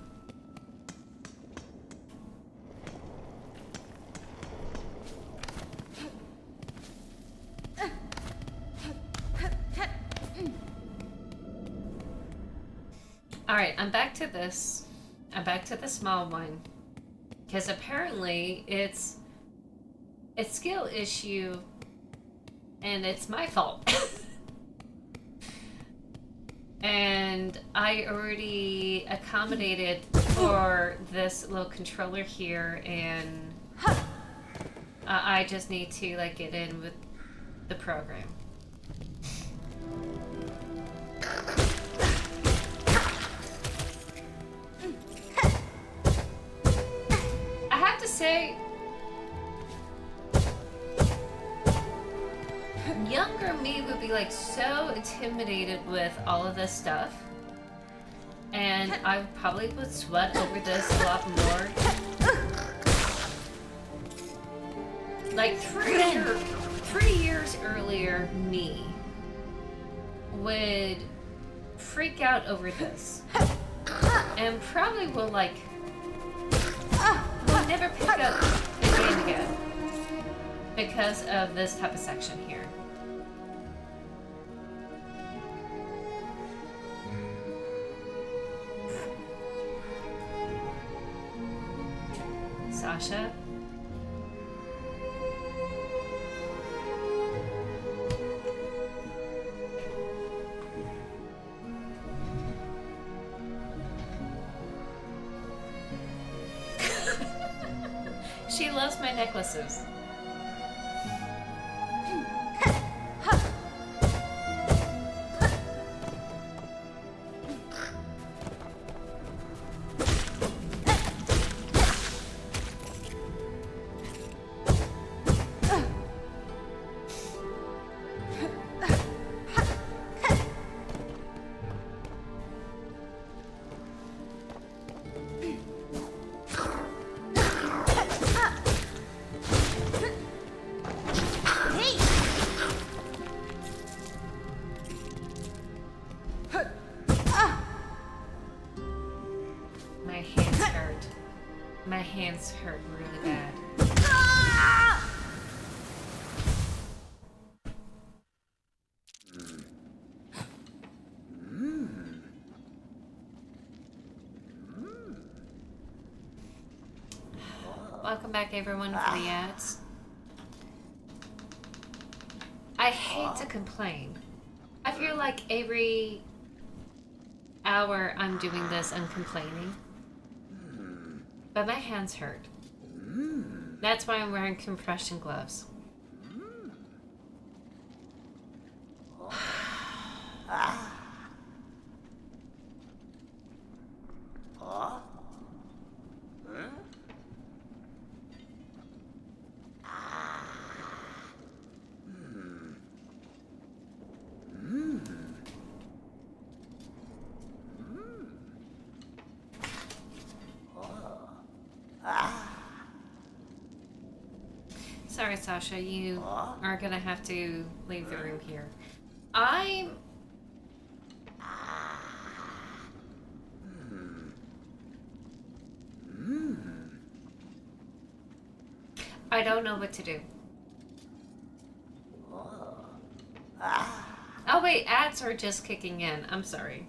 Alright, I'm back to this. I'm back to the small one. Because apparently it's a skill issue and it's my fault. And I already accommodated for this little controller here and I just need to like get in with the program. say younger me would be like so intimidated with all of this stuff, and I probably would sweat over this a lot more. Like 3 years earlier, me would freak out over this, and probably will will never pick up the game again because of this type of section here. Sasha? She loves my necklaces. My hands hurt really bad. Welcome back, everyone, for the ads. I hate to complain. I feel like every hour I'm doing this, I'm complaining. But my hands hurt. That's why I'm wearing compression gloves. Sorry, Sasha, you are gonna have to leave the room here. I don't know what to do. Oh wait, ads are just kicking in. I'm sorry.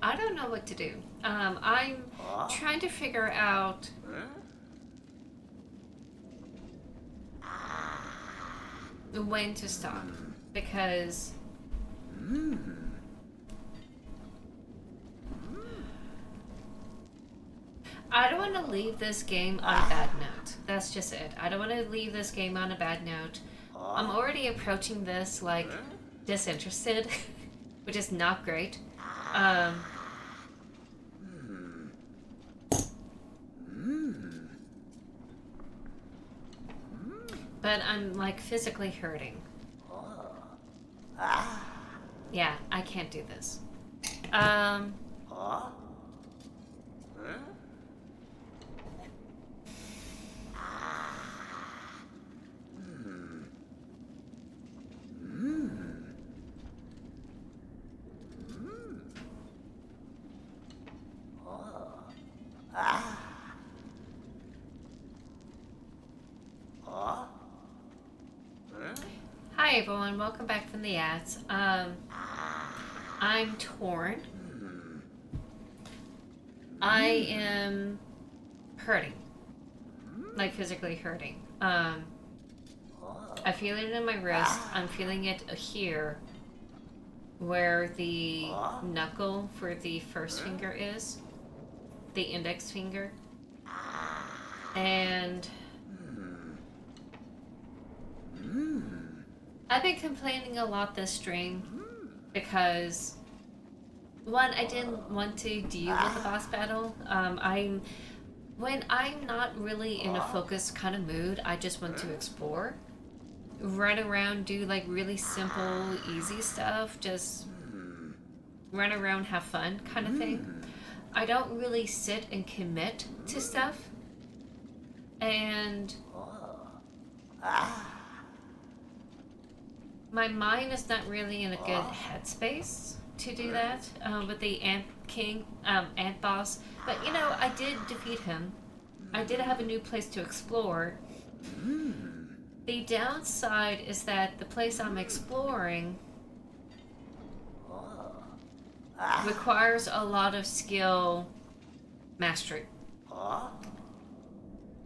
I don't know what to do. I'm trying to figure out when to stop, because I don't want to leave this game on a bad note. That's just it. I don't want to leave this game on a bad note. I'm already approaching this like disinterested, which is not great. But I'm like physically hurting. Yeah, I can't do this. Hi everyone, welcome back from the ads. I'm torn. I am hurting. Like physically hurting. I feel it in my wrist. I'm feeling it here. where the knuckle for the first finger is, the index finger. And I've been complaining a lot this stream because one, I didn't want to deal with the boss battle. I'm when I'm not really in a focused kind of mood, I just want to explore, run around, do like really simple, easy stuff, just run around, have fun kind of thing. I don't really sit and commit to stuff, and my mind is not really in a good headspace to do that with the Ant King, Ant Boss. But you know, I did defeat him. I did have a new place to explore. The downside is that the place I'm exploring requires a lot of skill mastery.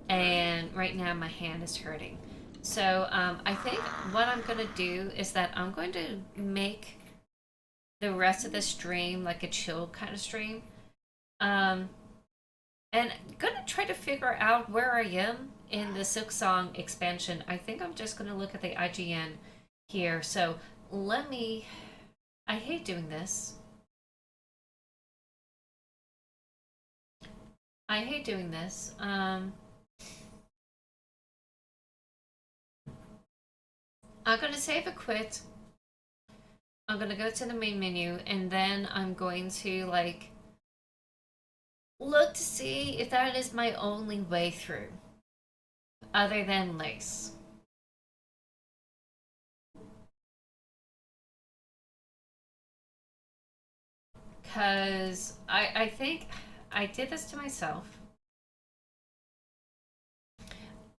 And right now my hand is hurting. So I think what I'm going to do is that I'm going to make the rest of the stream like a chill kind of stream. Um, and gonna try to figure out where I am in the Silksong expansion. I think I'm just gonna look at the IGN here. So let me. I hate doing this. I hate doing this. I'm gonna save a quit. I'm gonna go to the main menu and then I'm going to like look to see if that is my only way through, other than lace. Because I think I did this to myself.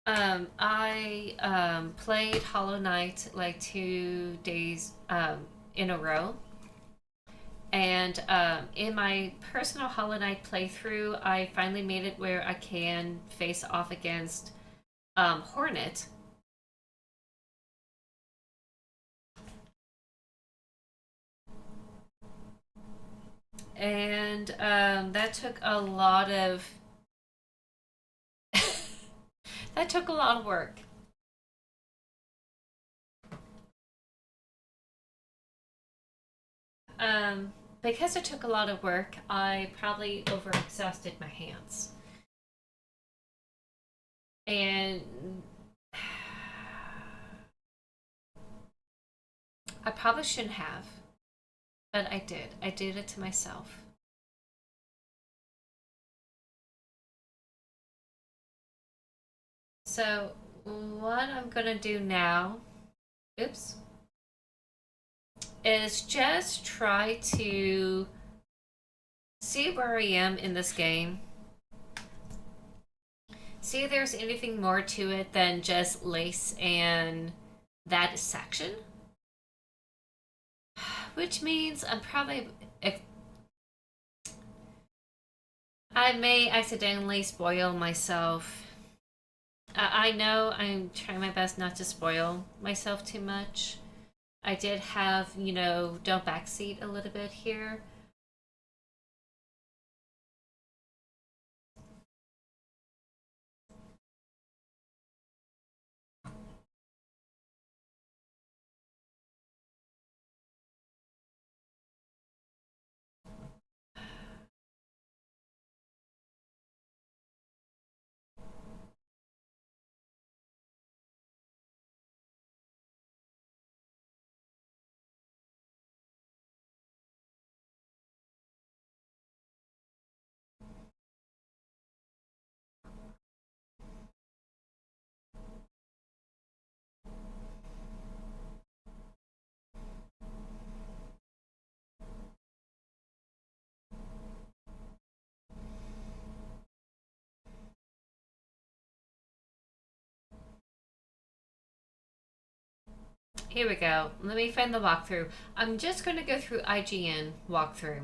I played Hollow Knight like 2 days in a row. And in my personal Hollow Knight playthrough, I finally made it where I can face off against Hornet. And that took a lot of that took a lot of work. Because it took a lot of work, I probably overexhausted my hands. And I probably shouldn't have, but I did. I did it to myself. So, what I'm gonna do now, oops, is just try to see where I am in this game. See if there's anything more to it than just lace and that section. Which means I'm probably. I may accidentally spoil myself. I know I'm trying my best not to spoil myself too much. I did have, don't backseat a little bit here. Here we go. Let me find the walkthrough. I'm just going to go through IGN walkthrough.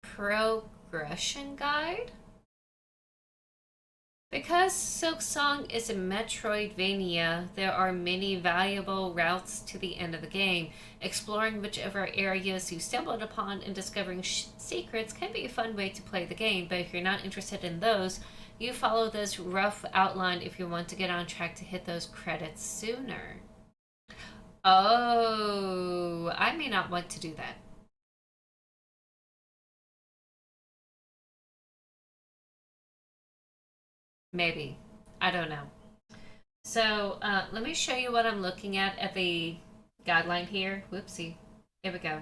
Progression guide? Because Silksong is a Metroidvania, there are many valuable routes to the end of the game. Exploring whichever areas you stumbled upon and discovering secrets can be a fun way to play the game, but if you're not interested in those, you follow this rough outline if you want to get on track to hit those credits sooner. Oh, I may not want to do that. Maybe. I don't know. So let me show you what I'm looking at the guideline here. Whoopsie. Here we go.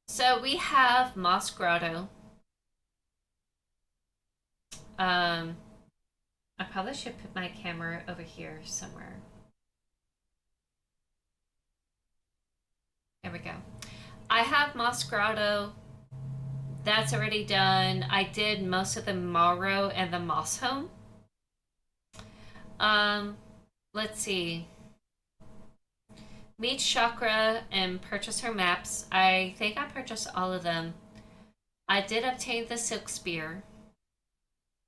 So we have Moss Grotto. Um, I probably should put my camera over here somewhere. There we go. I have Moss Grotto. That's already done. I did most of the Morrow and the Moss Home. Um, let's see. Meet Chakra and purchase her maps. I think I purchased all of them. I did obtain the Silk Spear.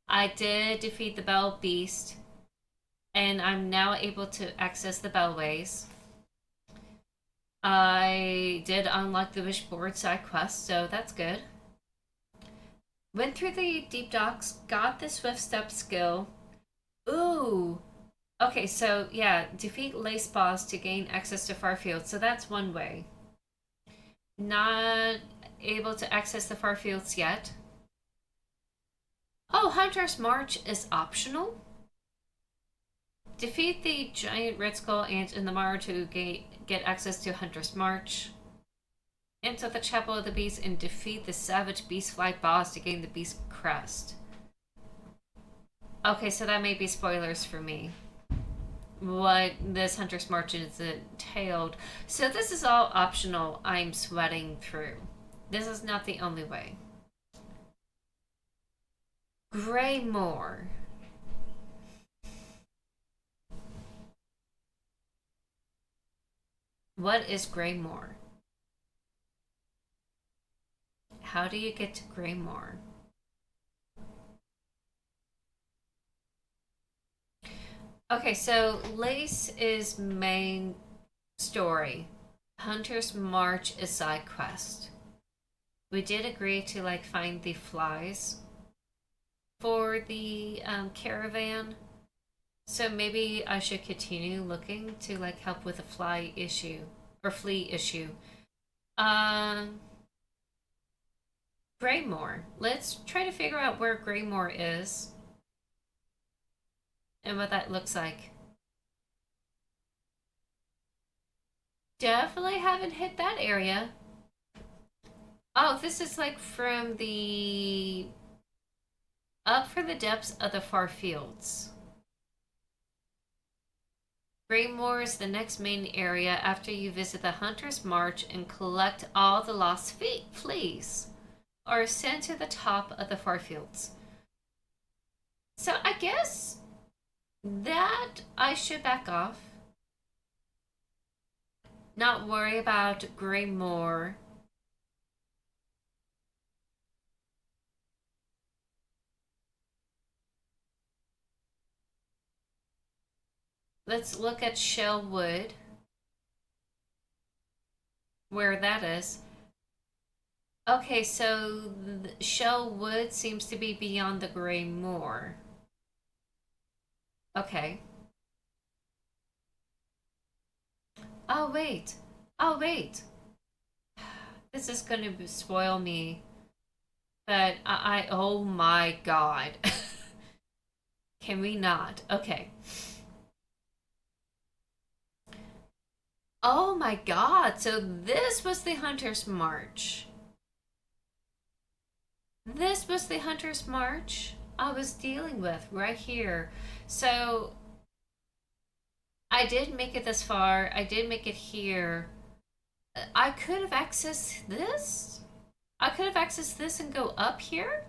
I did defeat the Bell Beast. And I'm now able to access the Bellways. I did unlock the Wishboard side quest, so that's good. Went through the Deep Docks, got the Swift Step skill. Ooh! Okay, so yeah, defeat Lace Boss to gain access to Farfield, so that's one way. Not able to access the Farfields yet. Oh, Hunter's March is optional? Defeat the giant red skull ant in the Mara to get access to Hunter's March. Enter the Chapel of the Beast and defeat the savage Beastfly boss to gain the Beast Crest. Okay, so that may be spoilers for me. What this Hunter's March is entailed. So this is all optional. I'm sweating through. This is not the only way. Greymoor. What is Greymoor? How do you get to Greymoor? Okay, so Lace is main story. Hunter's March is side quest. We did agree to like find the flies for the caravan. So maybe I should continue looking to like help with the fly issue or flea issue. Um, Greymoor. Let's try to figure out where Greymoor is and what that looks like. Definitely haven't hit that area. Oh, this is like from the up from the depths of the far fields. Greymoor is the next main area after you visit the Hunter's March and collect all the lost fleas, or ascend to the top of the far fields. So I guess that I should back off. Not worry about Greymoor. Let's look at Shellwood, where that is. Okay, so Shellwood seems to be beyond the Greymoor. Okay. Oh, wait. Oh, wait. This is going to spoil me. But oh my god. Can we not? Okay. Oh my god. So this was the Hunter's March. This was the Hunter's March I was dealing with right here. So I did make it this far. I did make it here. I could have accessed this. I could have accessed this and go up here.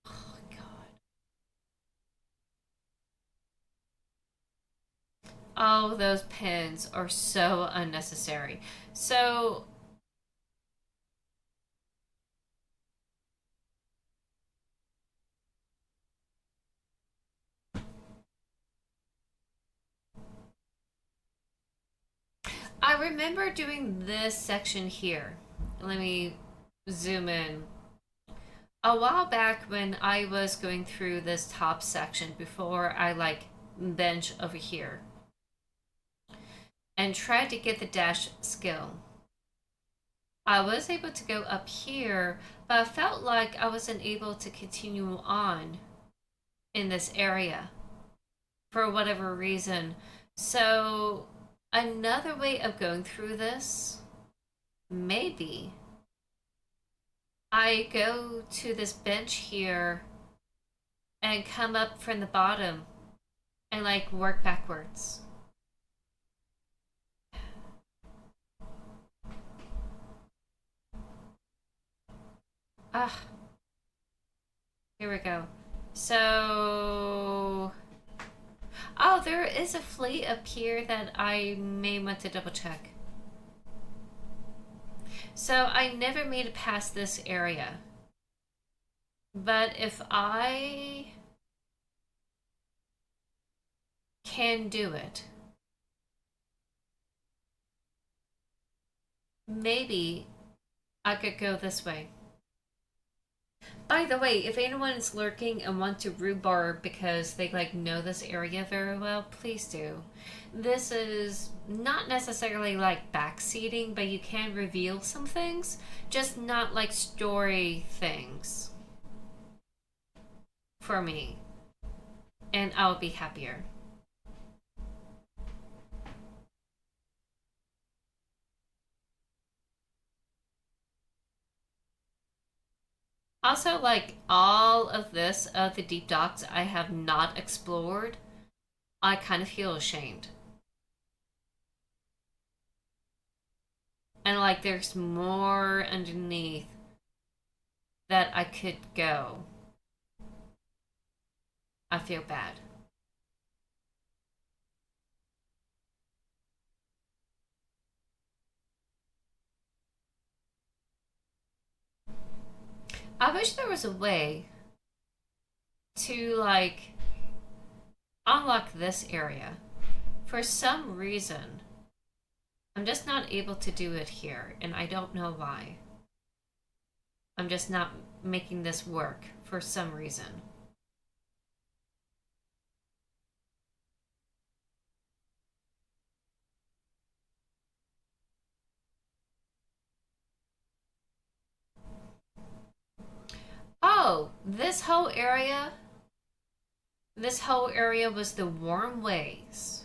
Oh god. Oh, those pins are so unnecessary. So I remember doing this section here. Let me zoom in. A while back when I was going through this top section before I like bench over here and tried to get the dash skill. I was able to go up here, but I felt like I wasn't able to continue on in this area for whatever reason. So, another way of going through this, maybe I go to this bench here and come up from the bottom and like work backwards. Ah, here we go. So, oh, there is a fleet up here that I may want to double check. So I never made it past this area. But if I can do it, maybe I could go this way. By the way, if anyone is lurking and want to rhubarb because they like know this area very well, please do. This is not necessarily like backseating, but you can reveal some things, just not like story things for me. And I'll be happier. Also, like all of this of the deep docks I have not explored, I kind of feel ashamed. And like there's more underneath that I could go. I feel bad. I wish there was a way to like unlock this area. For some reason, I'm just not able to do it here, and I don't know why. I'm just not making this work for some reason. Oh, this whole area was the warm ways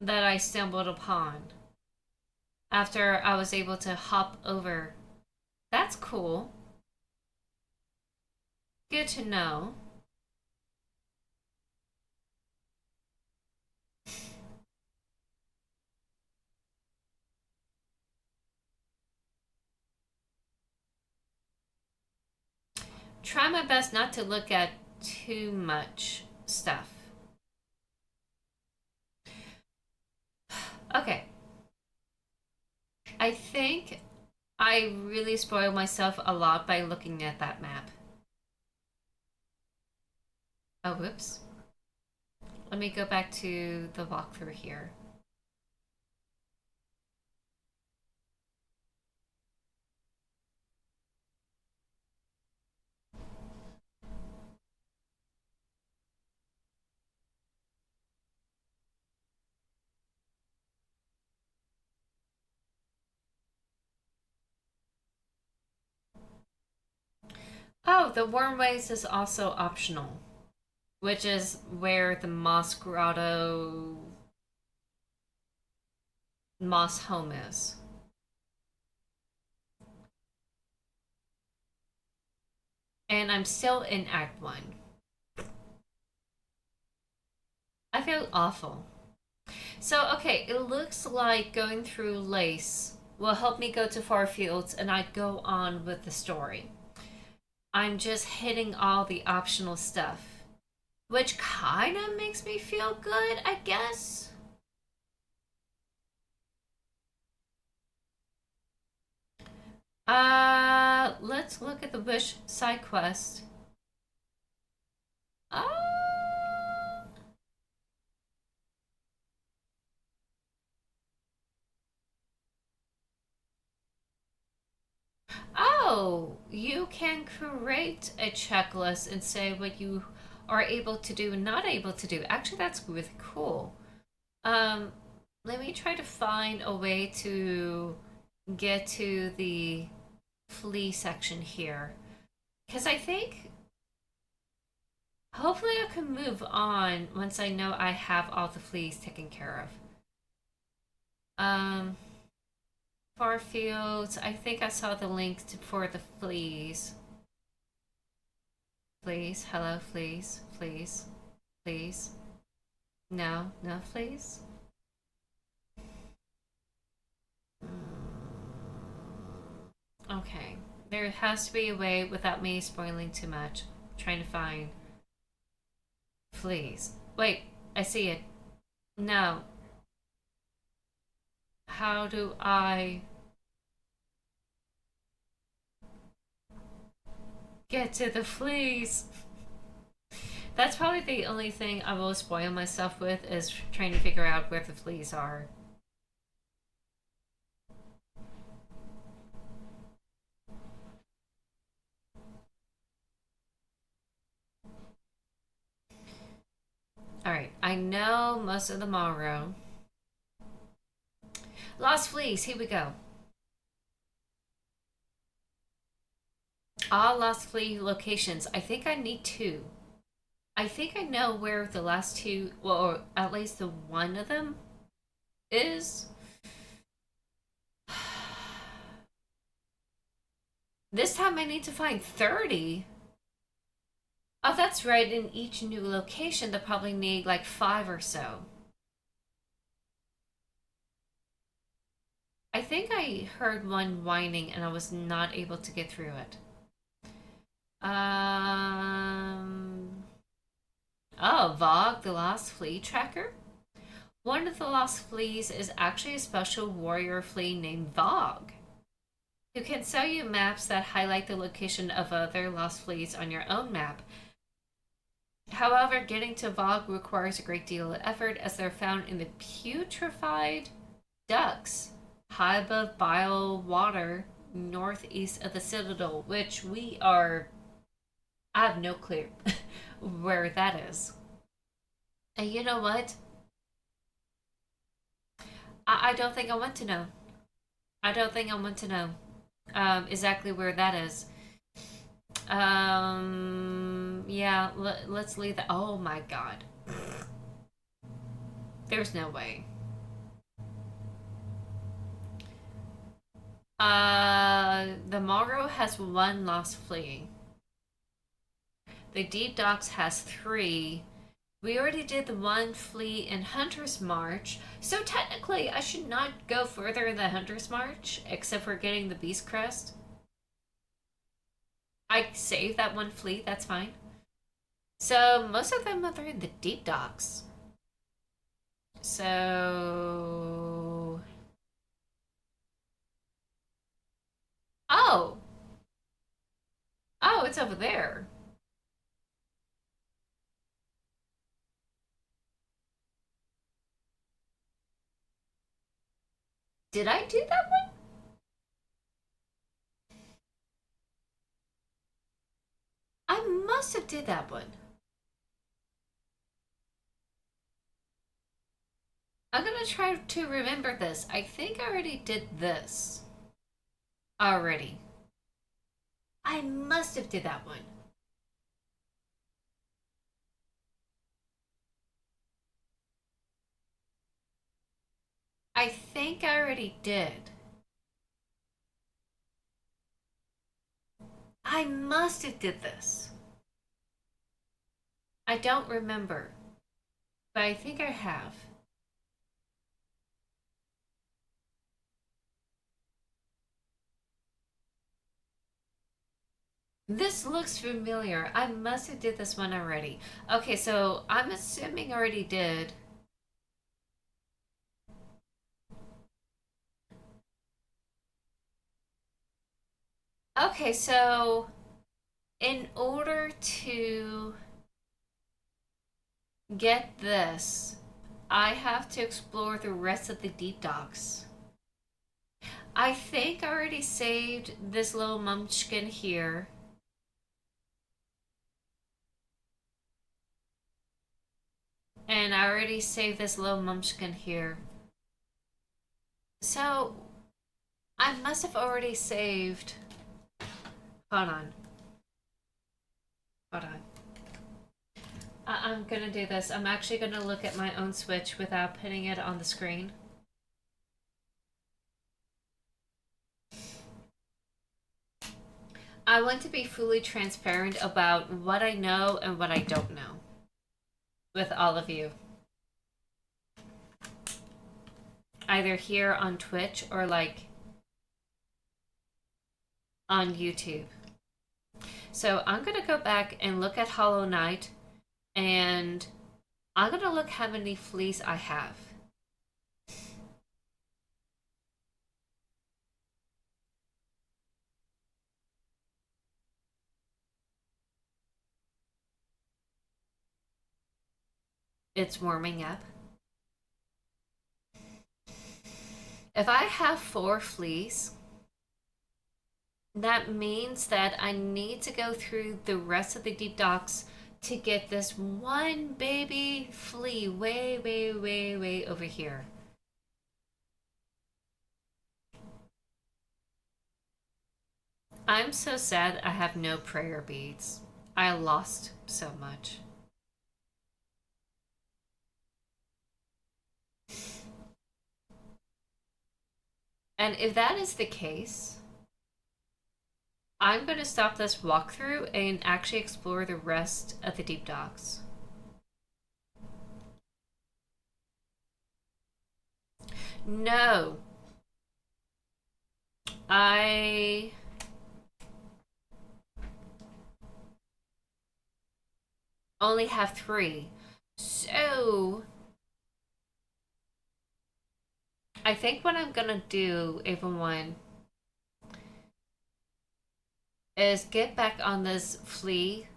that I stumbled upon after I was able to hop over. That's cool. Good to know. Try my best not to look at too much stuff. Okay. I think I really spoiled myself a lot by looking at that map. Oh, whoops. Let me go back to the walkthrough here. Oh, the Wormways is also optional, which is where the Moss Grotto Moss home is. And I'm still in Act 1. I feel awful. So, okay, it looks like going through Lace will help me go to far fields and I go on with the story. I'm just hitting all the optional stuff, which kind of makes me feel good, I guess. Let's look at the Wish side quest. Uh, oh, you can create a checklist and say what you are able to do and not able to do. Actually, that's really cool. Um, Let me try to find a way to get to the flea section here. Because I think hopefully I can move on once I know I have all the fleas taken care of. Um, Far fields. I think I saw the link for the fleas. Fleas. Hello, fleas. Fleas. Fleas. No, no fleas. Okay. There has to be a way without me spoiling too much. I'm trying to find fleas. Wait, I see it. No. How do I get to the fleas? That's probably the only thing I will spoil myself with is trying to figure out where the fleas are. Alright, I know most of the Morrow. Lost Fleas, here we go. All Lost Flea locations. I think I need two. I think I know where the last two, well, or at least the one of them is. This time I need to find 30. Oh, that's right. In each new location, they'll probably need like five or so. I think I heard one whining and I was not able to get through it. Um. Oh, Vogue, the Lost Flea Tracker? One of the Lost Fleas is actually a special warrior flea named Vogue, who can sell you maps that highlight the location of other Lost Fleas on your own map. However, getting to Vogue requires a great deal of effort as they're found in the putrefied ducts high above Bile Water, northeast of the Citadel, which we are. I have no clue where that is. And you know what? I don't think I want to know. I don't think I want to know exactly where that is. Yeah, let's leave that. Oh my god. There's no way. The Morrow has one lost flea. The Deep Docks has three. We already did the one flea in Hunter's March, so technically I should not go further in the Hunter's March, except for getting the Beast Crest. I saved that one flea, that's fine. So most of them are in the Deep Docks. So. Oh! Oh, it's over there. Did I do that one? I must have did that one. I'm gonna try to remember this. I think I already did this. Already. I must have did that one. I think I already did. I must have did this. I don't remember, but I think I have. This looks familiar. I must have did this one already. Okay, so I'm assuming I already did. Okay, so in order to get this, I have to explore the rest of the deep docks. I think I already saved this little munchkin here. And I already saved this little munchkin here. So I must have already saved. Hold on. Hold on. I'm gonna do this. I'm actually gonna look at my own Switch without putting it on the screen. I want to be fully transparent about what I know and what I don't know with all of you. Either here on Twitch or like on YouTube. So I'm gonna go back and look at Hollow Knight and I'm gonna look how many fleas I have. It's warming up. If I have 4 fleas, that means that I need to go through the rest of the deep docks to get this one baby flea way, way, way, way over here. I'm so sad I have no prayer beads. I lost so much. And if that is the case, I'm going to stop this walkthrough and actually explore the rest of the deep docks. No. I only have 3. So I think what I'm gonna do, even one, is get back on this flea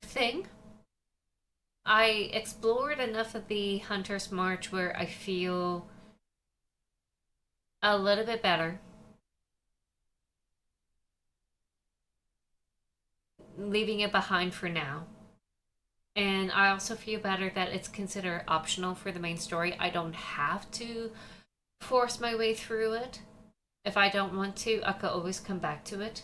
thing. I explored enough of the Hunter's March where I feel a little bit better. Leaving it behind for now. And I also feel better that it's considered optional for the main story. I don't have to force my way through it. If I don't want to, I could always come back to it,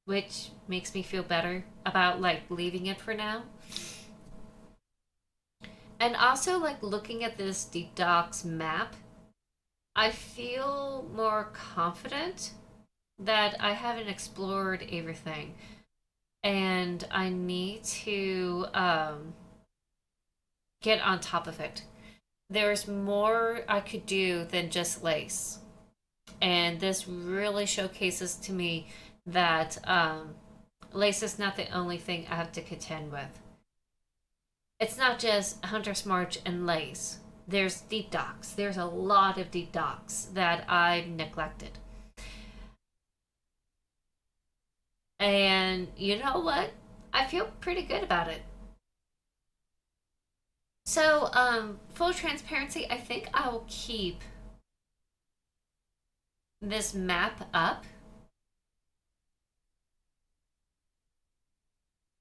which makes me feel better about like leaving it for now. And also like looking at this Deep Docks map, I feel more confident that I haven't explored everything. And I need to get on top of it. There's more I could do than just lace. And this really showcases to me that lace is not the only thing I have to contend with. It's not just Hunter's March and lace. There's deep docks. There's a lot of deep docks that I've neglected. And you know what? I feel pretty good about it. So, full transparency, I think I'll keep this map up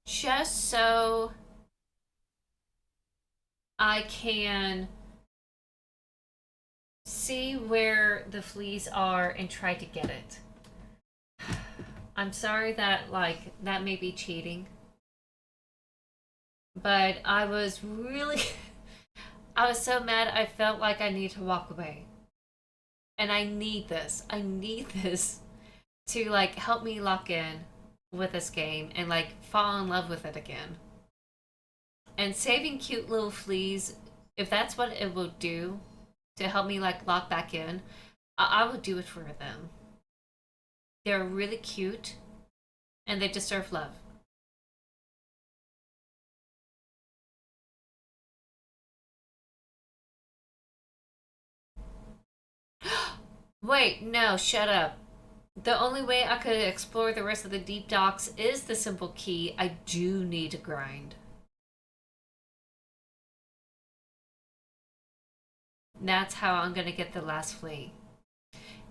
just so I can see where the fleas are and try to get it. I'm sorry that like that may be cheating, but I was really I was so mad I felt like I need to walk away. And I need this. I need this to like help me lock in with this game and like fall in love with it again. And saving cute little fleas, if that's what it will do to help me like lock back in, I will do it for them. They're really cute and they deserve love. Wait, no, shut up. The only way I could explore the rest of the deep docks is the simple key. I do need to grind. That's how I'm gonna get the last flea.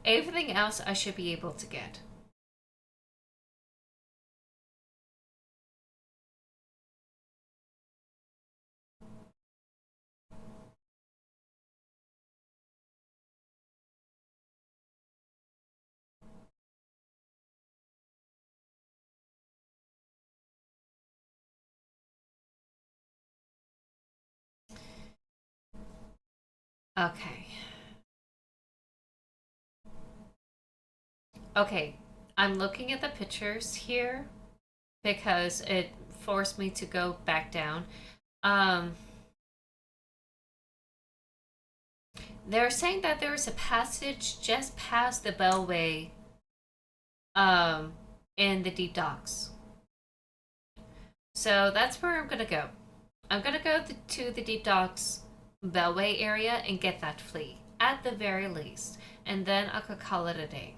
Everything else I should be able to get. Okay. Okay, I'm looking at the pictures here because it forced me to go back down. Um, they're saying that there is a passage just past the bellway um, in the deep docks. So that's where I'm gonna go. I'm gonna go to the deep docks bellway area and get that flea at the very least, and then I could call it a day.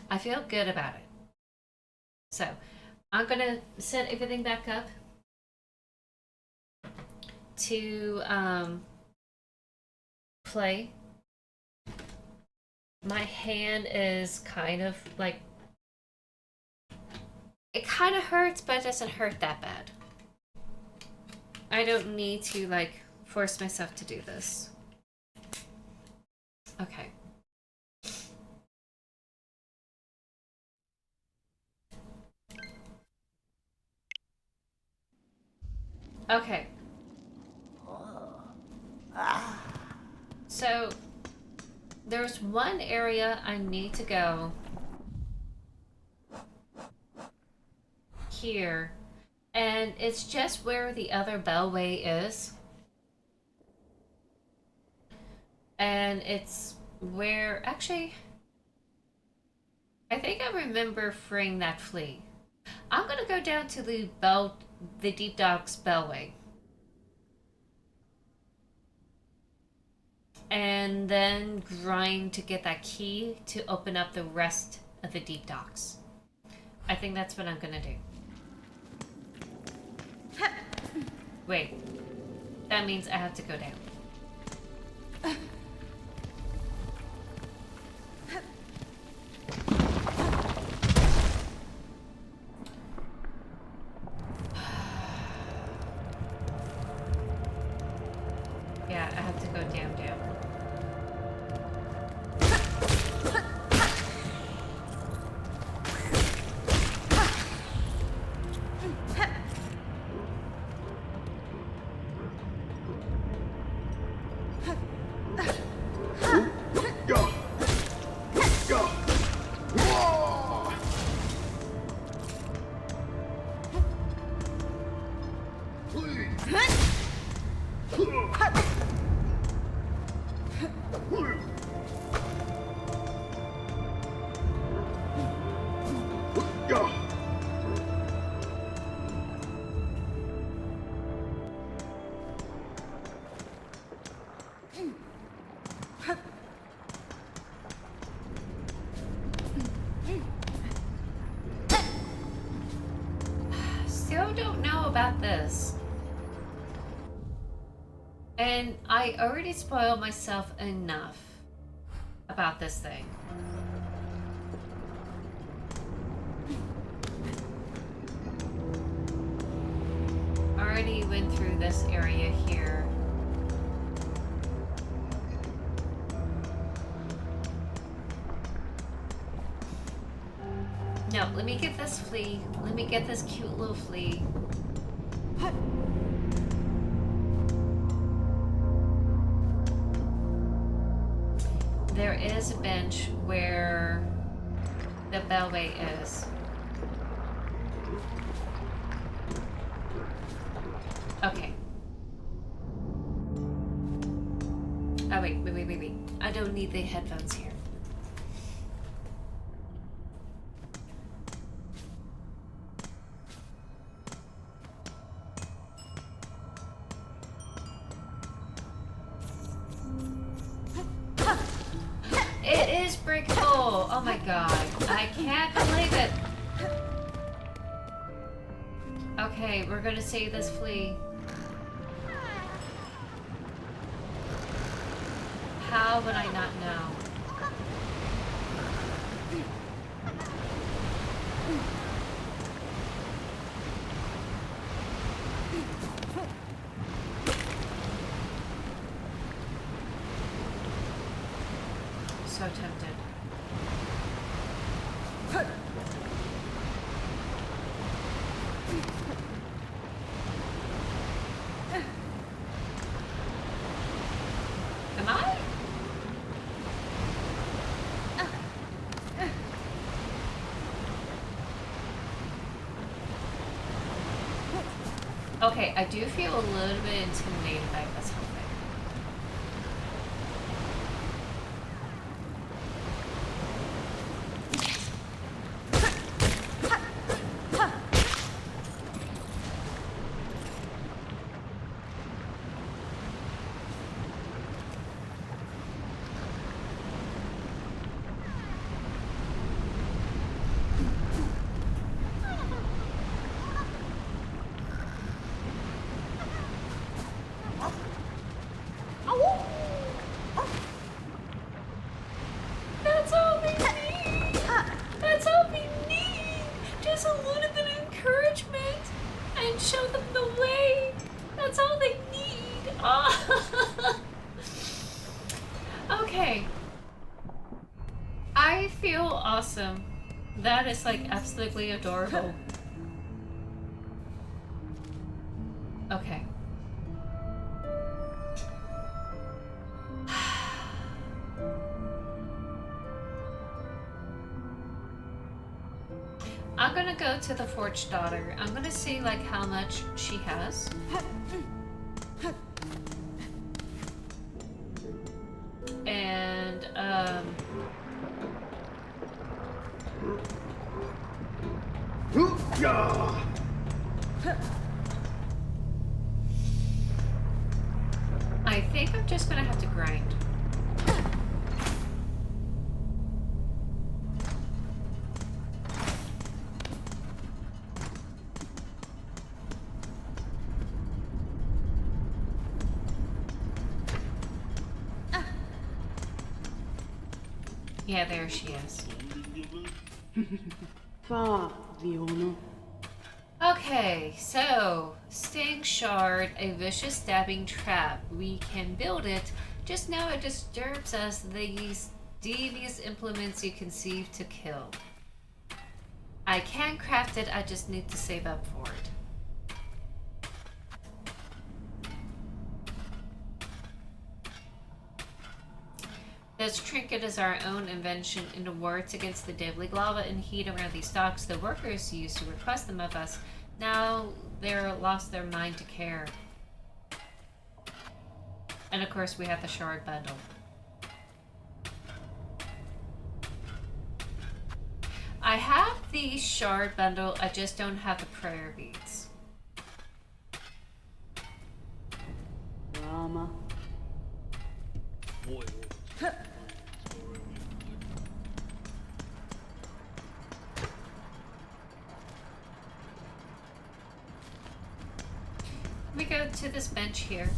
I feel good about it. So I'm gonna set everything back up to play. My hand is kind of like, it kind of hurts, but it doesn't hurt that bad. I don't need to like force myself to do this. Okay. Okay. So there's one area I need to go here, and it's just where the other bellway is. And it's where, actually, I think I remember freeing that flea. I'm gonna go down to the Deep Docks Bellway. And then grind to get that key to open up the rest of the Deep Docks. I think that's what I'm gonna do. Wait, that means I have to go down. Yeah, I have to go down. Still don't know about this. And I already spoiled myself enough about this thing. Already went through this area here. No, let me get this flea. Let me get this cute little flea. There is a bench where the bellway is. Okay. Oh, wait. I don't need the headphones here. Oh my god. I can't believe it. Okay, we're gonna save this flea. How would I not know? So tempted. Am I? Okay, I do feel a little bit intimidated by this whole thing. That's all we need! That's all we need! Just a little bit of encouragement and show them the way. That's all they need. Oh. Okay. I feel awesome. That is like absolutely adorable. Okay. I'm gonna go to the Forge Daughter. I'm gonna see like how much she has. And I think I'm just gonna have to grind. Yeah, there she is. Okay, so Sting Shard, a vicious stabbing trap. We can build it, just know it disturbs us, these devious implements you conceive to kill. I can craft it, I just need to save up for it. This trinket is our own invention. In the wars against the deadly lava and heat around these docks, the workers used to request them of us. Now they're lost their mind to care. And of course we have the shard bundle. I have the shard bundle, I just don't have the prayer beads. Rama. We go to this bench here.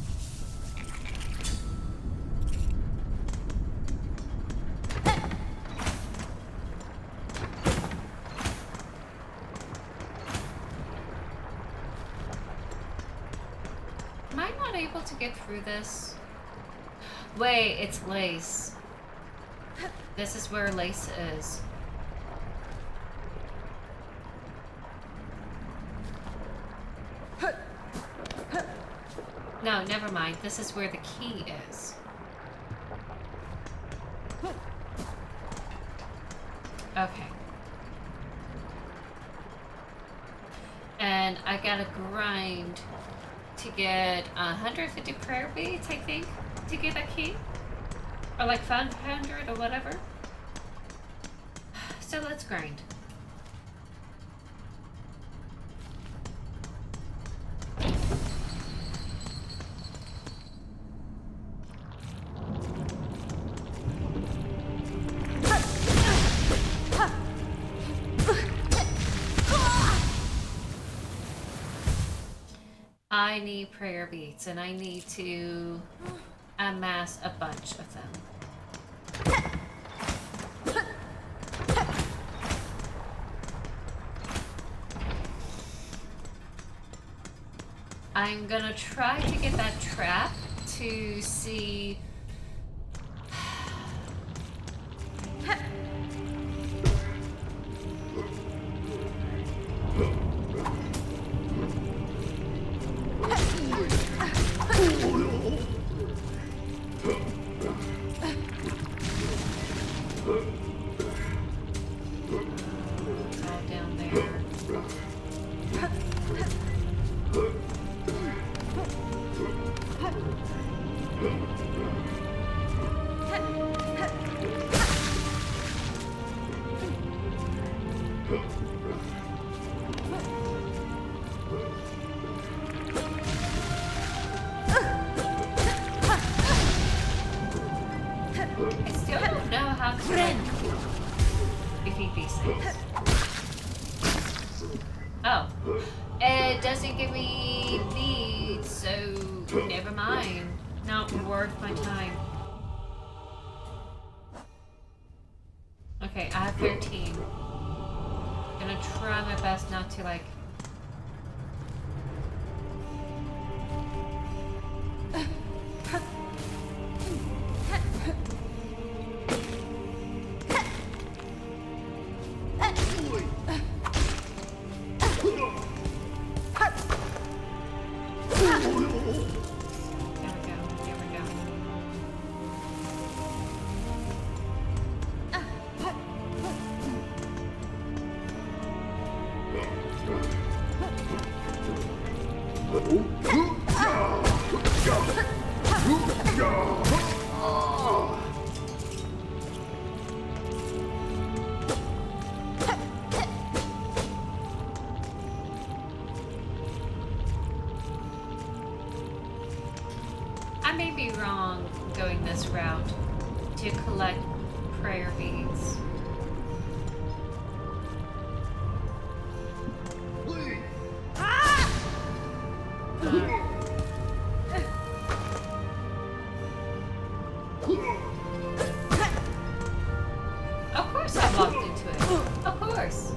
Am I not able to get through this? Wait, it's Lace. This is where Lace is. No, never mind. This is where the key is. Okay. And I gotta grind to get 150 prayer beads, I think, to get that key. Or like 500 or whatever. So let's grind. I need prayer beads, and I need to amass a bunch of them. I'm gonna try to get that trap to see. It's all down there. I still don't know how to defeat these things. Oh. It doesn't give me beads, so never mind. Not worth my time. Okay, I have 13. Gonna try my best not to like. I may be wrong going this route to collect prayer beads. Of course I walked into it. Of course.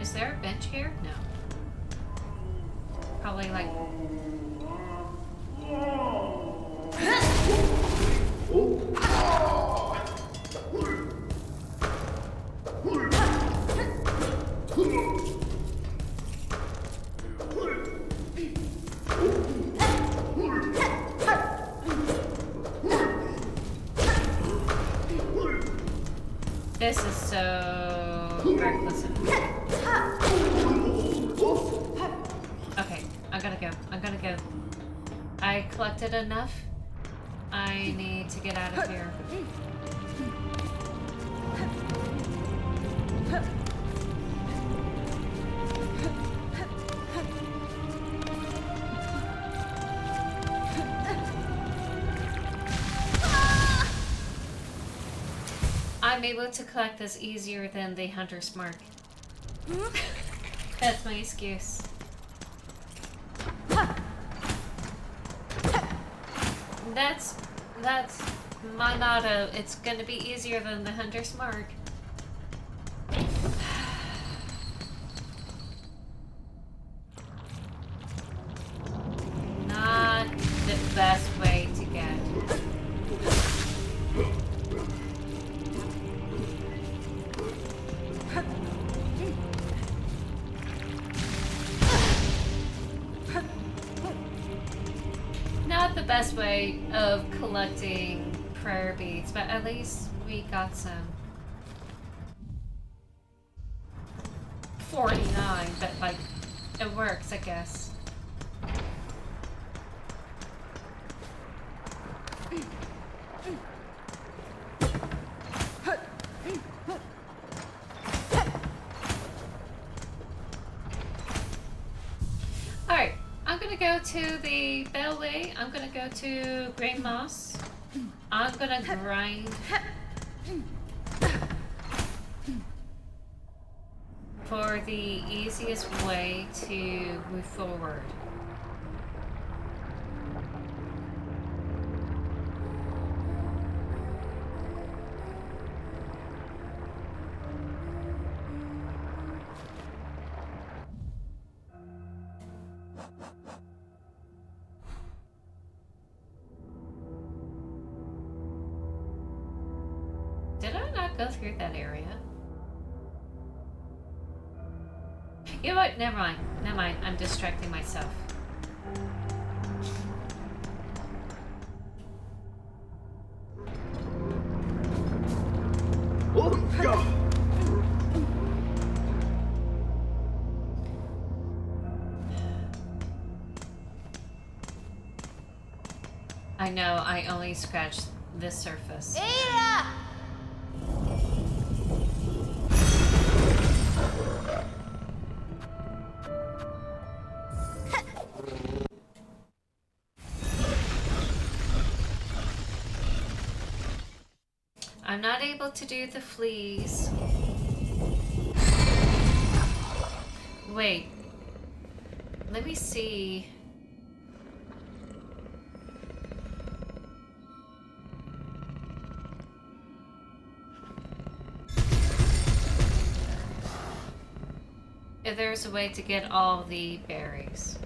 Is there a bench here? No. Probably like. This is so reckless of me. Okay, I gotta go. I gotta go. I collected enough. I need to get out of here. I'm able to collect this easier than the hunter's mark. That's my excuse. That's my motto. It's gonna be easier than the hunter's mark. Not the best way to get. Not the best way of collecting prayer beads, but at least we got some. 49, but like, it works, I guess. Alright, I'm gonna go to the Bellway. I'm gonna go to Grey Moss. I'm gonna grind for the easiest way to move forward. Did I not go through that area? You know what? Never mind. Never mind. I'm distracting myself. Oh, God. I know I only scratched this surface. I'm not able to do the fleas. Wait. Let me see. If there's a way to get all the berries.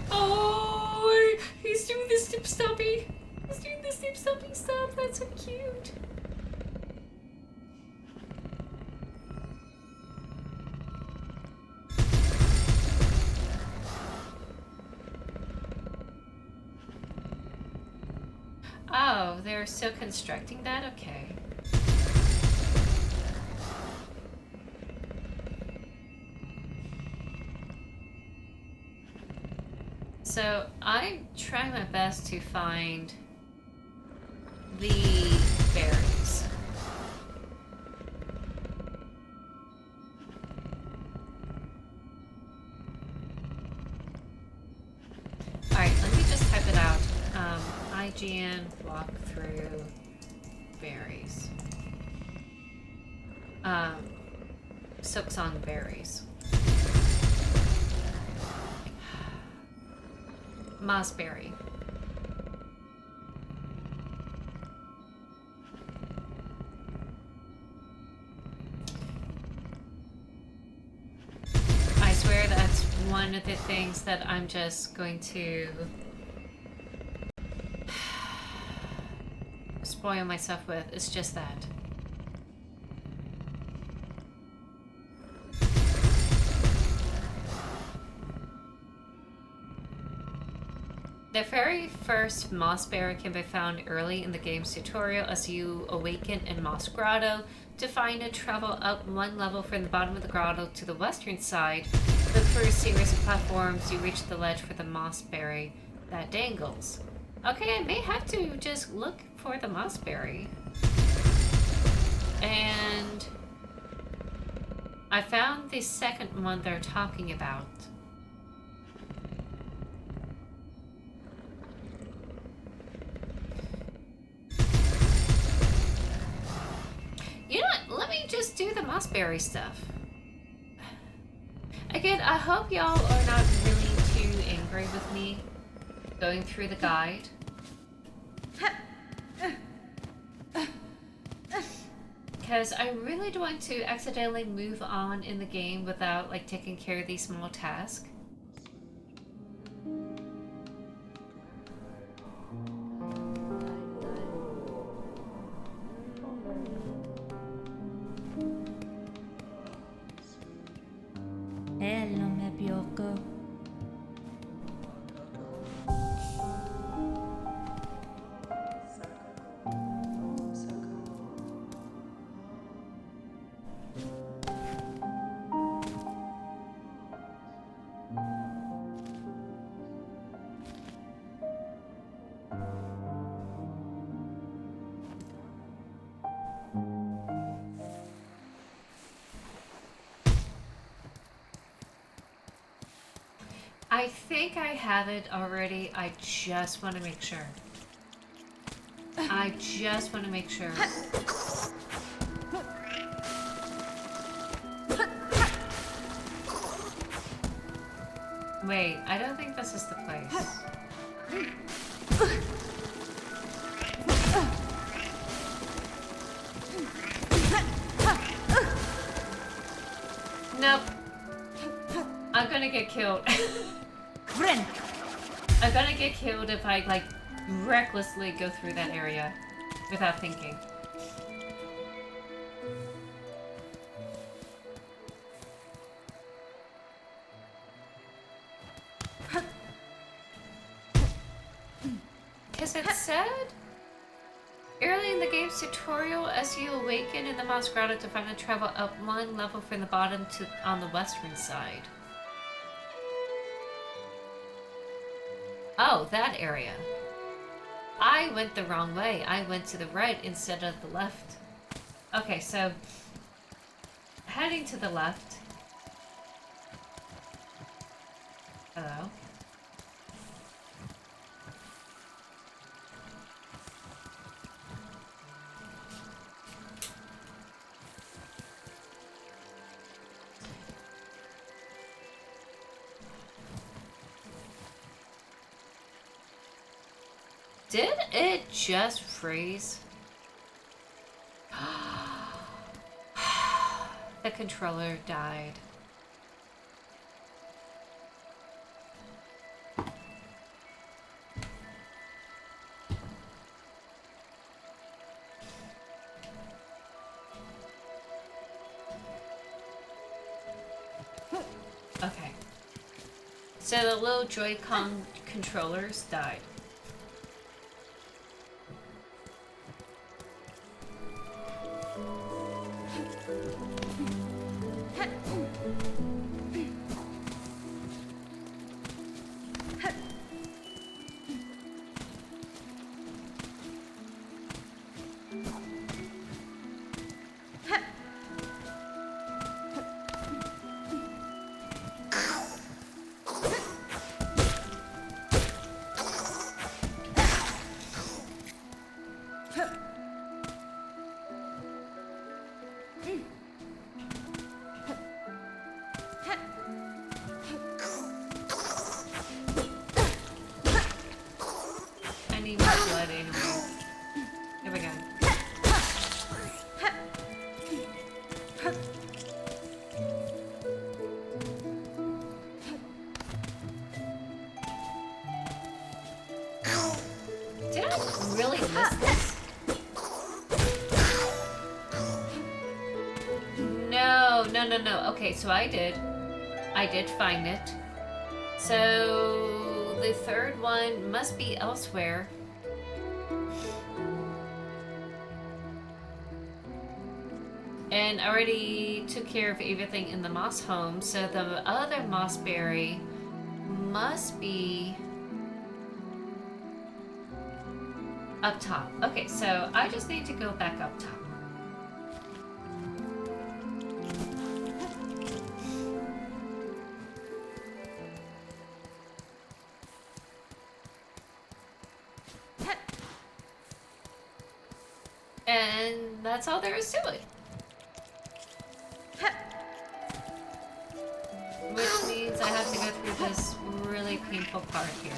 Oh, he's doing the snip stoppy. He's doing the snip stopping stuff. That's so cute. Oh, they're still constructing that? Okay. So I'm trying my best to find the berries. Alright, let me just type it out. IGN walkthrough berries. Silksong berries. Mossberry. I swear that's one of the things that I'm just going to spoil myself with. It's just that. The very first mossberry can be found early in the game's tutorial as you awaken in Moss Grotto. To find it, travel up one level from the bottom of the grotto to the western side. Look for a series of platforms. You reach the ledge for the mossberry that dangles. Okay, I may have to just look for the mossberry. And I found the second one they're talking about. You know what? Let me just do the mossberry stuff. Again, I hope y'all are not really too angry with me going through the guide. Because I really don't want to accidentally move on in the game without like taking care of these small tasks. Hello, me Bioko. I think I have it already. I just want to make sure. I just want to make sure. Wait, I don't think this is the place. Nope. I'm gonna get killed. Friend. I'm gonna get killed if I, like, recklessly go through that area without thinking. Because it said early in the game's tutorial, as you awaken in the Moss Grotto, to finally travel up one level from the bottom to on the western side. Oh, that area. I went the wrong way. I went to the right instead of the left. Okay, so heading to the left. Hello. Did it just freeze? The controller died. Okay. So the little Joy-Con controllers died. I need more blood anyway. Here we go. Did I really miss this? No. Okay, so I did. I did find it. So the third one must be elsewhere. And I already took care of everything in the moss home, so the other moss berry must be up top. Okay, so I just need to go back up top. And that's all there is to it. Which means I have to go through this really painful part here.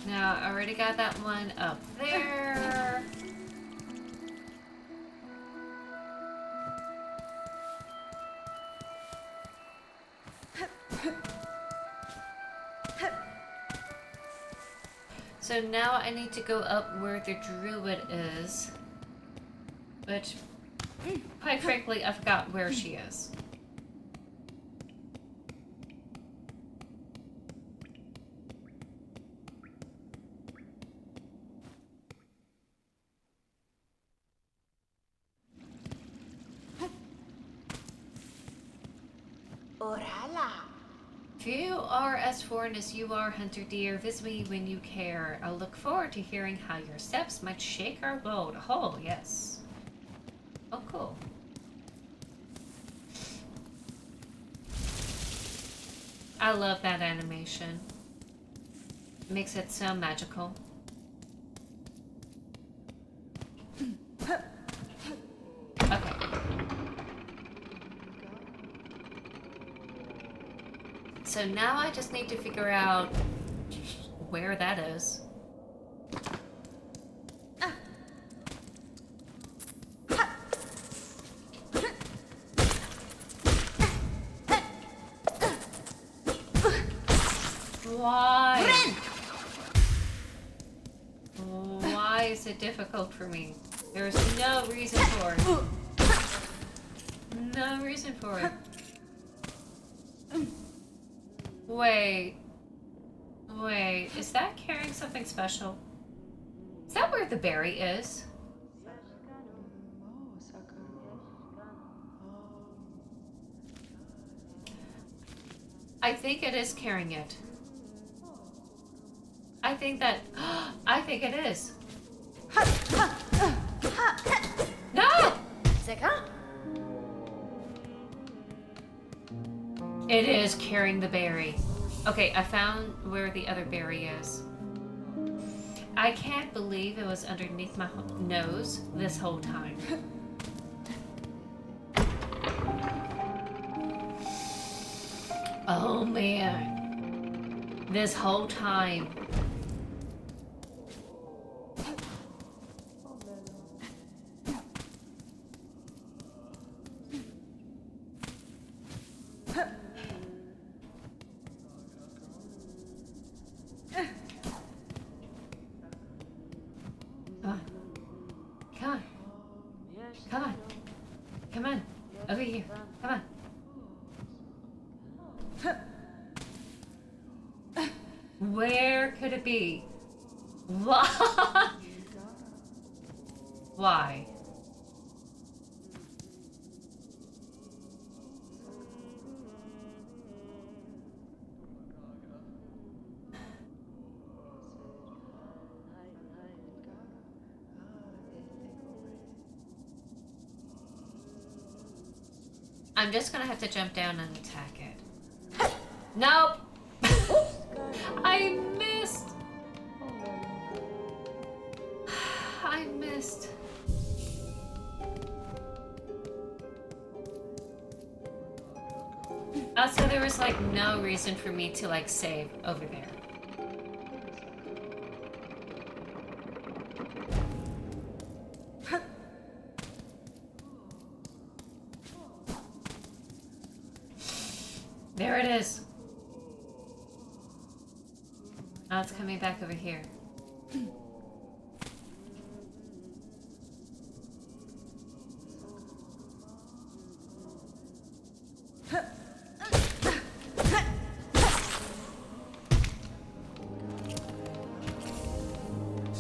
Now, I already got that one up there. So now I need to go up where the druid is. Which, quite frankly, I forgot where she is. Orala. Few are as foreign as you are, Hunter dear. Visit me when you care. I'll look forward to hearing how your steps might shake our world. Oh, yes. Oh, cool. I love that animation. Makes it so magical. Okay. So now I just need to figure out where that is. Why? Why is it difficult for me? There's no reason for it. No reason for it. Wait. Wait, is that carrying something special? Is that where the berry is? I think it is carrying it. I think that... I think it is. No! It is carrying the berry. Okay, I found where the other berry is. I can't believe it was underneath my nose this whole time. Oh man. This whole time. Come on. Come on. Come on. Over here. Come on. Where could it be? Why? Why? I'm just gonna have to jump down and attack it. Nope! I missed! I missed. Also, there was like no reason for me to like save over there. There it is. Now it's coming back over here.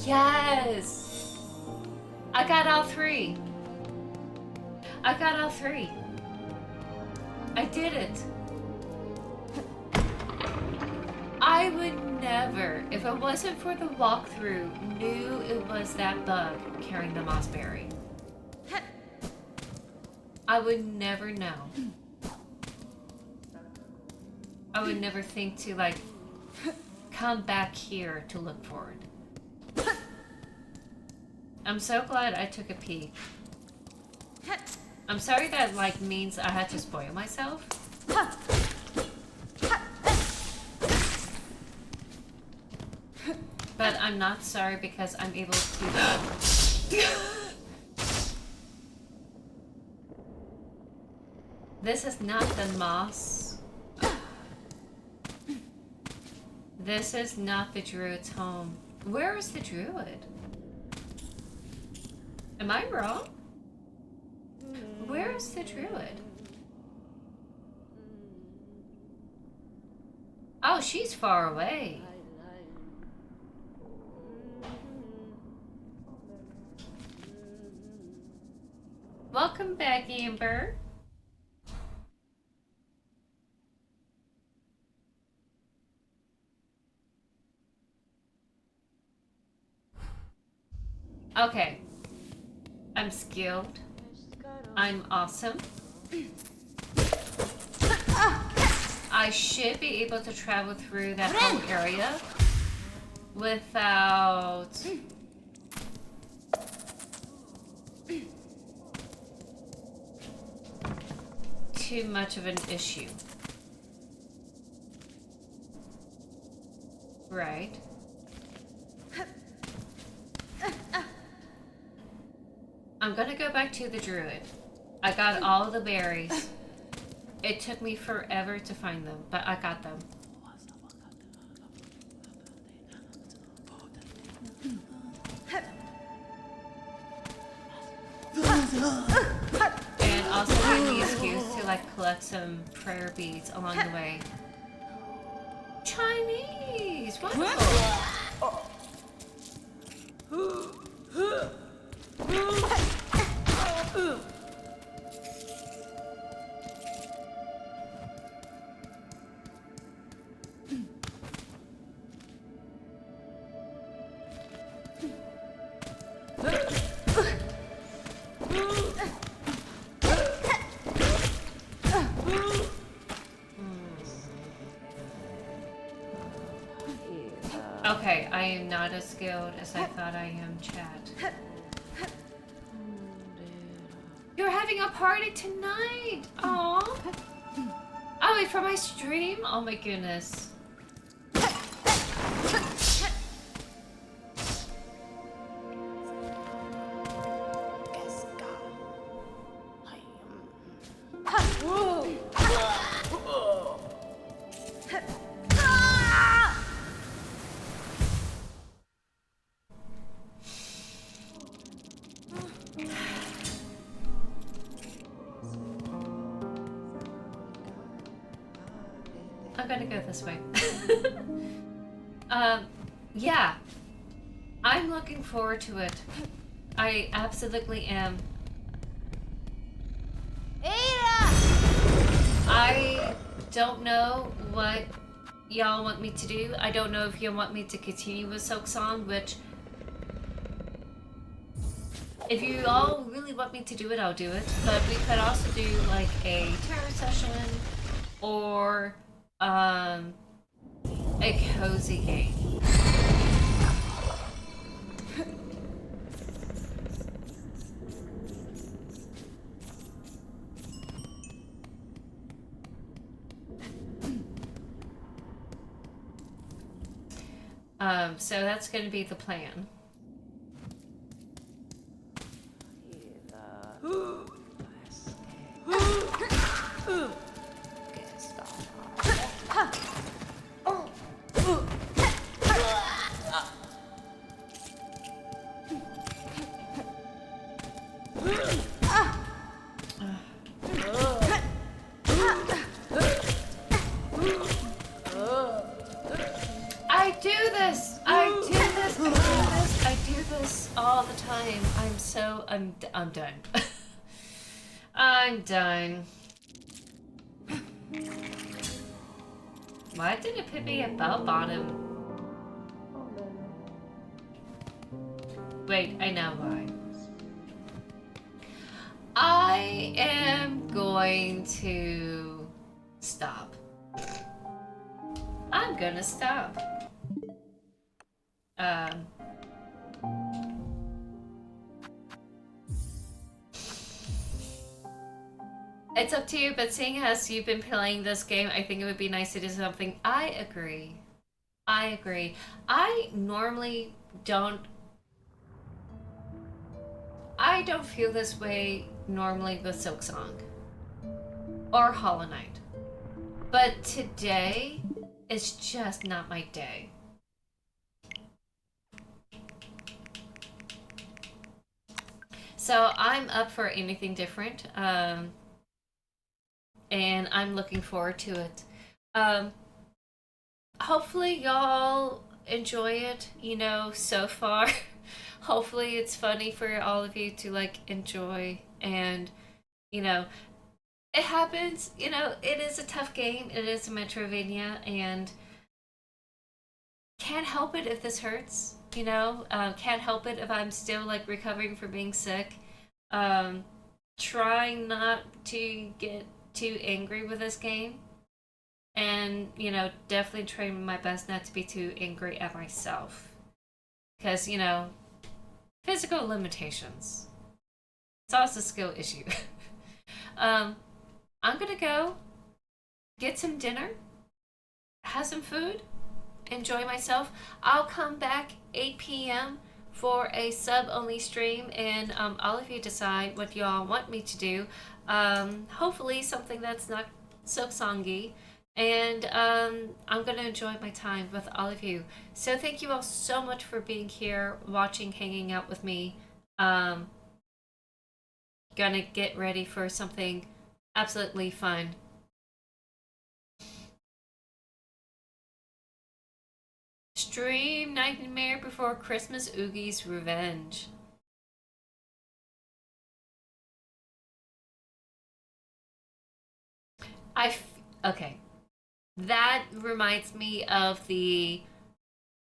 Yes! I got all three. I got all three. I did it. I would never, if it wasn't for the walkthrough, knew it was that bug carrying the mossberry. I would never know. I would never think to like come back here to look for it. I'm so glad I took a peek. I'm sorry that like means I had to spoil myself. But I'm not sorry because I'm able to... This is not the moss. This is not the druid's home. Where is the druid? Am I wrong? Where is the druid? Oh, she's far away. Welcome back, Amber. Okay. I'm skilled. I'm awesome. I should be able to travel through that whole area without too much of an issue. Right. I'm gonna go back to the druid. I got all the berries. It took me forever to find them, but I got them. And also give me an excuse to like collect some prayer beads along the way. Chinese! Wonderful! Okay, I am not as skilled as I thought I am, chat. You're having a party tonight! Aww! Oh, wait, for my stream? Oh my goodness. I'm gonna go this way. Yeah. I'm looking forward to it. I absolutely am. I don't know what y'all want me to do. I don't know if you want me to continue with Silksong, which... If you all really want me to do it, I'll do it. But we could also do like a tarot session or a cozy game. So that's going to be the plan. I'm done. I'm done. Why did it put me at bell bottom? Wait, I know why. I am going to stop. I'm gonna stop. It's up to you, but seeing as you've been playing this game, I think it would be nice to do something. I agree. I agree. I normally don't... I don't feel this way normally with Silksong. Or Hollow Knight. But today is just not my day. So I'm up for anything different. And I'm looking forward to it. Hopefully y'all enjoy it, you know, so far. Hopefully it's funny for all of you to like enjoy, and you know, it happens, you know, it is a tough game. It is a Metrovania, and can't help it if this hurts. You know, can't help it if I'm still like recovering from being sick. Um, Trying not to get too angry with this game, and definitely trying my best not to be too angry at myself, because physical limitations. It's also a skill issue. um, I'm gonna go get some dinner, have some food, enjoy myself. I'll come back 8 p.m. for a sub only stream, and all of you decide what y'all want me to do. Hopefully, something that's not Silksongy. And I'm going to enjoy my time with all of you. So, thank you all so much for being here, watching, hanging out with me. Um, Gonna get ready for something absolutely fun. Stream Nightmare Before Christmas Oogie's Revenge. Okay. That reminds me of the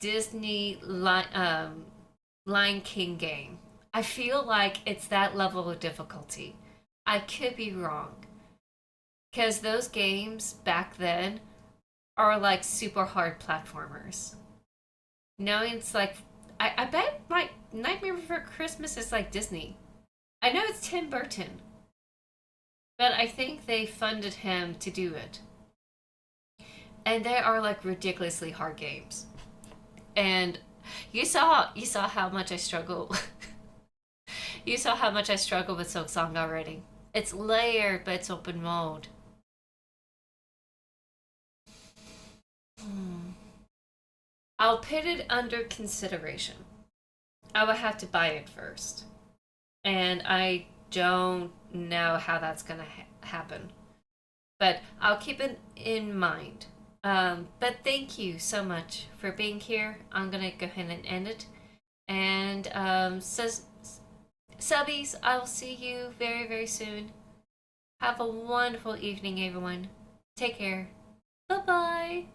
Disney Lion King game. I feel like it's that level of difficulty. I could be wrong. Because those games back then are like super hard platformers. No, it's like I bet my Nightmare Before Christmas is like Disney. I know it's Tim Burton, but I think they funded him to do it. And they are like ridiculously hard games. And you saw how much I struggle. You saw how much I struggle with Silksong already. It's layered, but it's open mode. Hmm. I'll put it under consideration. I will have to buy it first, and I don't know how that's gonna happen. But I'll keep it in mind. But thank you so much for being here. I'm gonna go ahead and end it. And so, subbies, I'll see you very, very soon. Have a wonderful evening, everyone. Take care. Bye bye.